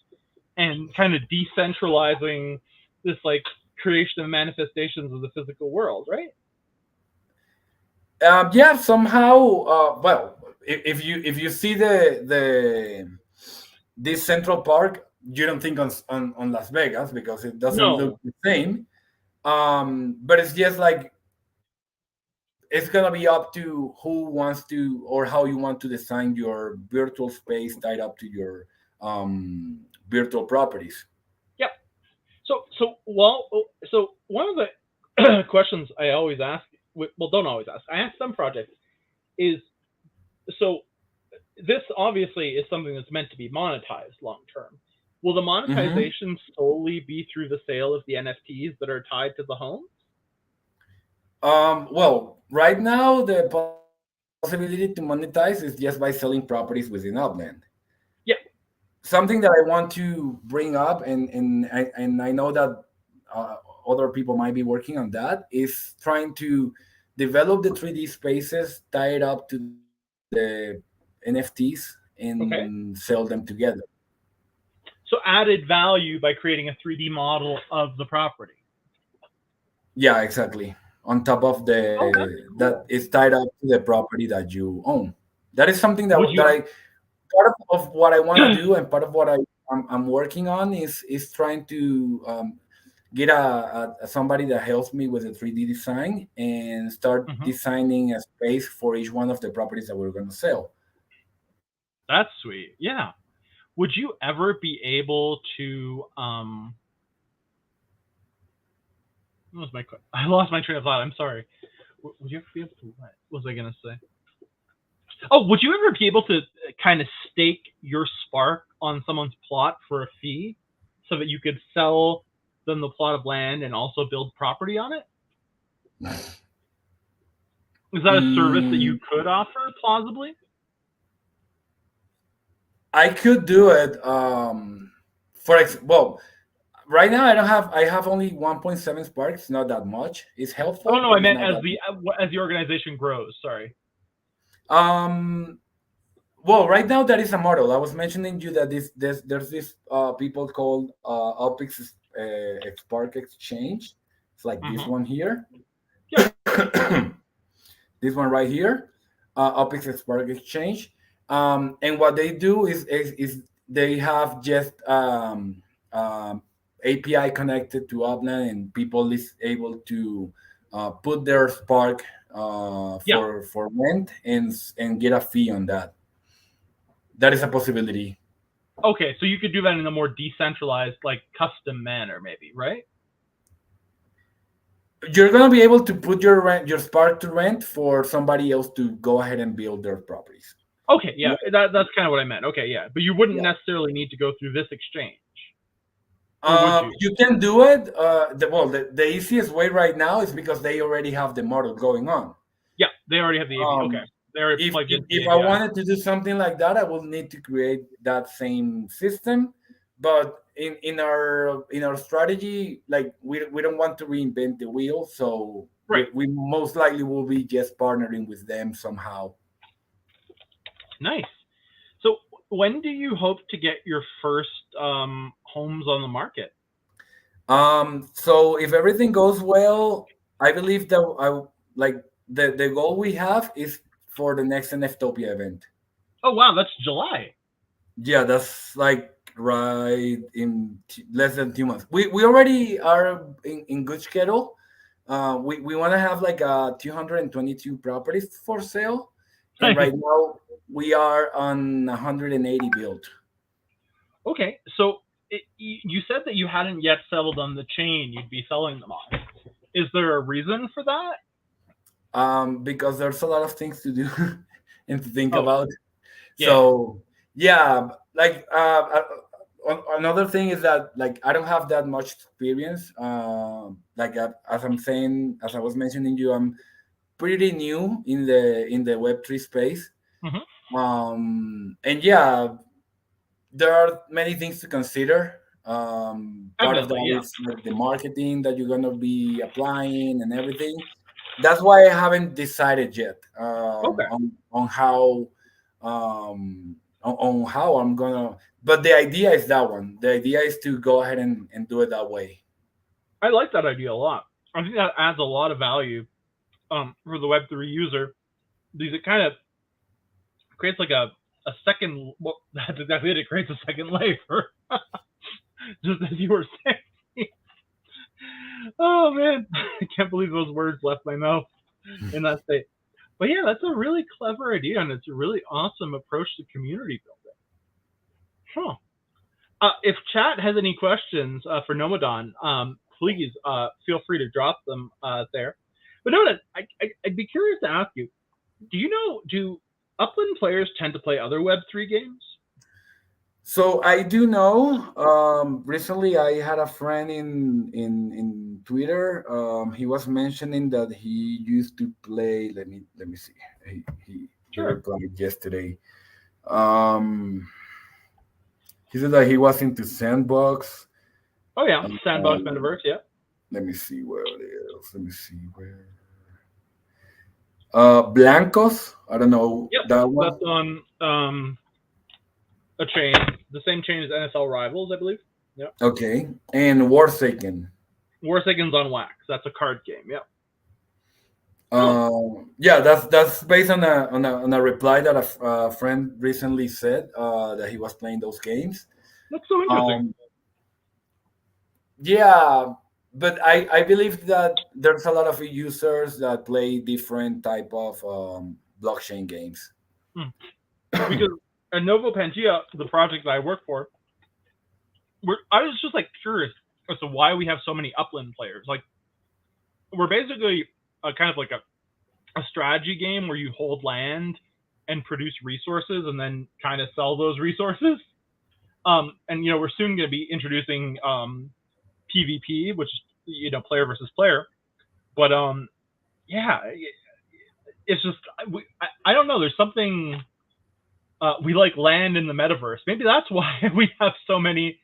and kind of decentralizing this like creation and manifestations of the physical world, right? Yeah, somehow. Well, if you see the this Central Park, you don't think on Las Vegas because it doesn't look No. the same. But it's just like it's gonna be up to who wants to or how you want to design your virtual space tied up to your virtual properties. Yep. So one of the questions I always ask, well, don't always ask. I ask some projects is so this obviously is something that's meant to be monetized long term. Will the Hmm. monetization solely be through the sale of the NFTs that are tied to the home? Well, right now the possibility to monetize is just by selling properties within Upland. Yeah. Something that I want to bring up, and I know that uh, other people might be working on that, is trying to develop the 3D spaces tied up to the NFTs and Okay. sell them together. So added value by creating a 3D model of the property. Yeah, exactly. On top of Oh, that's the that cool. is tied up to the property that you own. That is something Would that you? I part of what I want to do, and part of what I'm working on is trying to get somebody that helps me with the 3D design and start Mhm. designing a space for each one of the properties that we're going to sell. That's sweet. Yeah. Would you ever be able to I lost my train of thought. I'm sorry. Would you ever be able to what was I gonna say? Oh, would you ever be able to kind of stake your spark on someone's plot for a fee, so that you could sell them the plot of land and also build property on it? Is that a service that you Mm, could offer plausibly? I could do it. Well, right now I have only 1.7 sparks. Not that much. It's Oh helpful, no, but I it's meant not that much. as the organization grows. Sorry. Um, well, right now that is a model. I was mentioning you that there's this people called Opix Spark Exchange. It's like this Hmm. one here, Yeah. this one right here, Opix Spark Exchange. And what they do is they have just um, API connected to Upland, and people is able to put their Spark Yeah. for rent and get a fee on that. That is a possibility. Okay, so you could do that in a more decentralized, like custom manner, maybe, right? You're gonna be able to put your Spark to rent for somebody else to go ahead and build their properties. Okay, And yeah, that's kind of what I meant. Okay, yeah, but you wouldn't yeah, necessarily need to go through this exchange, or would you? you can do it. The easiest way right now is because they already have the model going on. Yeah, they already have the API. Okay, Um, they already if, plugged if into the if I API. wanted to do something like that, I will need to create that same system. But in our strategy, like we don't want to reinvent the wheel, so Right. we most likely will be just partnering with them somehow. Nice. So, when do you hope to get your first homes on the market? So if everything goes well, I believe that I like the goal we have is for the next NFTopia event. Oh wow, that's July. Yeah, that's like right in less than 2 months. We already are in good schedule. We want to have like 222 properties for sale, and Nice. right now we are on 180 built. Okay, so you said that you hadn't yet settled on the chain you'd be selling them on. Is there a reason for that? Because there's a lot of things to do and to think Oh, about. yeah. So yeah, like another thing is that like I don't have that much experience. Like as I'm saying, as I was mentioning you, I'm pretty new in the Web3 space. Hmm. And yeah, there are many things to consider. Part of Definitely, that yeah. is like the marketing that you're gonna be applying and everything. That's why I haven't decided yet Okay. on how on how I'm gonna. But the idea is that one. The idea is to go ahead and do it that way. I like that idea a lot. I think that adds a lot of value for the Web3 user because it kind of creates like a second. Well, that's exactly it. It creates a second layer, just as you were saying. Oh man, I can't believe those words left my mouth in that state. But yeah, that's a really clever idea, and it's a really awesome approach to community building. Huh. If chat has any questions for Nomadan, please feel free to drop them there. But Nomadan, I'd be curious to ask you: do you know do Upland players tend to play other Web3 games? So I do know. Recently, I had a friend in Twitter. He was mentioning that he used to play. Let me see. He Sure. replied yesterday. Um, he said that he was into Sandbox. Oh yeah, Sandbox Um, Metaverse. Yeah. let me see where else. Let me see where. Blancos. I don't know Yep. that That's one. on a chain, the same chain as NSL Rivals, I believe. Yep. Okay, and Warsaken. Warsaken's on Wax. That's a card game. Yep. Oh, Yeah, that's based on a reply that a friend recently said that he was playing those games. that's so interesting. Um, yeah, but I believe that there's a lot of users that play different type of blockchain games. Hmm. Because at Novo Pangea, the project that I work for, I was just like curious as to why we have so many Upland players. Like we're basically a kind of like a strategy game where you hold land and produce resources and then kind of sell those resources. And we're soon going to be introducing PvP, which is player versus player. But yeah, it's just I don't know. There's something we like land in the metaverse. Maybe that's why we have so many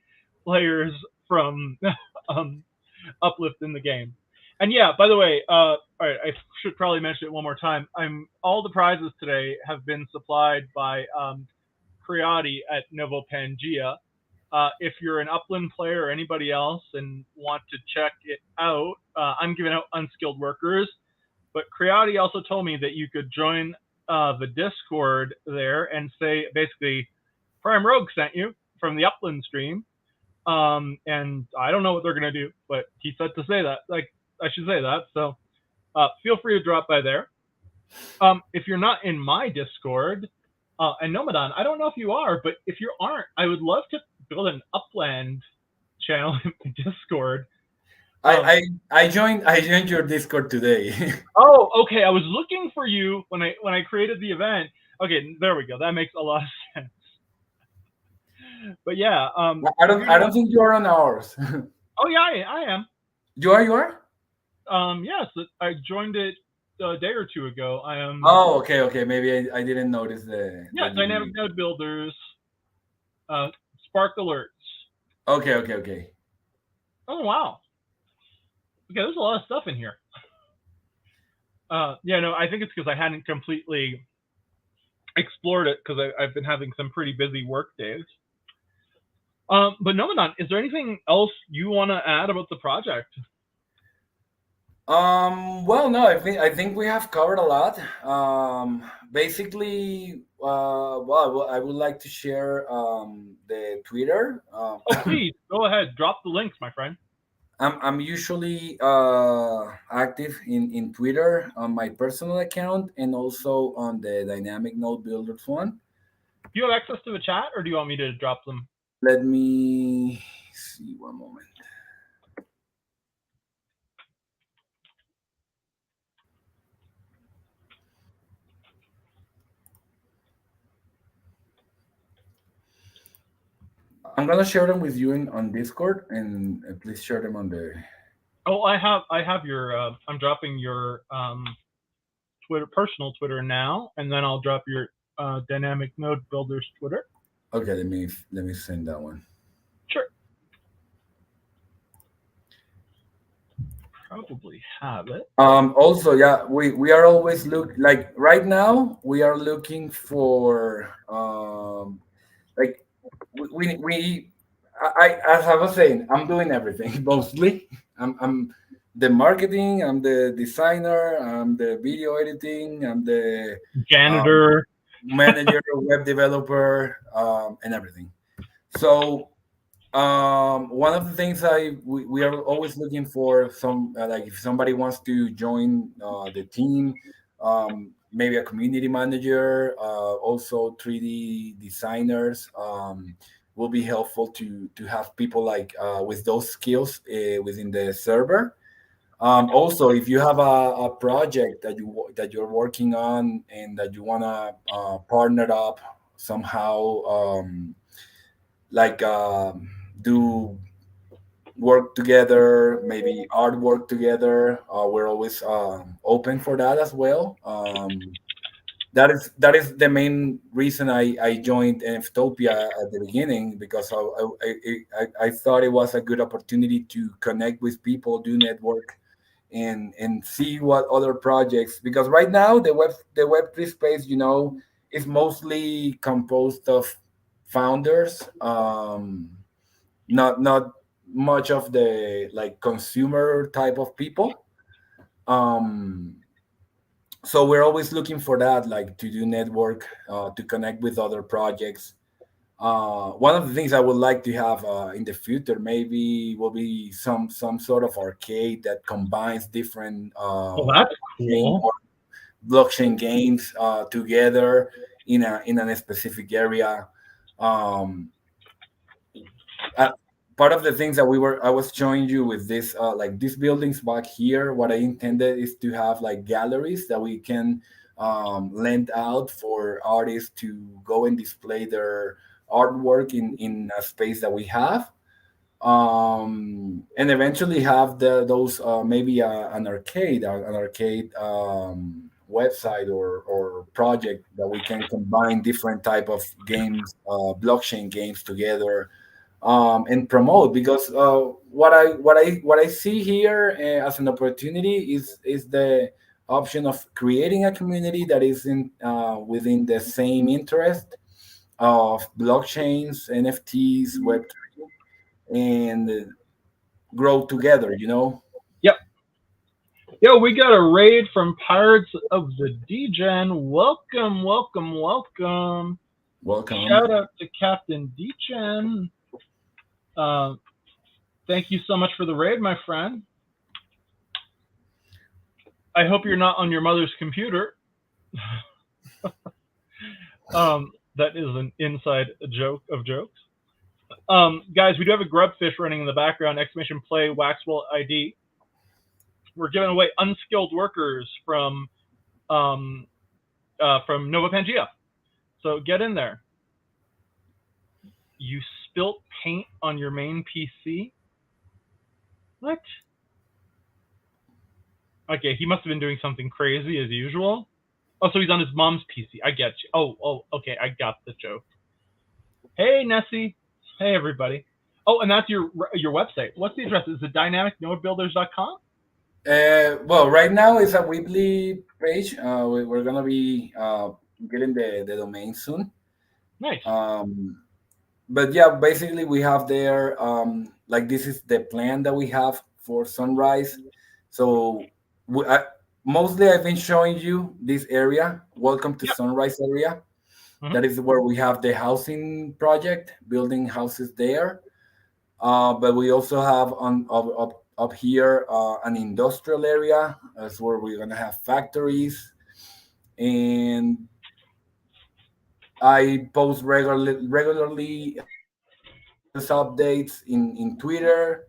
players from um, Uplift in the game. And yeah, by the way, all right, I should probably mention it one more time. All the prizes today have been supplied by Creati at Novo Pangea. If you're an Upland player or anybody else and want to check it out, I'm giving out unskilled workers. But Creati also told me that you could join the Discord there and say basically, Prime Rogue sent you from the Upland stream. And I don't know what they're gonna do, but he said to say that. Like I should say that. So feel free to drop by there. If you're not in my Discord, and Nomadan, I don't know if you are, but if you aren't, I would love to build an Upland channel in my Discord. Um, I joined your Discord today. oh, okay. I was looking for you when I created the event. Okay, there we go. That makes a lot of sense. But yeah, I if don't you're I not, don't think you are on ours. oh yeah, I am. You are. Yes, I joined it a day or two ago. I am. Oh, okay. Maybe I didn't notice the Yeah, that dynamic you. node builders, Spark alerts. Okay. Oh wow. Okay, there's a lot of stuff in here. Yeah, no, I think it's because I hadn't completely explored it because I've been having some pretty busy work days. But Nomadan, is there anything else you want to add about the project? Well, no, I think we have covered a lot. Basically, well, I would like to share the Twitter. Oh, please go ahead. Drop the links, my friend. I'm usually active in Twitter on my personal account and also on the Dynamic Node Builders one. Do you have access to the chat, or do you want me to drop them? Let me see one moment. I'm gonna share them with you on Discord, and please share them on the. Oh, I have your. I'm dropping your Twitter personal Twitter now, and then I'll drop your Dynamic Node Builders Twitter. Okay, let me send that one. Sure. Probably have it. Also, yeah, we are always look like right now we are looking for like we as I was saying, I'm doing everything mostly. I'm the marketing, I'm the designer, I'm the video editing, I'm the um, Janitor. manager, web developer, and everything. So one of the things we are always looking for some like if somebody wants to join the team, maybe a community manager, also 3D designers, will be helpful to have people like with those skills within the server. Also, if you have a project that you're working on and that you wanna partner up somehow, like do work together, maybe artwork together. We're always open for that as well. That is the main reason I joined Enftopia at the beginning because I thought it was a good opportunity to connect with people, do network, and see what other projects. Because right now the Web3 space, is mostly composed of founders. Not much of the like consumer type of people. um so we're always looking for that, like to do network, to connect with other projects. One of the things I would like to have in the future maybe will be some sort of arcade that combines different Well, that's blockchain cool. or blockchain games together in a specific area. um, uh, Part of the things that I was showing you with this like these buildings back here, what I intended is to have like galleries that we can lend out for artists to go and display their artwork in a space that we have, and eventually have those maybe an arcade website or project that we can combine different type of games, blockchain games together, and promote. Because what I see here as an opportunity is the option of creating a community that is within the same interest of blockchains, NFTs, Web3, and grow together. Yep. Yo, we got a raid from Pirates of the Degen. Welcome, welcome, welcome. Welcome. Shout out to Captain Degen. Uh, thank you so much for the raid, my friend. I hope you're not on your mother's computer. That is an inside joke of jokes. Guys, we do have a grubfish running in the background. Exclamation play Waxwell ID. We're giving away unskilled workers from Nova Pangea. So get in there. You spilt paint on your main PC? What? Okay, he must have been doing something crazy as usual. Oh, so he's on his mom's PC. I get you. Oh, okay, I got the joke. Hey, Nessie. Hey, everybody. Oh, and that's your website. What's the address? Is it dynamicnodebuilders.com? Well, right now it's a weebly page. We're gonna be getting the domain soon. Nice. But yeah, basically we have there, like this is the plan that we have for Sunrise. So mostly I've been showing you this area. Welcome to Yep. Sunrise area. Hmm. That is where we have the housing project, building houses there. But we also have on up here an industrial area. That's where we're gonna have factories, and I post regularly status updates in Twitter.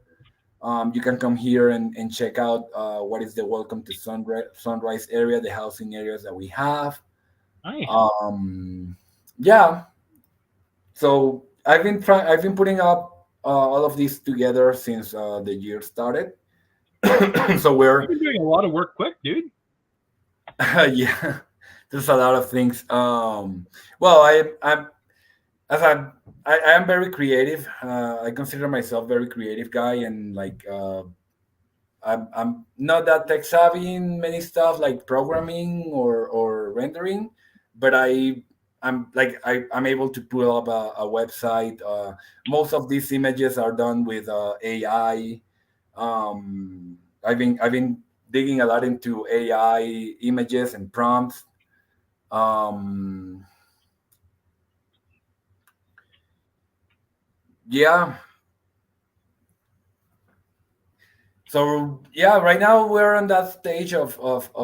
You can come here and check out what is the Welcome to Sunrise area, the housing areas that we have. Nice. Um, yeah, so I've been putting up all of these together since the year started. So You've we're been doing a lot of work quick, dude. yeah, there's a lot of things. Well, I'm as I am very creative. I consider myself very creative guy, and like I'm not that tech savvy in many stuff like programming or rendering, but I'm able to pull up a website. Most of these images are done with AI. I've been digging a lot into AI images and prompts. Um, yeah, so yeah, right now we're on that stage of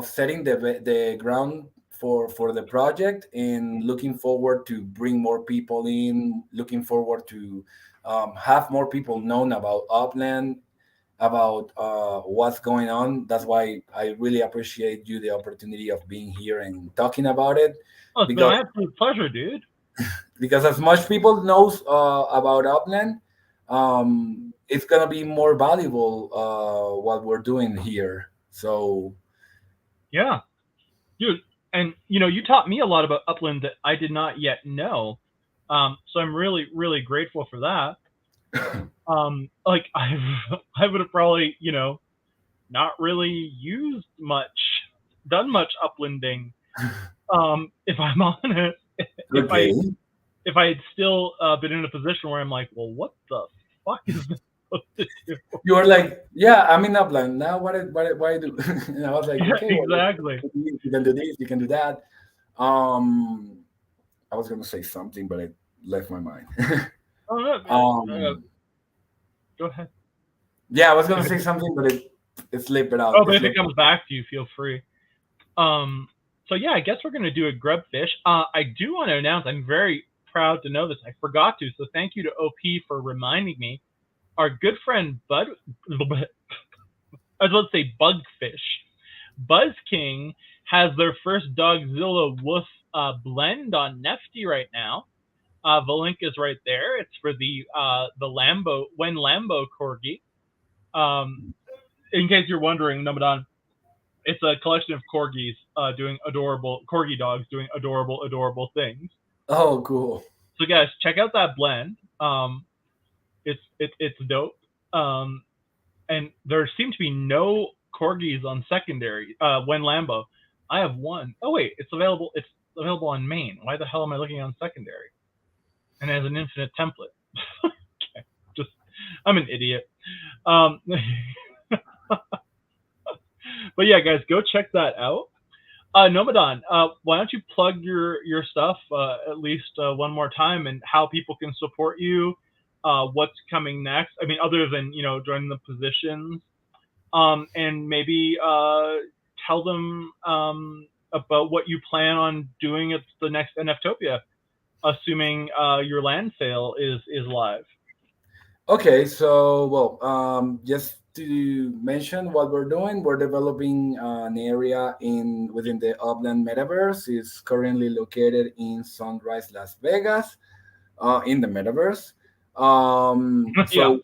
setting the ground for the project and looking forward to bring more people in, looking forward to have more people known about Upland, about what's going on. That's why I really appreciate you the opportunity of being here and talking about it, Oh, it's been because my absolute pleasure, dude. as much people knows about Upland, it's gonna be more valuable what we're doing here. So Yeah, dude. And you taught me a lot about Upland that I did not yet know. So I'm really, really grateful for that. Like I would have probably, not really used much, done much uplanding. If I'm honest, if I okay, if I had still been in a position where I'm like, well, what the fuck is this supposed to do? you were like, yeah, I'm in Upland now. What I do? And I was like, Yeah, okay, well, exactly. you can do this, you can do that. Um, I was gonna say something, but it left my mind. Oh no, um, go ahead. yeah, I was gonna If say it, something, but it slipped it oh, out. but It if it slipped. comes back to you, feel free. Um, so yeah, I guess we're gonna do a grub fish. I do want to announce I'm very proud to know this. I forgot to, so thank you to OP for reminding me. Our good friend Bud, I was about to say Bugfish, Buzz King has their first Dogzilla Woof blend on Nefty right now. The link is right there. It's for the Lambo when Lambo corgi. Um, in case you're wondering, Nomadan, it's a collection of corgis doing adorable corgi dogs doing adorable things. Oh, cool. So guys, check out that blend. It's dope. Um, and there seem to be no corgis on secondary. When Lambo, I have one. Oh wait, it's available. It's available on main. Why the hell am I looking on secondary? And it has an infinite template. Okay, just I'm an idiot. Um, but yeah, guys, go check that out. Nomadan, why don't you plug your stuff at least one more time and how people can support you, what's coming next? I mean, other than joining the positions, and maybe tell them about what you plan on doing at the next NFtopia, assuming your land sale is live. Okay, so well, just to mention what we're doing, we're developing an area in within the Upland Metaverse. It's currently located in Sunrise, Las Vegas, in the Metaverse. Yeah. So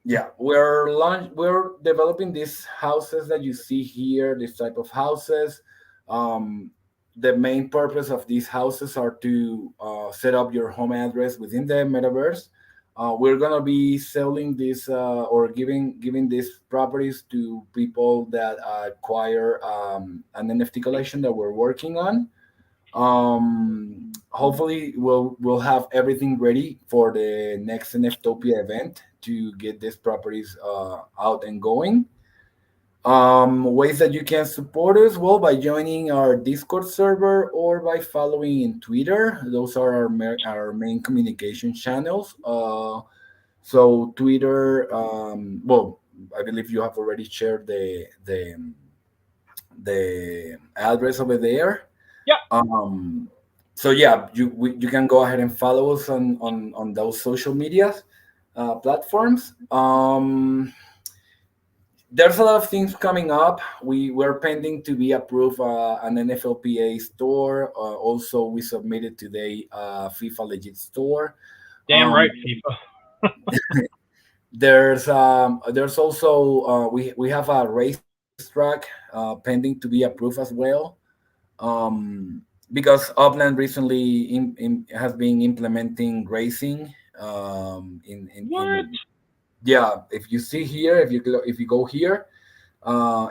yeah, we're developing these houses that you see here, this type of houses. Um, the main purpose of these houses are to set up your home address within the metaverse. We're gonna be selling this or giving these properties to people that acquire an NFT collection that we're working on. Hopefully we'll have everything ready for the next NFtopia event to get these properties out and going. Ways that you can support us, well, by joining our Discord server or by following in Twitter. Those are our main communication channels. So Twitter, well, I believe you have already shared the address over there. Yeah. Um, so yeah, you can go ahead and follow us on those social media platforms. There's a lot of things coming up. We're pending to be approved an NFLPA store. Also, we submitted today FIFA Legit store. Damn right, Um, FIFA. there's also we have a racetrack pending to be approved as well. Because Upland recently has been implementing racing What? yeah, if you see here, if you go here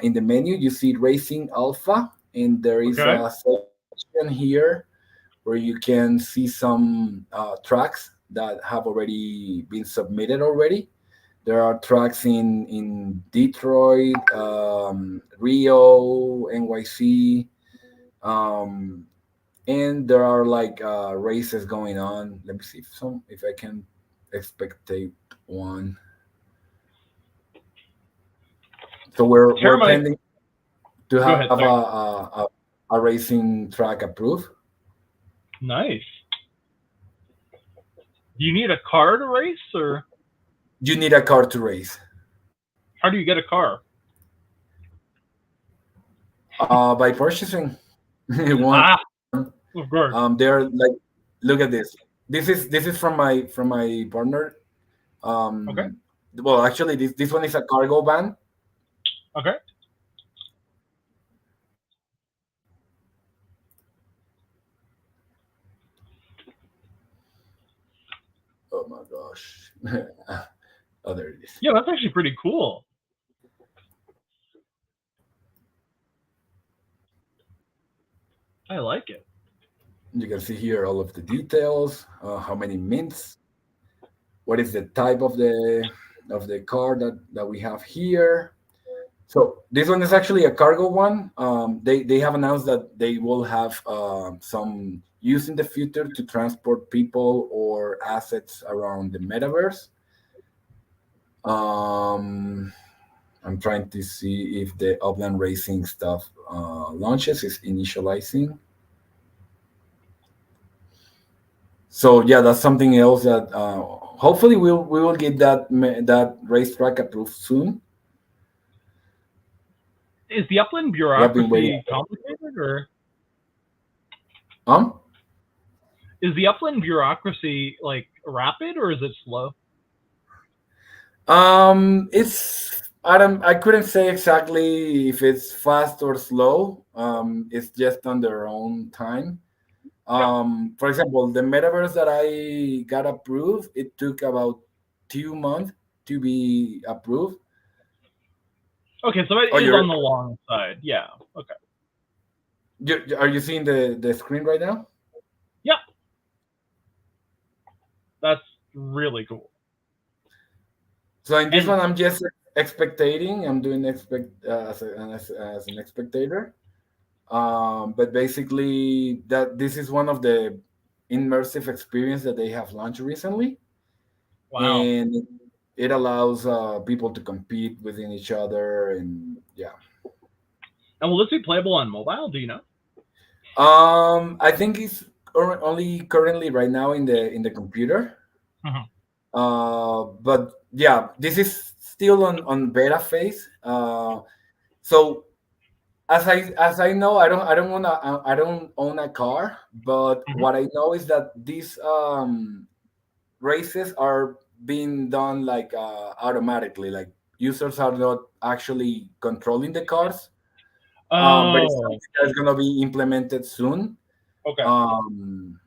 in the menu, you see Racing Alpha, and there is Okay. a section here where you can see some tracks that have already been submitted already. There are tracks in Detroit, Rio, NYC, um, and there are like races going on. Let me see if I can expectate one. So we're Termite. pending to Go have ahead. Sorry. a racing track approved. Nice. Do you need a car to race, or You need a car to race how do you get a car? by purchasing one. Ah, of course. They're like, look at this. This is from my partner. Okay. Well, actually, this one is a cargo van. Okay. Oh my gosh. Oh, there it is. Yeah, that's actually pretty cool. I like it. You can see here all of the details, how many mints, what is the type of the car that we have here. So this one is actually a cargo one. They have announced that they will have some use in the future to transport people or assets around the metaverse. Um, I'm trying to see if the Upland Racing stuff launches is initializing. So yeah, that's something else that hopefully we will get that racetrack approved soon. Is the Upland We have been waiting. bureaucracy complicated, or Um, is the Upland bureaucracy like rapid, or is it slow? it's I couldn't say exactly if it's fast or slow. It's just on their own time. Yeah. For example, the metaverse that I got approved, it took about 2 months to be approved. Okay, so it Oh, is on the long side. Yeah. Okay. are you seeing the screen right now? Yeah, that's really cool. So in this And one, I'm just expectating. I'm doing as an spectator. But basically, that this is one of the immersive experience that they have launched recently, wow. and it allows people to compete within each other, and yeah. And will this be playable on mobile? Do you know? I think it's only currently right now in the computer. Mhm. But yeah, this is still on beta phase. So as I know, I don't own a car, but Mhm. what I know is that these races are being done like automatically. Like users are not actually controlling the cars, but it's Oh, something that's gonna be implemented soon. okay. Um,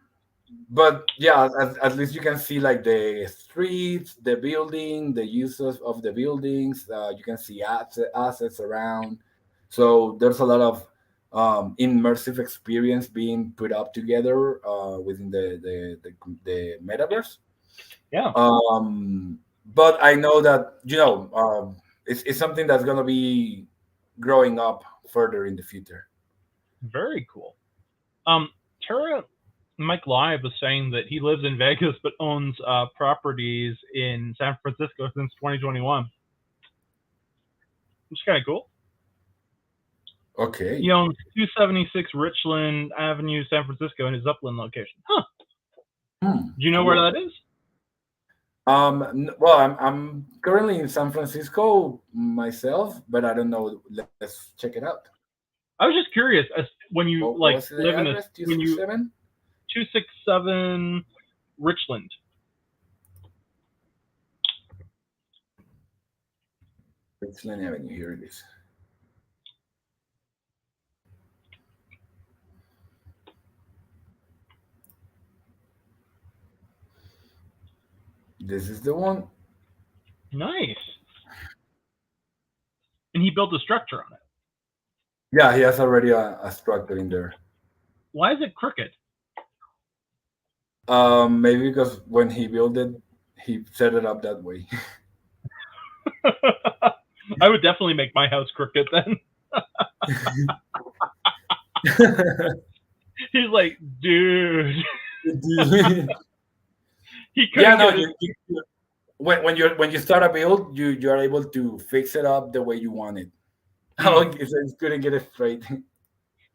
but yeah, at least you can see like the streets, the building, the uses of the buildings. You can see assets around. So there's a lot of immersive experience being put up together within the metaverse. Yeah. But I know that it's something that's gonna be. growing up further in the future. Very cool. Terra Mike Live was saying that he lives in Vegas but owns properties in San Francisco since 2021. Which is kind of cool. He Okay. owns 276 Richland Avenue, San Francisco, in his Upland location. Huh? Do you know where Cool. that is? Well, I'm currently in San Francisco myself, but I don't know. Let's check it out. I was just curious as when you What like was the live in a address? Two when six you seven 267 Richland. Richland Avenue. Here it is. This is the one. Nice. And he built a structure on it. Yeah, he has already a structure in there. Why is it crooked? Maybe because when he built it, he set it up that way. I would definitely make my house crooked then. He's like, dude, he Yeah, couldn't no. get his. When you start a build, you are able to fix it up the way you want it. Oh, Mm. okay, so it's couldn't get it straight.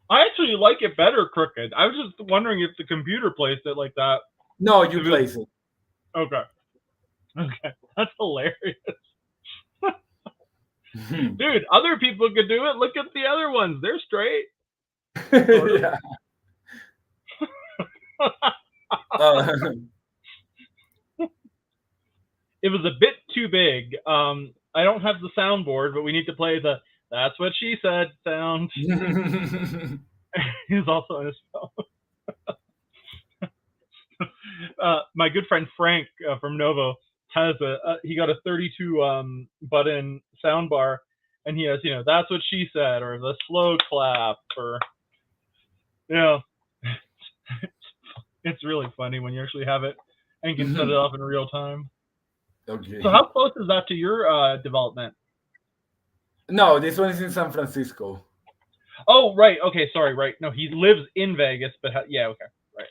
I actually like it better crooked. I was just wondering if the computer placed it like that. No, you If it was, place it. okay, okay, that's hilarious, dude. Other people could do it. Look at the other ones; they're straight, sort of. Yeah. Uh, It was a bit too big. I don't have the soundboard, but we need to play the "That's what she said" sound. He's also on his phone. My good friend Frank from Novo has he got a 32 button sound bar, and he has "That's what she said" or the slow clap or you know it's really funny when you actually have it and can set it off in real time. So okay. how close is that to your development? No, this one is in San Francisco. Oh, right. Okay, sorry. Right. No, he lives in Vegas, but yeah. Okay. Right.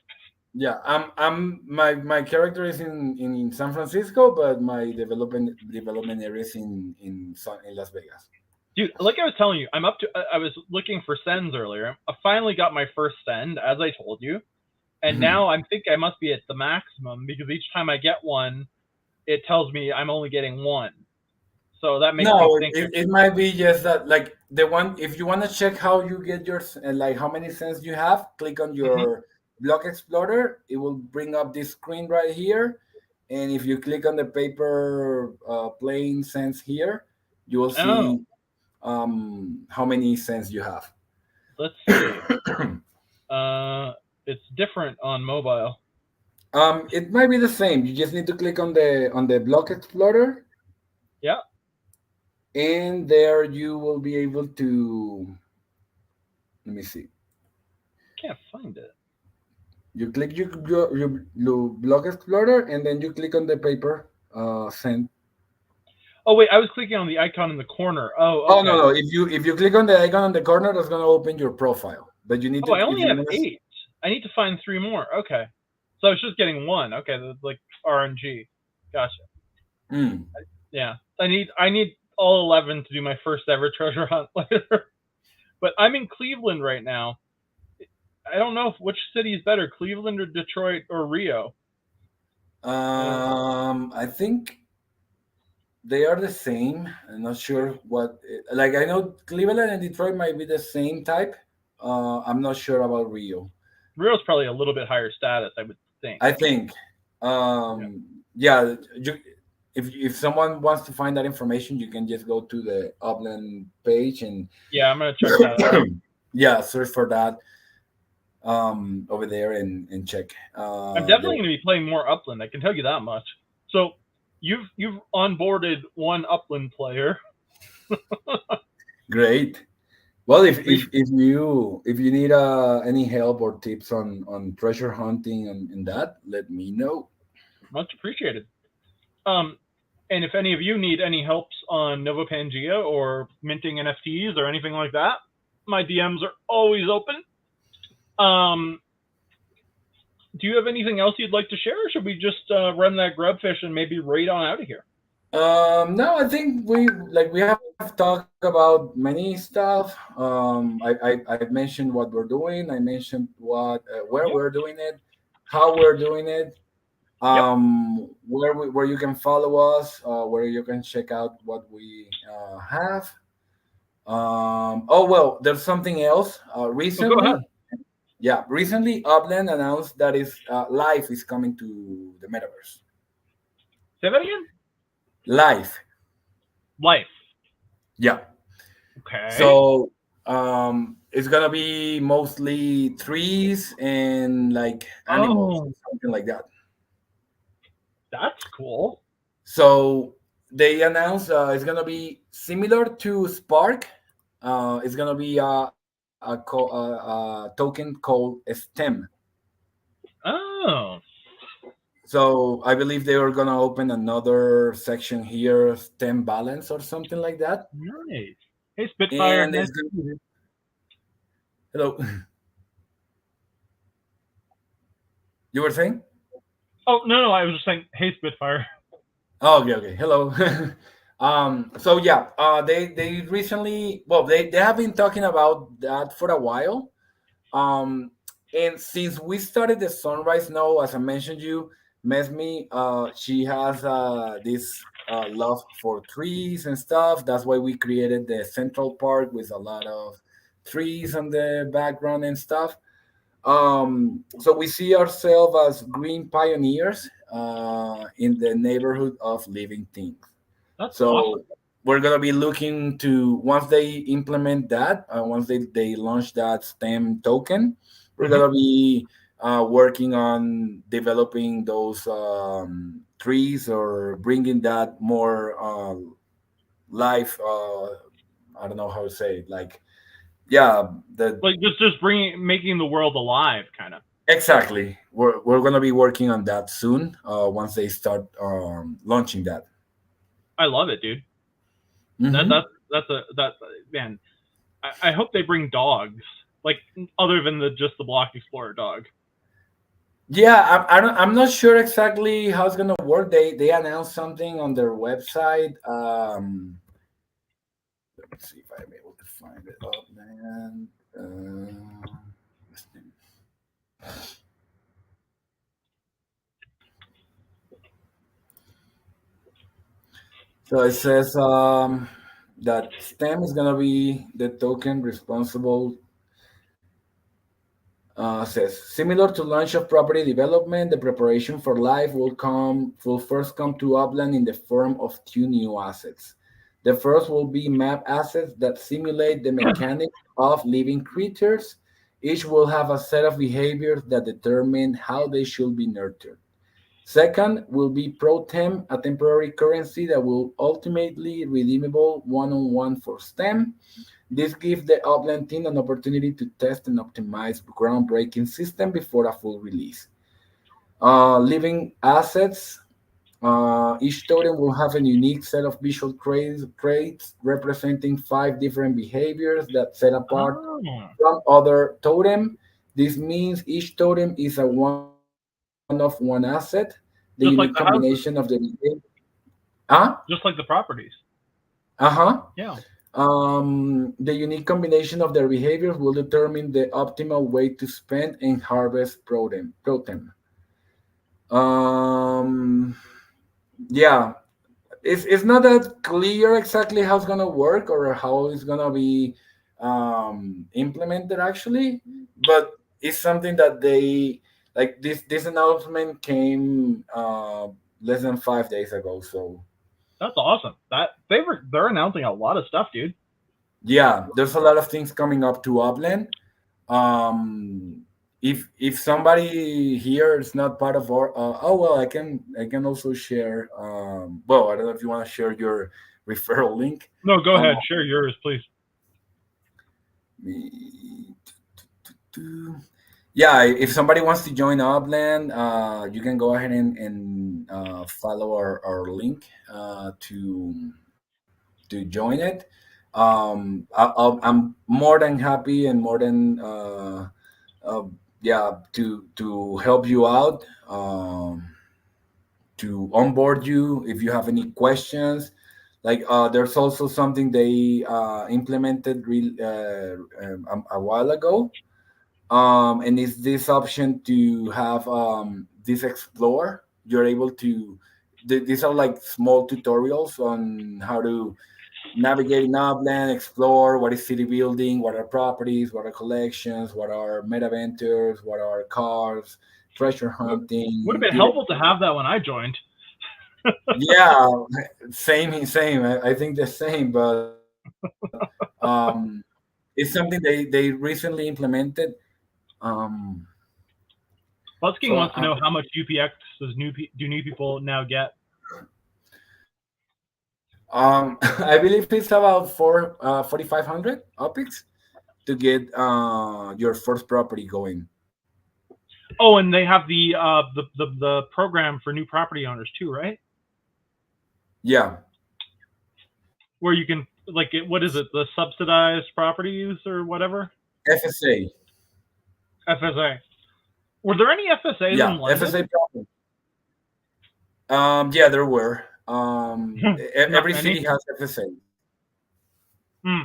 Yeah, my character is in San Francisco, but my development area is in Las Vegas. Dude, like I was telling you, I'm up to. I was looking for sends earlier. I finally got my first send, as I told you, and Mhm. now I think I must be at the maximum because each time I get one, it tells me I'm only getting one. So that makes me No, think. it might be just that, like the one, if you want to check how you get yours and like how many cents you have, click on Mhm. your block explorer. It will bring up this screen right here. And if you click on the paper plain cents here, you will Oh, see how many cents you have. let's see. Uh, it's different on mobile. It might be the same. You just need to click on the block explorer, Yeah, and there you will be able to. Let me see. can't find it. You click your block explorer, and then you click on the paper send. Oh wait, I was clicking on the icon in the corner. Oh, Oh, no, okay. no. If you click on the icon on the corner, that's gonna open your profile. But you need Oh, to, I if only you have want to. 8. I need to find 3 more. Okay. So I was just getting 1. Okay, that's like RNG. Gotcha. Mm. Yeah. I need all 11 to do my first ever treasure hunt later. But I'm in Cleveland right now. I don't know which city is better, Cleveland or Detroit or Rio. Uh, I think they are the same. I'm not sure what. Like I know Cleveland and Detroit might be the same type. I'm not sure about Rio. Rio's probably a little bit higher status, I would think. I think, Yeah. yeah. If someone wants to find that information, you can just go to the Upland page and Yeah, I'm going to check that out. yeah, search for that over there and check. I'm There. definitely going to be playing more Upland. I can tell you that much. So you've onboarded one Upland player. Great. Well, Three, if you need any help or tips on treasure hunting and that, let me know. much appreciated. Um, And if any of you need any helps on Nova Pangea or minting NFTs or anything like that, my DMs are always open. Um, do you have anything else you'd like to share, or should we just run that grubfish and maybe raid on out of here? No, I think we have talked about many stuff. I mentioned what we're doing. I mentioned what where Yep. we're doing it, how we're doing it, Yep. where you can follow us, where you can check out what we have. Oh well, there's something else. Oh, go ahead. Recently, Upland announced that is life is coming to the metaverse. Say that again. Life, Life. yeah. Okay. So it's gonna be mostly trees and like animals, Oh, something like that. that's cool. So they announced it's gonna be similar to Spark. It's gonna be a token called STEM. Oh, So I believe they are gonna open another section here, STEM balance or something like that. nice. Hey, Spitfire. And Nice it's to gonna, meet you. hello. You were saying? Oh, no, no. I was just saying, hey, Spitfire. Oh, okay, okay. Hello. So yeah, they recently, well, they have been talking about that for a while. Um, and since we started the Sunrise Now, as I mentioned you, Mesme, she has this love for trees and stuff. That's why we created the Central Park with a lot of trees on the background and stuff. So we see ourselves as green pioneers in the neighborhood of living things. That's awesome. So we're gonna be looking to once they implement that, once they launch that STEM token, we're Hmm. gonna be working on developing those trees or bringing that more life. I don't know how to say it. Like, yeah, the Like just bringing, making the world alive, kind of. exactly. We're gonna be working on that soon. Once they start launching that. I love it, dude. That Hmm. that's man. I hope they bring dogs, like other than the just the Block Explorer dog. Yeah, I'm not sure exactly how it's gonna work. They announced something on their website. Let's see if I'm able to find it up, man. So it says that STEM is gonna be the token responsible. Says similar to launch of property development, the preparation for life will first come to Upland in the form of two new assets. The first will be map assets that simulate the mechanics of living creatures. Each will have a set of behaviors that determine how they should be nurtured. Second will be Protem, a temporary currency that will ultimately redeemable one-on-one for STEM. This gives the Upland team an opportunity to test and optimize groundbreaking system before a full release. Living assets. Each totem will have a unique set of visual traits representing five different behaviors that set apart Oh, from other totem. This means each totem is a one-of-one asset. The unique just combination like of the the houses, behavior. Huh? just like the properties. Uh-huh. Yeah. The unique combination of their behaviors will determine the optimal way to spend and harvest protein. Um, yeah, it's not that clear exactly how it's gonna work or how it's gonna be implemented actually, but it's something that they like. This announcement came less than 5 days ago, so That's awesome. That they're announcing a lot of stuff, dude. yeah, there's a lot of things coming up to Upland. um if somebody here is not part of our oh well, I can also share well, I don't know if you want to share your referral link. No, go um ahead, share yours, please. me- yeah, if somebody wants to join Upland, you can go ahead and follow our link to join it. I'm more than happy and more than uh, yeah, to help you out, to onboard you if you have any questions. Like there's also something they implemented a while ago, and it's this option to have this explore. You're able to these are like small tutorials on how to navigate in Upland, explore what is city building, what are properties, what are collections, what are meta ventures, what are cars, treasure Would have hunting. been helpful to have that when I joined. Yeah, same. I think the same, but it's something they recently implemented. Um, Busking so wants to know how much UPX do new people now get. I believe it's about 4,500 OPIX to get your first property going. Oh, and they have the program for new property owners too, right? Yeah, Where you can like what is it, the subsidized properties or whatever? FSA. FSA. Were there any FSAs in Yeah, London? FSA property. Yeah, there were. Not Every many. city has FSA. Hmm.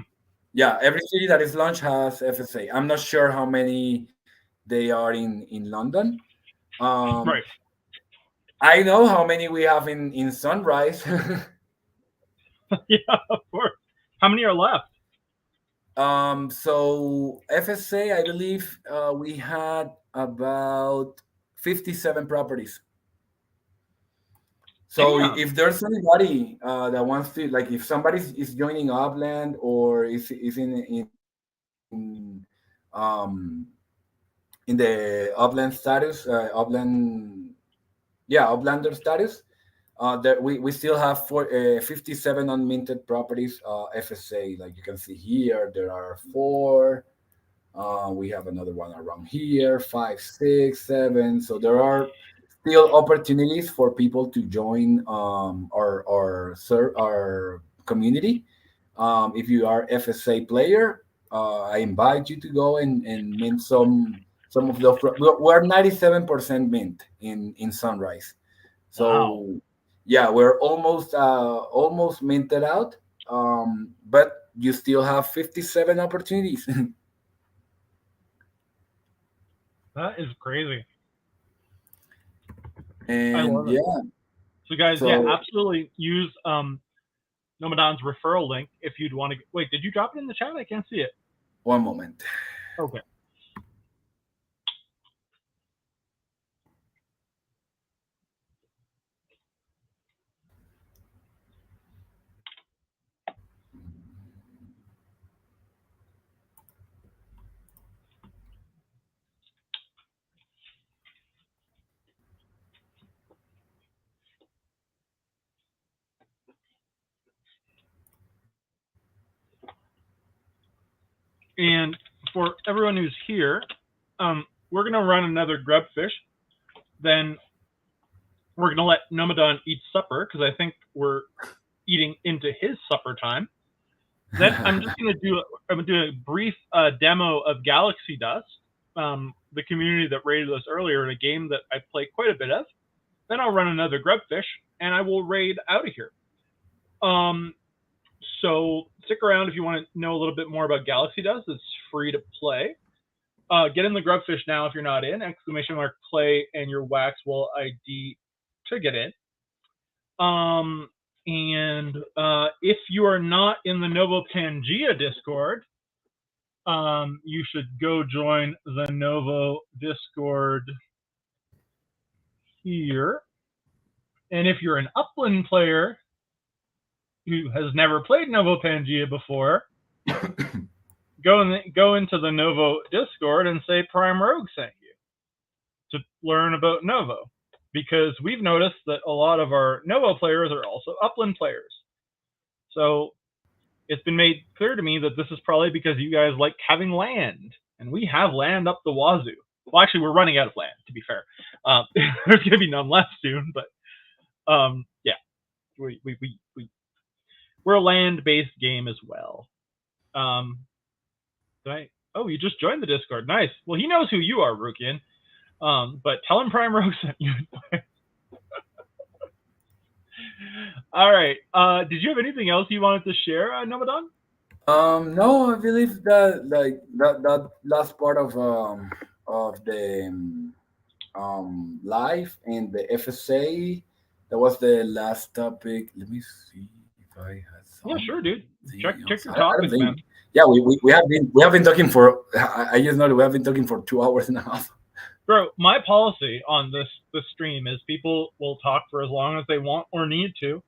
Yeah, every city that is launched has FSA. I'm not sure how many they are in London. Um, Right. I know how many we have in Sunrise. Yeah, of course. How many are left? So FSA, I believe we had about 57 properties. So Damn. if there's anybody that wants to, like, if somebody is joining Upland or is um, in the Upland status, Uplander status, that we still have 57 unminted properties FSA. Like you can see here, there are four. We have another one around here, five, six, seven. So there are still opportunities for people to join our community. If you are FSA player, I invite you to go and mint some of the. We're 97% mint in Sunrise. Wow. So yeah, we're almost minted out. But you still have 57 opportunities. That is crazy. I And love it. yeah, So guys, yeah, so absolutely use Nomadan's referral link if you'd want to. Wait, did you drop it in the chat? I can't see it. one moment. Okay. And for everyone who's here, we're gonna run another grub fish. Then we're gonna let Nomadan eat supper because I think we're eating into his supper time. Then I'm gonna do a brief demo of Galaxy Dust, the community that raided us earlier in a game that I play quite a bit of. Then I'll run another grubfish and I will raid out of here. Um, so stick around if you want to know a little bit more about Galaxy Dust. It's free to play. Get in the grubfish now if you're not in. Exclamation mark play and your wax will ID to get in. And if you are not in the Novo Pangea Discord, you should go join the Novo Discord here. And if you're an Upland player who has never played Novo Pangea before, go into the Novo Discord and say Prime Rogue sent you to learn about Novo. Because we've noticed that a lot of our Novo players are also Upland players. So it's been made clear to me that this is probably because you guys like having land, and we have land up the wazoo. Well, actually, we're running out of land. To be fair, there's going to be none left soon, but Yeah, we're a land-based game as well. Um, right? Oh, you just joined the Discord. Nice. Well, he knows who you are, Rukian. But tell him Prime Rogue sent you. All right. Did you have anything else you wanted to share, Nomadan? No, I believe that like that last part of the live and the FSA, that was the last topic. Let me see if I had Yeah, sure, dude. something Check else. your I don't topics, think. man. Yeah, we have been talking for. I just know that we have been talking for 2 hours and a half. Bro, my policy on this stream is people will talk for as long as they want or need to.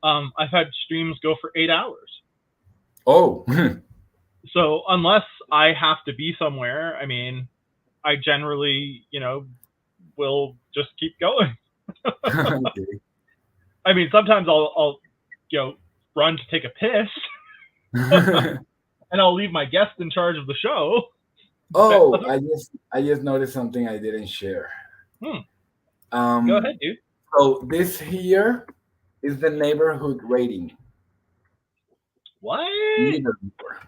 I've had streams go for 8 hours. Oh, So unless I have to be somewhere, I mean, I generally, will just keep going. okay. I mean, sometimes I'll you know run to take a piss, and I'll leave my guest in charge of the show. But Oh, other, I just noticed something I didn't share. hmm, go ahead, Um, dude. so this here is the neighborhood rating What? leaderboard.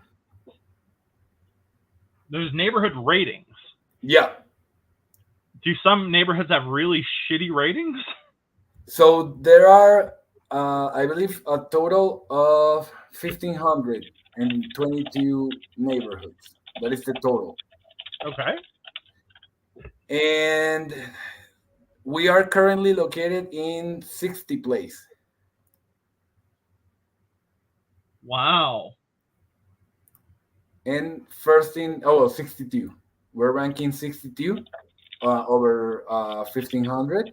There's neighborhood ratings. Yeah. Do some neighborhoods have really shitty ratings? So there are, I believe, a total of 1,522 neighborhoods. That is the total. Okay. And we are currently located in 60 place. Wow. And first in, 62. We're ranking 62 over 1,500.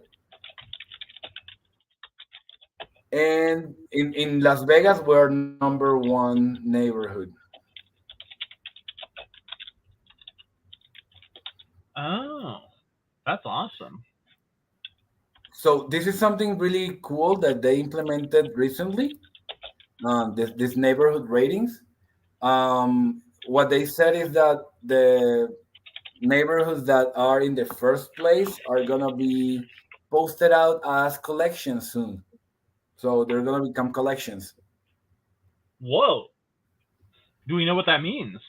And in Las Vegas, we're number one neighborhood. Oh, that's awesome. So this is something really cool that they implemented recently. This neighborhood ratings. What they said is that the neighborhoods that are in the first place are gonna be posted out as collections soon. So they're gonna become collections. Whoa. Do we know what that means?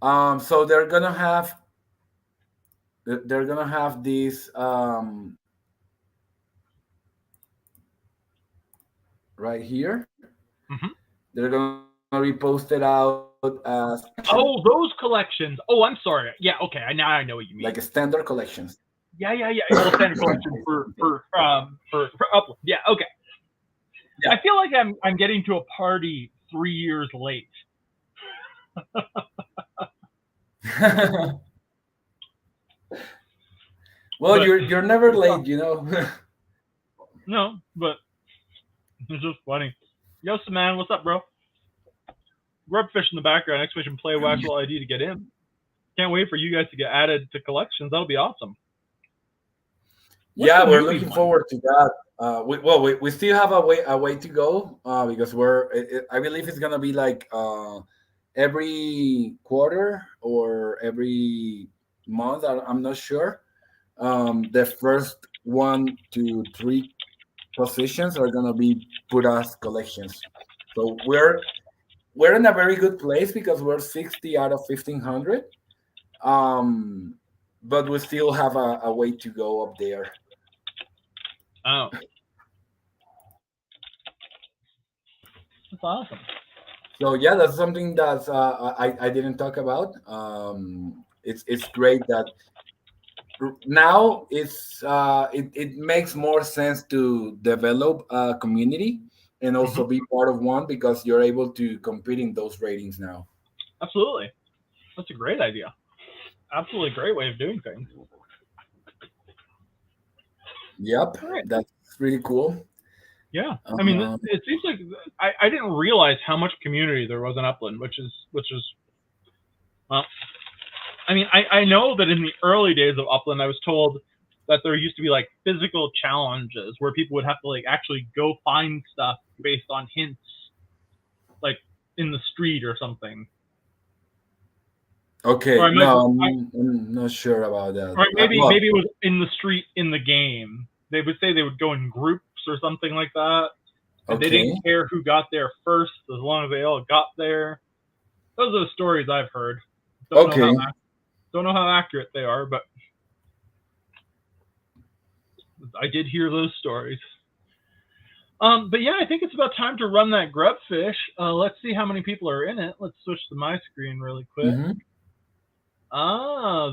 So they're gonna have these right here. Hmm. They're gonna be posted out as collection, Oh, those collections. Oh, I'm sorry. Yeah. Okay. Now I know what you like mean. standard collections. Yeah. Well, standard collection for Upland. Yeah. Okay. I Yeah. feel like I'm getting to a party 3 years late. Well, But you're never late, you know. no, but it's just funny. Yo, man, what's up, bro? Grubfish in the background, exclamation play actual ID to get in. Can't wait for you guys to get added to collections. That'll be awesome. What's the Yeah, we're movie looking one? forward to that. We still have a way to go because I believe it's gonna be like every quarter or every month. I'm not sure. The first 1 to 3 positions are gonna be put as collections. So we're in a very good place because we're 60 out of 1,500. Um, but we still have a way to go up there. Oh, that's awesome. So yeah, that's something that I didn't talk about. It's great that now it makes more sense to develop a community and Hmm. also be part of one because you're able to compete in those ratings now. Absolutely. That's a great idea. Absolutely great way of doing things. Yep, All right. that's really cool. Yeah. I mean, Um, it seems like I didn't realize how much community there was in Upland, which is well, I mean, I know that in the early days of Upland, I was told that there used to be like physical challenges where people would have to like actually go find stuff based on hints, like in the street or something. Or okay, I might, no, I'm not sure about that. or maybe Well, maybe it was in the street in the game. They would say they would go in groups or something like that. And Okay. they didn't care who got there first as long as they all got there. Those are the stories I've heard. Don't Okay. know how accurate they are, but I did hear those stories. But yeah, I think it's about time to run that grub fish. Let's see how many people are in it. Let's switch to my screen really quick. Mm-hmm.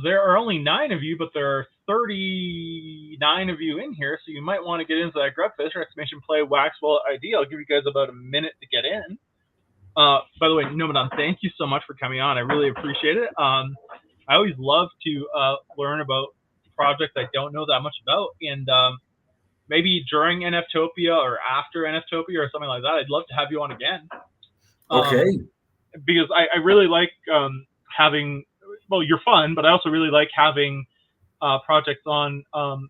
There are only 9 of you, but there are 39 of you in here, so you might want to get into that grub fish or exclamation play Waxwell ID. I'll give you guys about a minute to get in. By the way, Nomadan, thank you so much for coming on. I really appreciate it. I always love to learn about projects I don't know that much about, and maybe during NFtopia or after NFtopia or something like that, I'd love to have you on again. Okay. Because I really like having, well, you're fun, but I also really like having projects on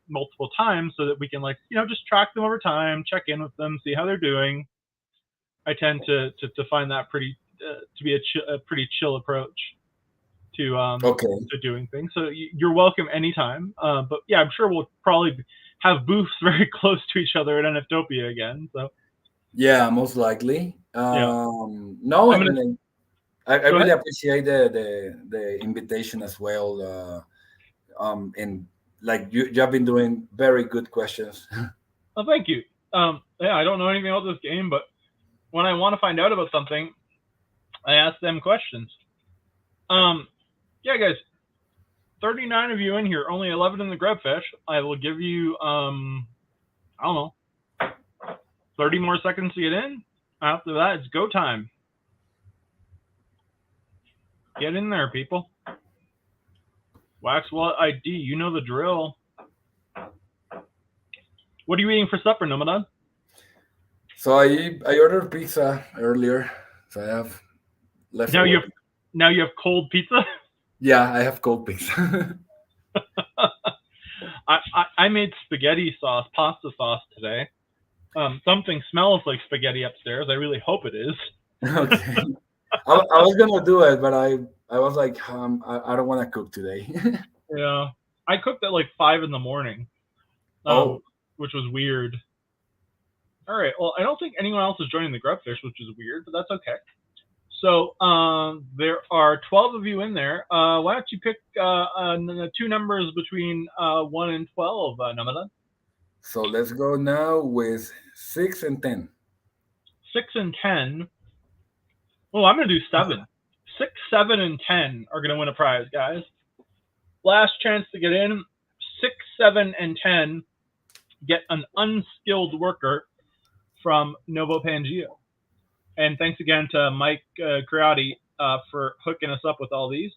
multiple times so that we can, like, just track them over time, check in with them, see how they're doing. I tend to find that to be a pretty chill approach to doing things. So you're welcome anytime. But yeah, I'm sure we'll probably have booths very close to each other at NFtopia again. So yeah, most likely. Yeah. No, I Go really ahead. appreciate the invitation as well. And like you have been doing very good questions. Well, thank you. Yeah, I don't know anything about this game, but when I want to find out about something, I ask them questions. Yeah, guys, 39 of you in here, only 11 in the grubfish. I will give you, I don't know, 30 more seconds to get in. After that, it's go time. Get in there, people. Waxwell ID, you know the drill. What are you eating for supper, Nomadan? So I ordered pizza earlier, so I have leftover. Now you have cold pizza? Yeah, I have cold pizza. I made spaghetti sauce, pasta sauce today. Something smells like spaghetti upstairs. I really hope it is. Okay. I was gonna do it, but I was like, I don't want to cook today. Yeah. I cooked at like 5 in the morning, Oh, which was weird. All right. Well, I don't think anyone else is joining the grubfish, which is weird, but that's okay. So there are 12 of you in there. Why don't you pick 2 numbers between 1 and 12, Nomadan? so let's go now with 6 and 10. 6 and 10. Oh, I'm going to do 7. 6, 7, and 10 are going to win a prize, guys. Last chance to get in. 6, 7, and 10 get an unskilled worker from Novo Pangeo. And thanks again to Mike Criotti for hooking us up with all these.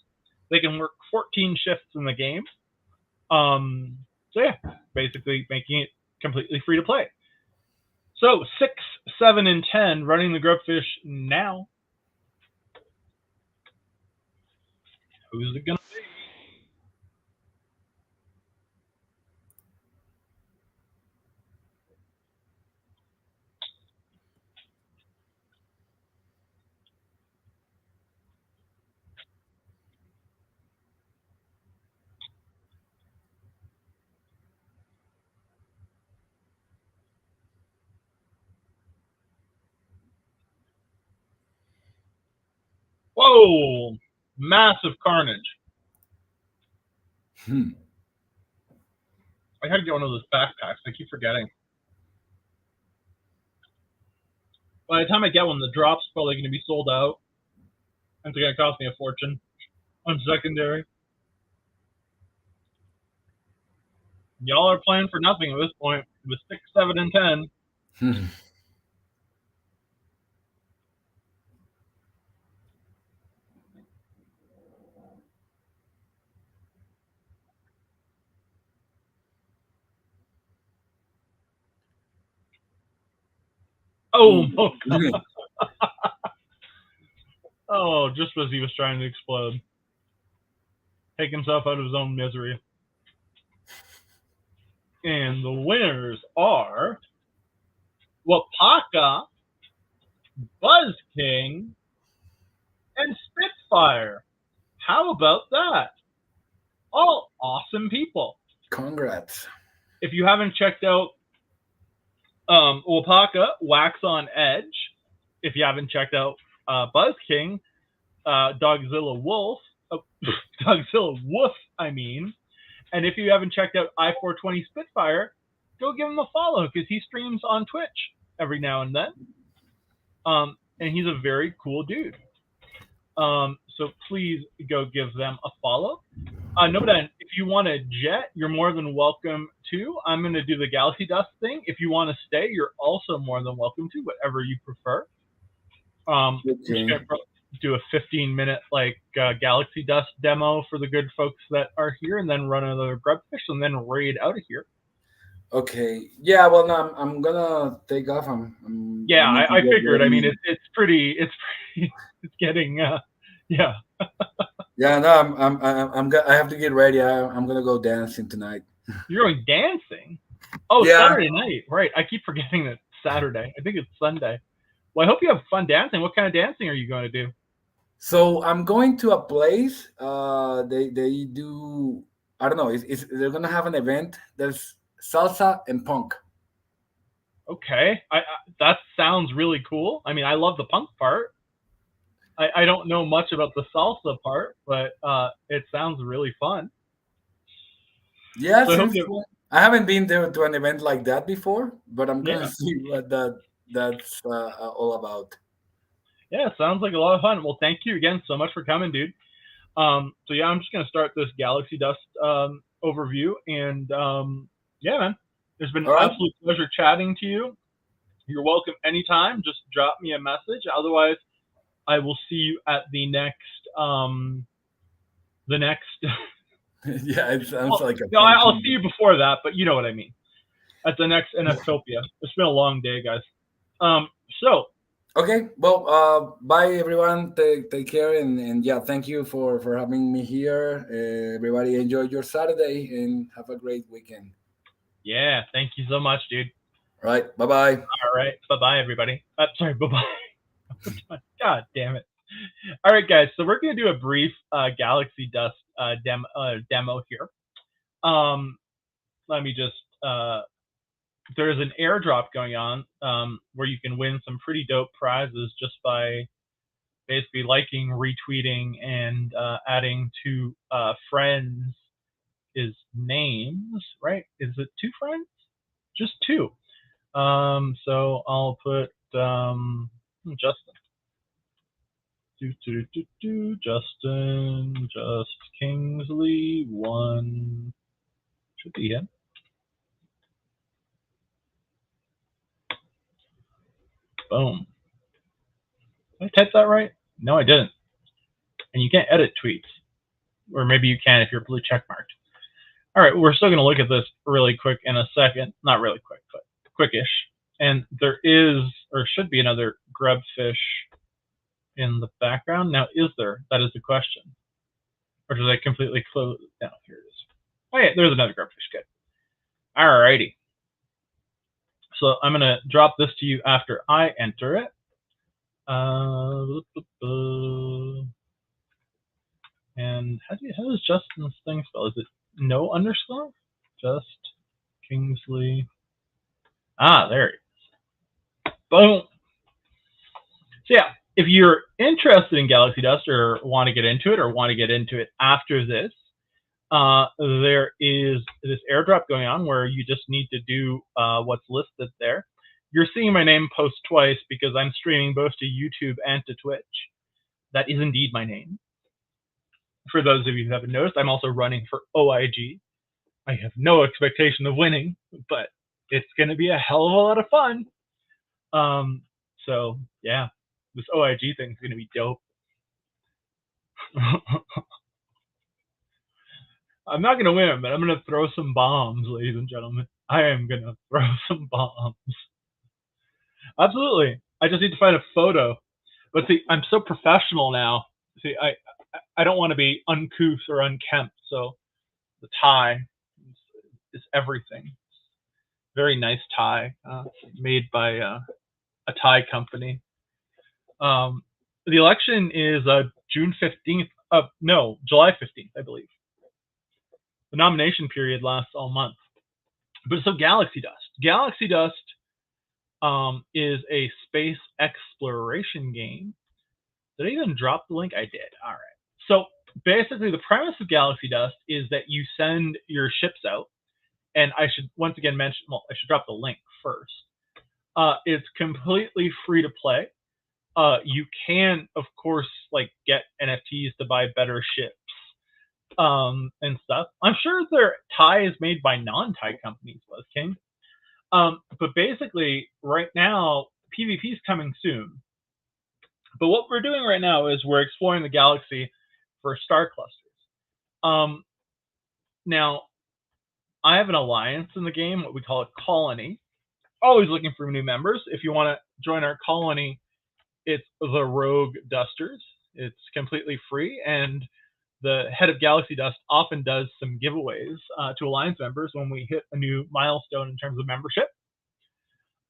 They can work 14 shifts in the game. So yeah, basically making it completely free to play. So 6, 7, and 10 running the grubfish now. Who's it gonna be? Whoa! Massive carnage. I gotta get one of those backpacks. I keep forgetting. By the time I get one, the drop's probably going to be sold out. It's going to cost me a fortune on secondary. Y'all are playing for nothing at this point with 6, 7, and 10. Oh, oh, just as he was trying to explode. Take himself out of his own misery. And the winners are Wapaka, Buzz King, and Spitfire. How about that? All awesome people. Congrats. If you haven't checked out Wapaka, Wax on Edge. If you haven't checked out Buzz King, Dogzilla Wolf, Dogzilla Woof, I mean. And if you haven't checked out I-420 Spitfire, go give him a follow because he streams on Twitch every now and then. And he's a very cool dude. So please go give them a follow. Nomadan, if you want to jet, you're more than welcome to. I'm going to do the Galaxy Dust thing. If you want to stay, you're also more than welcome to, whatever you prefer. I'm just going to do a 15-minute Galaxy Dust demo for the good folks that are here, and then run another grubfish, and then raid out of here. Okay. Yeah. Well, no, I'm gonna take off. I figured. I mean, it's pretty. It's getting. Yeah. Yeah. No, I have to get ready. I'm gonna go dancing tonight. You're going dancing? Oh, yeah. Saturday night. Right. I keep forgetting that Saturday. I think it's Sunday. Well, I hope you have fun dancing. What kind of dancing are you going to do? So I'm going to a place. They do. I don't know. They're gonna have an event. There's salsa and punk. Okay, that sounds really cool. I mean, I love the punk part. I don't know much about the salsa part, but it sounds really fun. Yeah, so I haven't been there to an event like that before, but I'm gonna see what that's all about. Yeah, sounds like a lot of fun. Well, thank you again so much for coming, dude. So yeah, I'm just gonna start this Galaxy Dust overview, and yeah, man, it's been an absolute pleasure chatting to you. You're welcome anytime. Just drop me a message. Otherwise, I will see you at the next. Yeah, it sounds like a. No, I'll see you before that, but you know what I mean. At the next NFtopia. It's been a long day, guys. So. Okay, well, bye everyone. Take care, and yeah, thank you for having me here. Everybody, enjoy your Saturday and have a great weekend. Yeah, thank you so much, dude. All right, bye-bye. All right, bye-bye, everybody. Sorry, bye-bye. God damn it. All right, guys, so we're going to do a brief Galaxy Dust demo here. Let me just... there's an airdrop going on where you can win some pretty dope prizes just by basically liking, retweeting, and adding to friends' names, right? Is it 2 friends? Just 2. So I'll put Justin. Justin, Just Kingsley 1. Should be him. Boom. Did I type that right? No, I didn't. And you can't edit tweets. Or maybe you can if you're blue checkmarked. All right, we're still going to look at this really quick in a second. Not really quick, but quickish. And there is, or should be, another grubfish in the background. Now, is there? That is the question. Or did I completely close it? No, here it is. Oh, yeah, there's another grubfish. Good. All righty. So I'm going to drop this to you after I enter it. And how does Justin's thing spell? Is it no underscore? Just Kingsley. Ah, there it is. Boom. So yeah, if you're interested in Galaxy Dust or want to get into it after this, there is this airdrop going on where you just need to do what's listed there. You're seeing my name post twice because I'm streaming both to YouTube and to Twitch. That is indeed my name. For those of you who haven't noticed, I'm also running for OIG. I have no expectation of winning, but it's going to be a hell of a lot of fun. So, yeah, this OIG thing is going to be dope. I'm not going to win, but I'm going to throw some bombs, ladies and gentlemen. I am going to throw some bombs. Absolutely. I just need to find a photo. But see, I'm so professional now. See, I don't want to be uncouth or unkempt, so the tie is everything. Very nice tie, made by a tie company. The election is June 15th. No, July 15th, I believe. The nomination period lasts all month. But so Galaxy Dust. Galaxy Dust is a space exploration game. Did I even drop the link? I did. All right. So basically, the premise of Galaxy Dust is that you send your ships out, and I should once again mention. Well, I should drop the link first. It's completely free to play. You can, of course, like get NFTs to buy better ships and stuff. I'm sure their tie is made by non-tie companies, was King. But basically, right now, PvP is coming soon. But what we're doing right now is we're exploring the galaxy for star clusters. Now, I have an alliance in the game, what we call a colony. Always looking for new members. If you want to join our colony, it's the Rogue Dusters. It's completely free, and the head of Galaxy Dust often does some giveaways to alliance members when we hit a new milestone in terms of membership.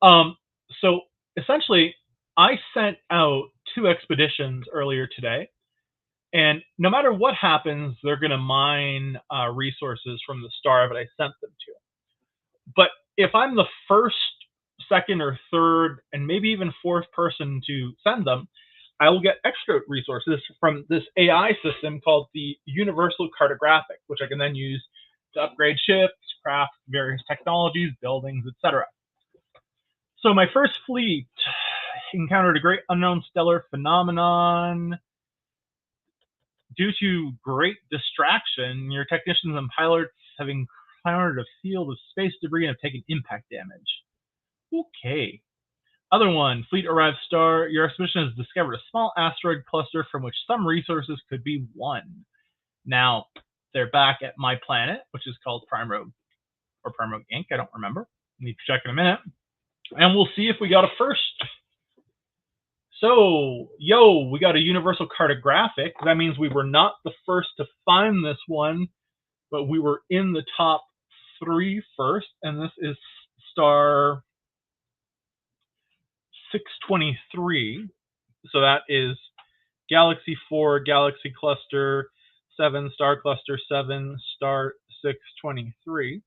So essentially, I sent out 2 expeditions earlier today, and no matter what happens, they're going to mine resources from the star that I sent them to. But if I'm the first, second, or third, and maybe even fourth person to send them, I will get extra resources from this AI system called the Universal Cartographic, which I can then use to upgrade ships, craft various technologies, buildings, etc. So my first fleet encountered a great unknown stellar phenomenon. Due to great distraction, your technicians and pilots have encountered a field of space debris and have taken impact damage. Okay. Other one, fleet arrives star. Your expedition has discovered a small asteroid cluster from which some resources could be won. Now, they're back at my planet, which is called Prime Rogue or Prime Rogue Inc. I don't remember. Need to check in a minute. And we'll see if we got a first. So, we got a universal cartographic. That means we were not the first to find this one, but we were in the top 3 first. And this is star 623. So that is Galaxy 4, Galaxy Cluster 7, Star Cluster 7, Star 623.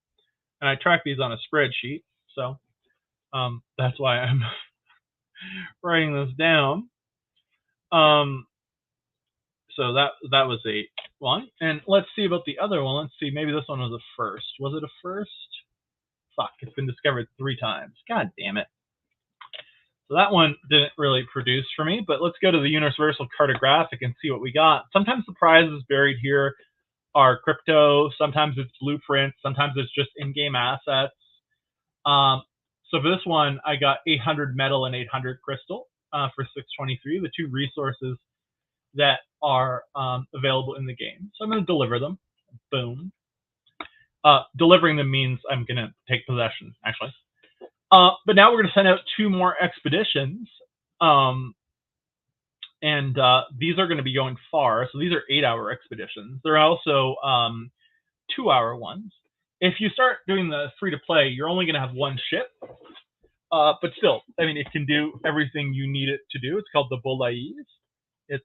And I track these on a spreadsheet. So that's why I'm writing this down. So that was a one. And let's see about the other one. Let's see. Maybe this one was a first. Was it a first? Fuck, it's been discovered 3 times. God damn it. So that one didn't really produce for me, but let's go to the Universal Cartographic and see what we got. Sometimes the prizes buried here are crypto. Sometimes it's blueprints. Sometimes it's just in-game assets. So for this one, I got 800 metal and 800 crystal for 623, the 2 resources that are available in the game. So I'm going to deliver them. Boom. Delivering them means I'm going to take possession, actually. But now we're going to send out 2 more expeditions. And these are going to be going far. So these are 8-hour expeditions. They're also 2-hour ones. If you start doing the free-to-play, you're only going to have 1 ship. But still, I mean, it can do everything you need it to do. It's called the Bolais. It's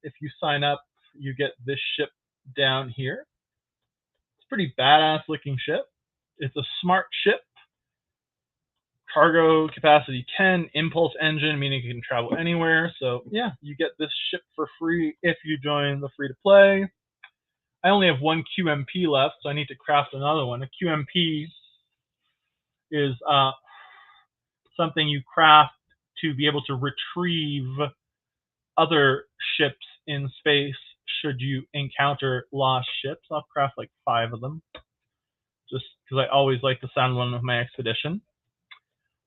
if you sign up, you get this ship down here. It's a pretty badass-looking ship. It's a smart ship. Cargo capacity 10, impulse engine, meaning you can travel anywhere. So yeah, you get this ship for free if you join the free-to-play. I only have 1 QMP left, so I need to craft another one. A QMP is something you craft to be able to retrieve other ships in space should you encounter lost ships. I'll craft like 5 of them, just because I always like to send one with my expedition.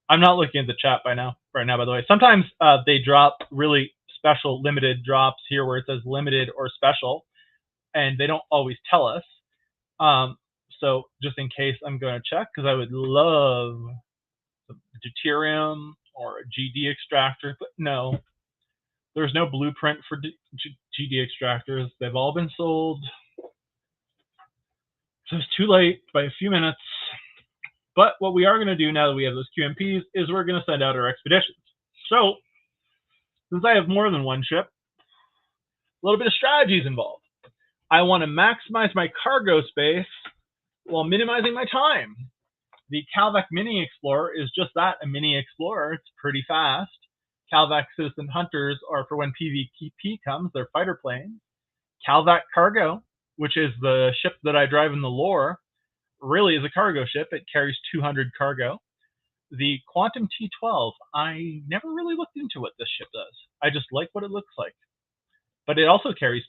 I'm not looking at the chat right now, by the way. Sometimes they drop really special limited drops here where it says limited or special, and they don't always tell us. So just in case, I'm going to check, because I would love a deuterium or a GD extractor, but no. There's no blueprint for GD extractors. They've all been sold. So it's too late by a few minutes. But what we are going to do now that we have those QMPs is we're going to send out our expeditions. So, since I have more than 1 ship, a little bit of strategy is involved. I want to maximize my cargo space while minimizing my time. The Calvac Mini Explorer is just that, a mini explorer. It's pretty fast. Calvac Citizen Hunters are for when PvP comes. They're fighter planes. Calvac Cargo, which is the ship that I drive in the lore, really is a cargo ship. It carries 200 cargo. The Quantum T12, I never really looked into what this ship does. I just like what it looks like. But it also carries,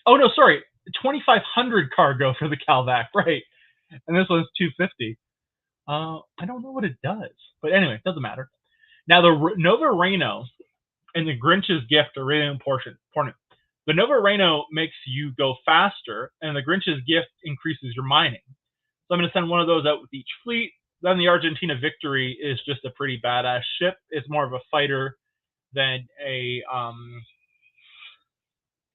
2,500 cargo for the Calvac, right? And this one's 250. I don't know what it does. But anyway, it doesn't matter. Now, the Nova Reno and the Grinch's Gift are really important. The Nova Reno makes you go faster, and the Grinch's Gift increases your mining. So I'm going to send one of those out with each fleet. Then the Argentina Victory is just a pretty badass ship. It's more of a fighter than a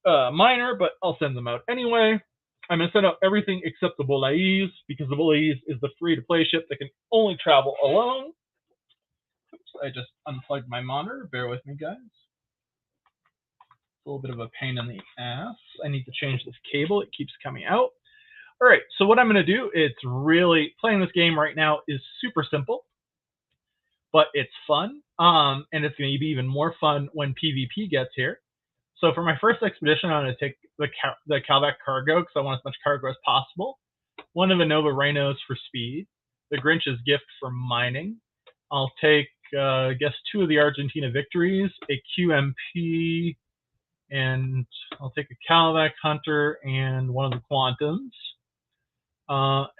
miner, but I'll send them out anyway. I'm going to send out everything except the Bolaïs, because the Bolaïs is the free-to-play ship that can only travel alone. Oops, I just unplugged my monitor. Bear with me, guys. It's a little bit of a pain in the ass. I need to change this cable. It keeps coming out. All right, so what I'm going to do, it's really, playing this game right now is super simple, but it's fun, and it's going to be even more fun when PvP gets here. So for my first expedition, I'm going to take the Calvac Cargo, because I want as much cargo as possible. One of the Nova Renos for speed. The Grinch's Gift for mining. I'll take, I guess, 2 of the Argentina Victories, a QMP, and I'll take a Calvac Hunter and one of the Quantums.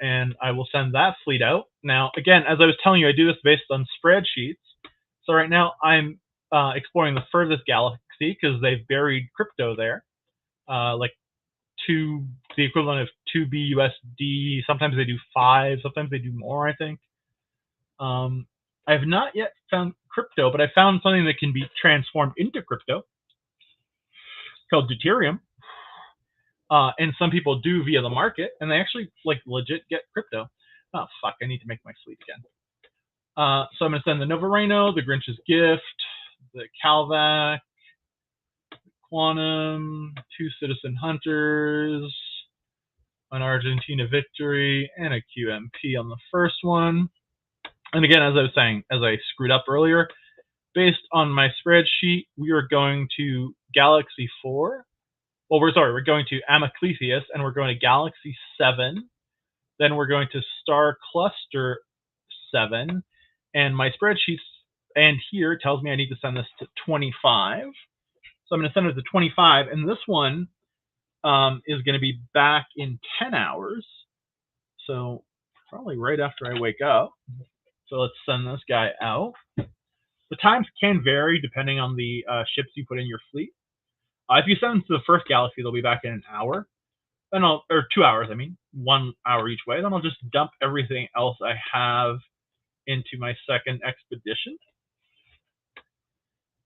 And I will send that fleet out. Now, again, as I was telling you, I do this based on spreadsheets. So right now I'm exploring the furthest galaxy because they've buried crypto there, like the equivalent of 2 BUSD. Sometimes they do 5, sometimes they do more, I think. I have not yet found crypto, but I found something that can be transformed into crypto called deuterium. And some people do via the market, and they actually like legit get crypto. Oh fuck! I need to make my fleet again. So I'm gonna send the Nova Reno, the Grinch's Gift, the Calvac, Quantum, 2 Citizen Hunters, an Argentina Victory, and a QMP on the first one. And again, as I was saying, as I screwed up earlier, based on my spreadsheet, we are going to Galaxy 4. Well, we're going to Amacletius, and we're going to Galaxy 7. Then we're going to Star Cluster 7. And my spreadsheet and here tells me I need to send this to 25. So I'm going to send it to 25. And this one is going to be back in 10 hours. So probably right after I wake up. So let's send this guy out. The times can vary depending on the ships you put in your fleet. If you send them to the first galaxy, they'll be back in an hour. Then or 2 hours, 1 hour each way. Then I'll just dump everything else I have into my second expedition.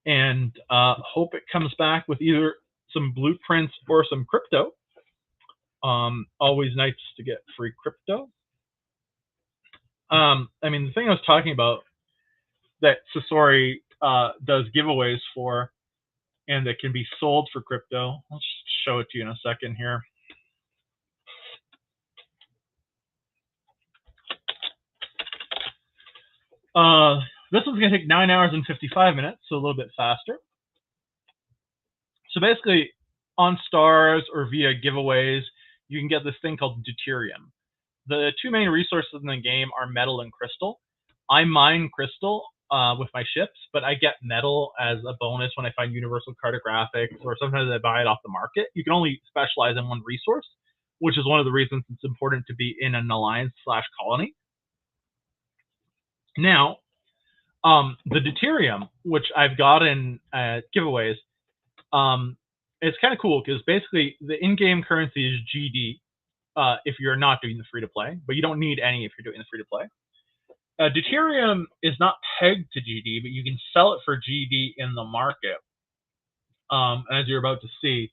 And hope it comes back with either some blueprints or some crypto. Always nice to get free crypto. The thing I was talking about that Sasori does giveaways for, and that can be sold for crypto. I'll just show it to you in a second here. This one's going to take 9 hours and 55 minutes, so a little bit faster. So basically, on stars or via giveaways, you can get this thing called deuterium. The 2 main resources in the game are metal and crystal. I mine crystal with my ships, but I get metal as a bonus when I find universal cartographics, or sometimes I buy it off the market. You can only specialize in one resource, which is one of the reasons it's important to be in an alliance/colony. Now, the deuterium, which I've gotten at giveaways, it's kind of cool because basically the in-game currency is GD if you're not doing the free-to-play, but you don't need any if you're doing the free-to-play. Deuterium is not pegged to GD, but you can sell it for GD in the market. As you're about to see,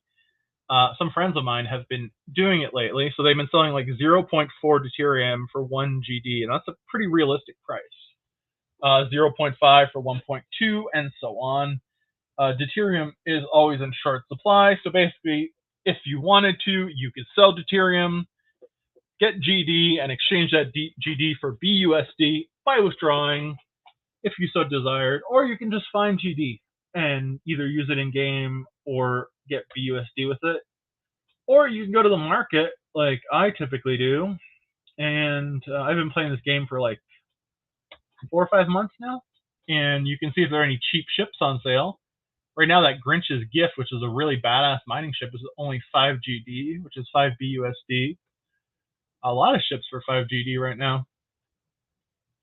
some friends of mine have been doing it lately. So they've been selling like 0.4 deuterium for 1 GD, and that's a pretty realistic price. 0.5 for 1.2, and so on. Deuterium is always in short supply. So basically, if you wanted to, you could sell deuterium, get GD and exchange that GD for BUSD by withdrawing if you so desired, or you can just find GD and either use it in game or get BUSD with it. Or you can go to the market like I typically do, and I've been playing this game for like 4 or 5 months now, and you can see if there are any cheap ships on sale. Right now, that Grinch's Gift, which is a really badass mining ship, is only 5 GD, which is 5 BUSD. A lot of ships for 5 GD right now.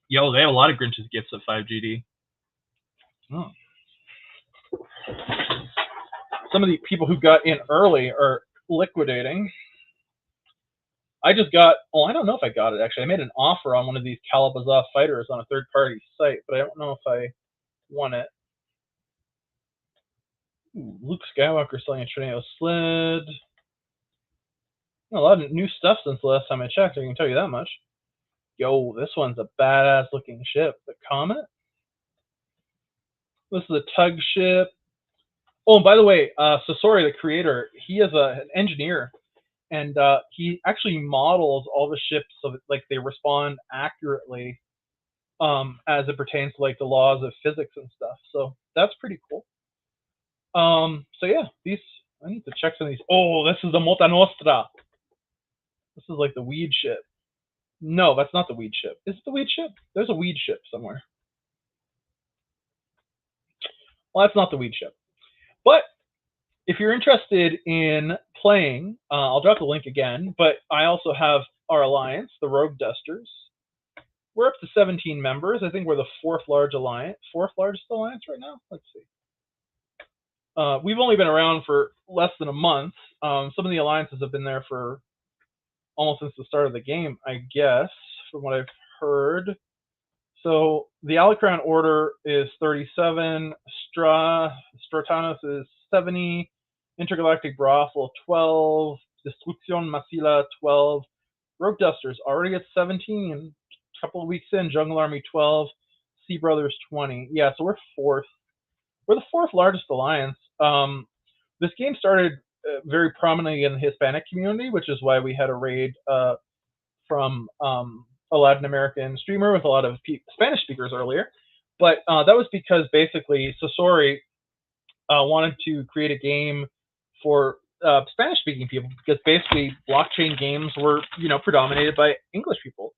Yo, they have a lot of Grinch's Gifts at 5 GD. Oh. Some of the people who got in early are liquidating. I just got, oh, I don't know if I got it actually. I made an offer on one of these Calabazas fighters on a third-party site, but I don't know if I won it. Ooh, Luke Skywalker selling a Tornado Sled. A lot of new stuff since the last time I checked, I can tell you that much. Yo, this one's a badass looking ship. The Comet. This is a tug ship. Oh, and by the way, Sasori, the creator, he is an engineer, and he actually models all the ships so that like they respond accurately as it pertains to like the laws of physics and stuff. So that's pretty cool. So yeah, these I need to check some of these. Oh, this is the Mota Nostra. This is like the weed ship. No, that's not the weed ship. Is it the weed ship? There's a weed ship somewhere. Well, that's not the weed ship. But if you're interested in playing, I'll drop the link again. But I also have our alliance, the Rogue Dusters. We're up to 17 members. I think we're the fourth largest alliance right now. Let's see. We've only been around for less than a month. Some of the alliances have been there for almost since the start of the game, I guess, from what I've heard. So the Alicran order is 37, Stratanus is 70, Intergalactic Brothel 12, Destrucción Masila 12, Rogue Dusters already at 17, a couple of weeks in, Jungle Army 12, Sea Brothers 20. Yeah, so we're fourth. We're the fourth largest alliance. This game started very prominently in the Hispanic community, which is why we had a raid from a Latin American streamer with a lot of Spanish speakers earlier. But that was because basically Sasori wanted to create a game for Spanish-speaking people, because basically blockchain games were, predominated by English people.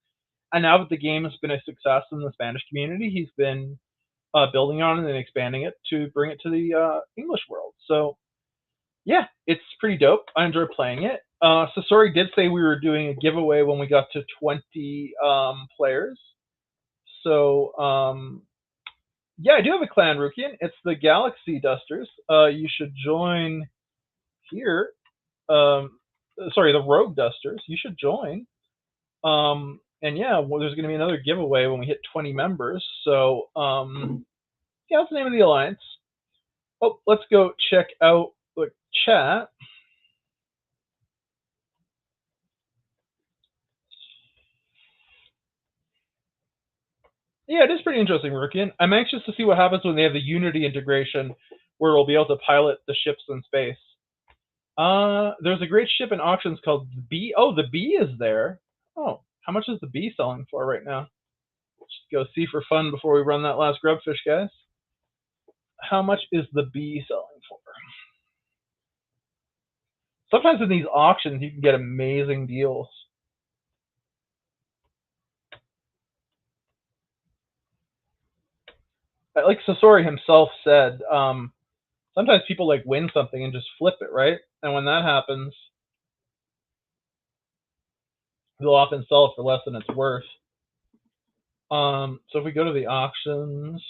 And now that the game has been a success in the Spanish community, he's been building on it and expanding it to bring it to the English world. So yeah, it's pretty dope. I enjoy playing it. Sasori did say we were doing a giveaway when we got to 20 players. So yeah, I do have a clan, Rukian. It's the Galaxy Dusters. You should join here. Sorry, the Rogue Dusters. You should join. And yeah, well, there's going to be another giveaway when we hit 20 members. So yeah, that's the name of the alliance. Oh, let's go check out the chat. Yeah, it is pretty interesting, Rukian. I'm anxious to see what happens when they have the Unity integration, where we'll be able to pilot the ships in space. There's a great ship in auctions called the Bee. Oh, the Bee is there. Oh, how much is the Bee selling for right now? Let's go see for fun before we run that last grubfish, guys. How much is the Bee selling for? Sometimes in these auctions, you can get amazing deals. Like Sasori himself said, sometimes people like win something and just flip it, right? And when that happens, they'll often sell it for less than it's worth. So if we go to the auctions,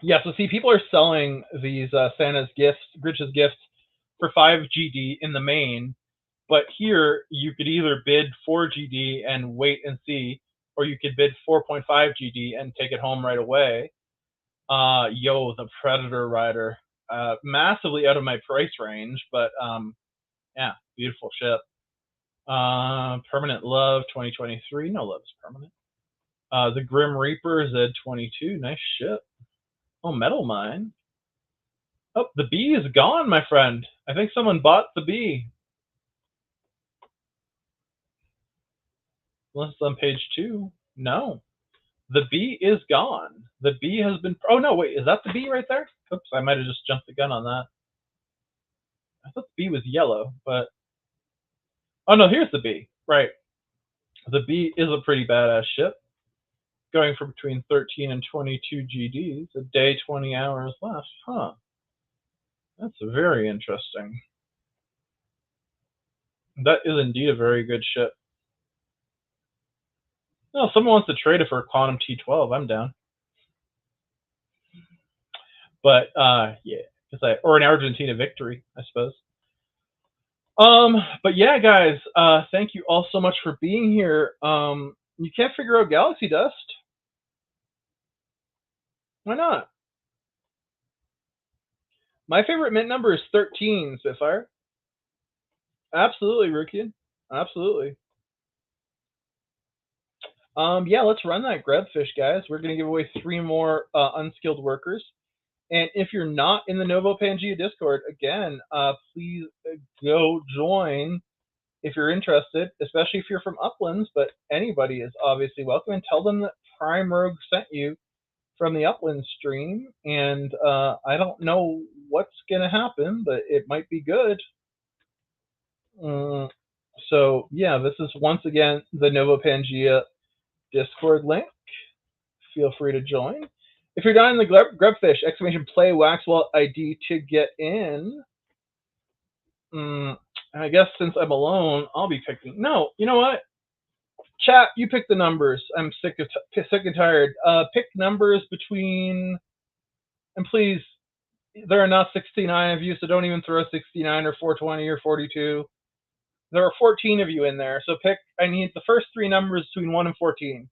yeah, so see, people are selling these Santa's gifts, Grinch's gifts, for 5 GD in the main, but here you could either bid 4 GD and wait and see, or you could bid 4.5 GD and take it home right away. Yo, the Predator Rider, massively out of my price range, but yeah, beautiful ship. Permanent Love 2023, no love's permanent. The Grim Reaper Z22, nice ship. Oh, Metal Mine. Oh, the Bee is gone, my friend. I think someone bought the Bee. Unless it's on page 2. No. The B is gone. The B has been. Oh, no, wait. Is that the B right there? Oops, I might have just jumped the gun on that. I thought the B was yellow, but. Oh, no, here's the B. Right. The B is a pretty badass ship. Going for between 13 and 22 GDs. A day, 20 hours left. Huh. That's very interesting. That is indeed a very good ship. No, if someone wants to trade it for a Quantum T12, I'm down. But yeah, or an Argentina victory, I suppose. But yeah, guys, thank you all so much for being here. You can't figure out Galaxy Dust? Why not? My favorite mint number is 13, Spitfire. Absolutely, Rukian. Absolutely. Yeah, let's run that Grubfish, guys. We're gonna give away 3 more unskilled workers. And if you're not in the Novo Pangea Discord, again, please go join if you're interested, especially if you're from Uplands, but anybody is obviously welcome. And tell them that Prime Rogue sent you from the Upland stream. And I don't know what's going to happen, but it might be good. So, yeah, this is once again the Novo Pangea Discord link. Feel free to join. If you're down in the Grubfish, exclamation play wax wallet ID to get in. I guess since I'm alone, I'll be picking. No, you know what? Chat, you pick the numbers. I'm sick and tired. Pick numbers between, and please, there are not 69 of you, so don't even throw 69 or 420 or 42. There are 14 of you in there, so pick. I need the first 3 numbers between 1 and 14.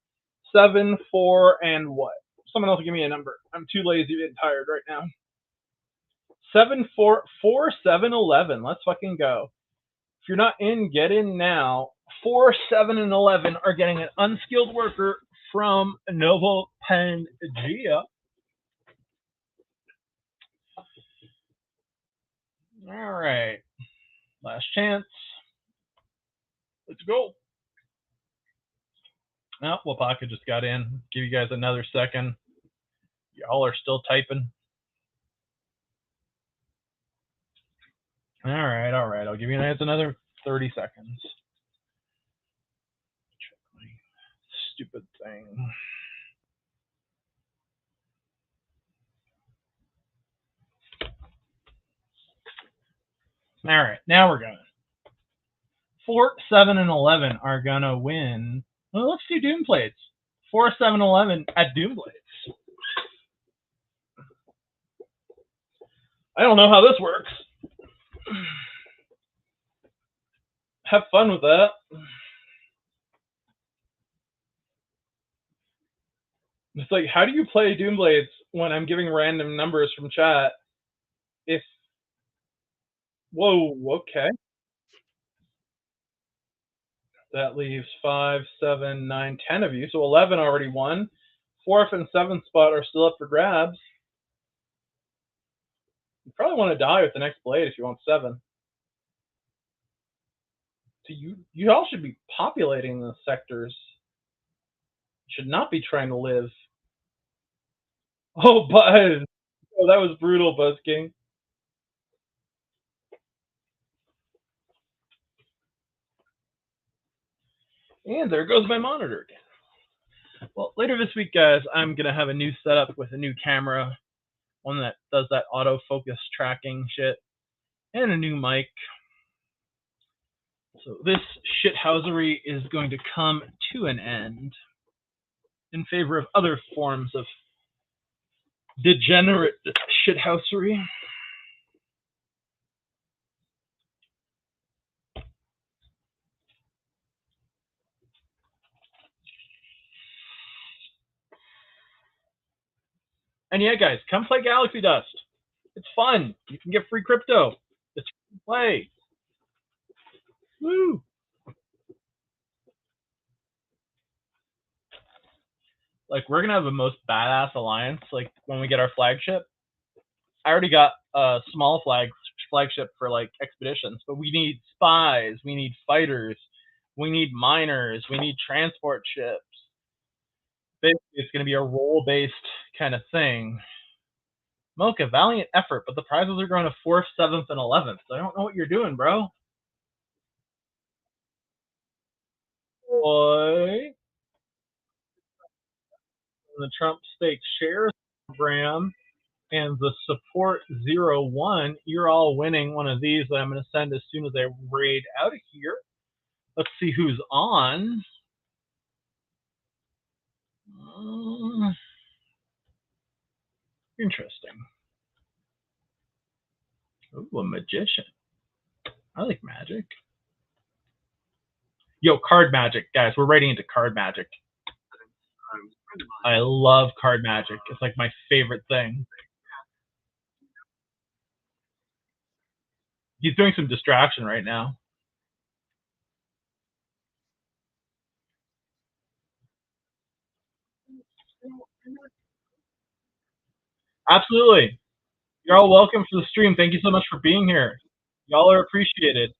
7, 4, and what? Someone else give me a number. I'm too lazy and tired right now. 7, 4, 4, 7, 11. Let's fucking go. If you're not in, get in now. 4, 7, and 11 are getting an unskilled worker from Novo Pangea. All right. Last chance. Let's go. Oh, Wapaka just got in. Give you guys another second. Y'all are still typing. All right. I'll give you guys another 30 seconds. Check my stupid thing. All right. Now we're going. 4, 7, and 11 are going to win. Well, let's do Doom Blades. 4, 7, 11 at Doom Blades. I don't know how this works. Have fun with that. It's like, how do you play Doom Blades when I'm giving random numbers from chat? If whoa, okay. That leaves 5, 7, 9, 10 of you. So 11 already won. 4th and 7th spot are still up for grabs. You probably want to die with the next blade if you want 7. So you all should be populating the sectors. You should not be trying to live. Oh, Buzz! Oh, that was brutal, Buzz King. And there goes my monitor again. Well, later this week, guys, I'm going to have a new setup with a new camera, one that does that autofocus tracking shit, and a new mic. So this shithousery is going to come to an end in favor of other forms of degenerate shithousery. And yeah, guys, come play Galaxy Dust. It's fun. You can get free crypto. It's free to play. Woo! Like, we're gonna have the most badass alliance. Like, when we get our flagship, I already got a small flagship for like expeditions, but we need spies, we need fighters, We need miners. We need transport ships. Basically, it's going to be a role-based kind of thing. Mocha, valiant effort, but the prizes are going to 4th, 7th, and 11th. So I don't know what you're doing, bro. Boy, the Trump Stakes shares program and the support 01, you're all winning one of these that I'm going to send as soon as I raid out of here. Let's see who's on. Interesting. Ooh, a magician. I like magic. Yo, card magic, guys. We're raiding into card magic. I love card magic. It's like my favorite thing. He's doing some distraction right now. Absolutely. You're all welcome to the stream. Thank you so much for being here. Y'all are appreciated.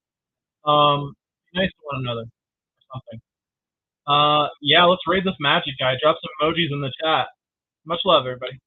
Be nice to one another or something. Yeah, let's raid this magic guy. Drop some emojis in the chat. Much love, everybody.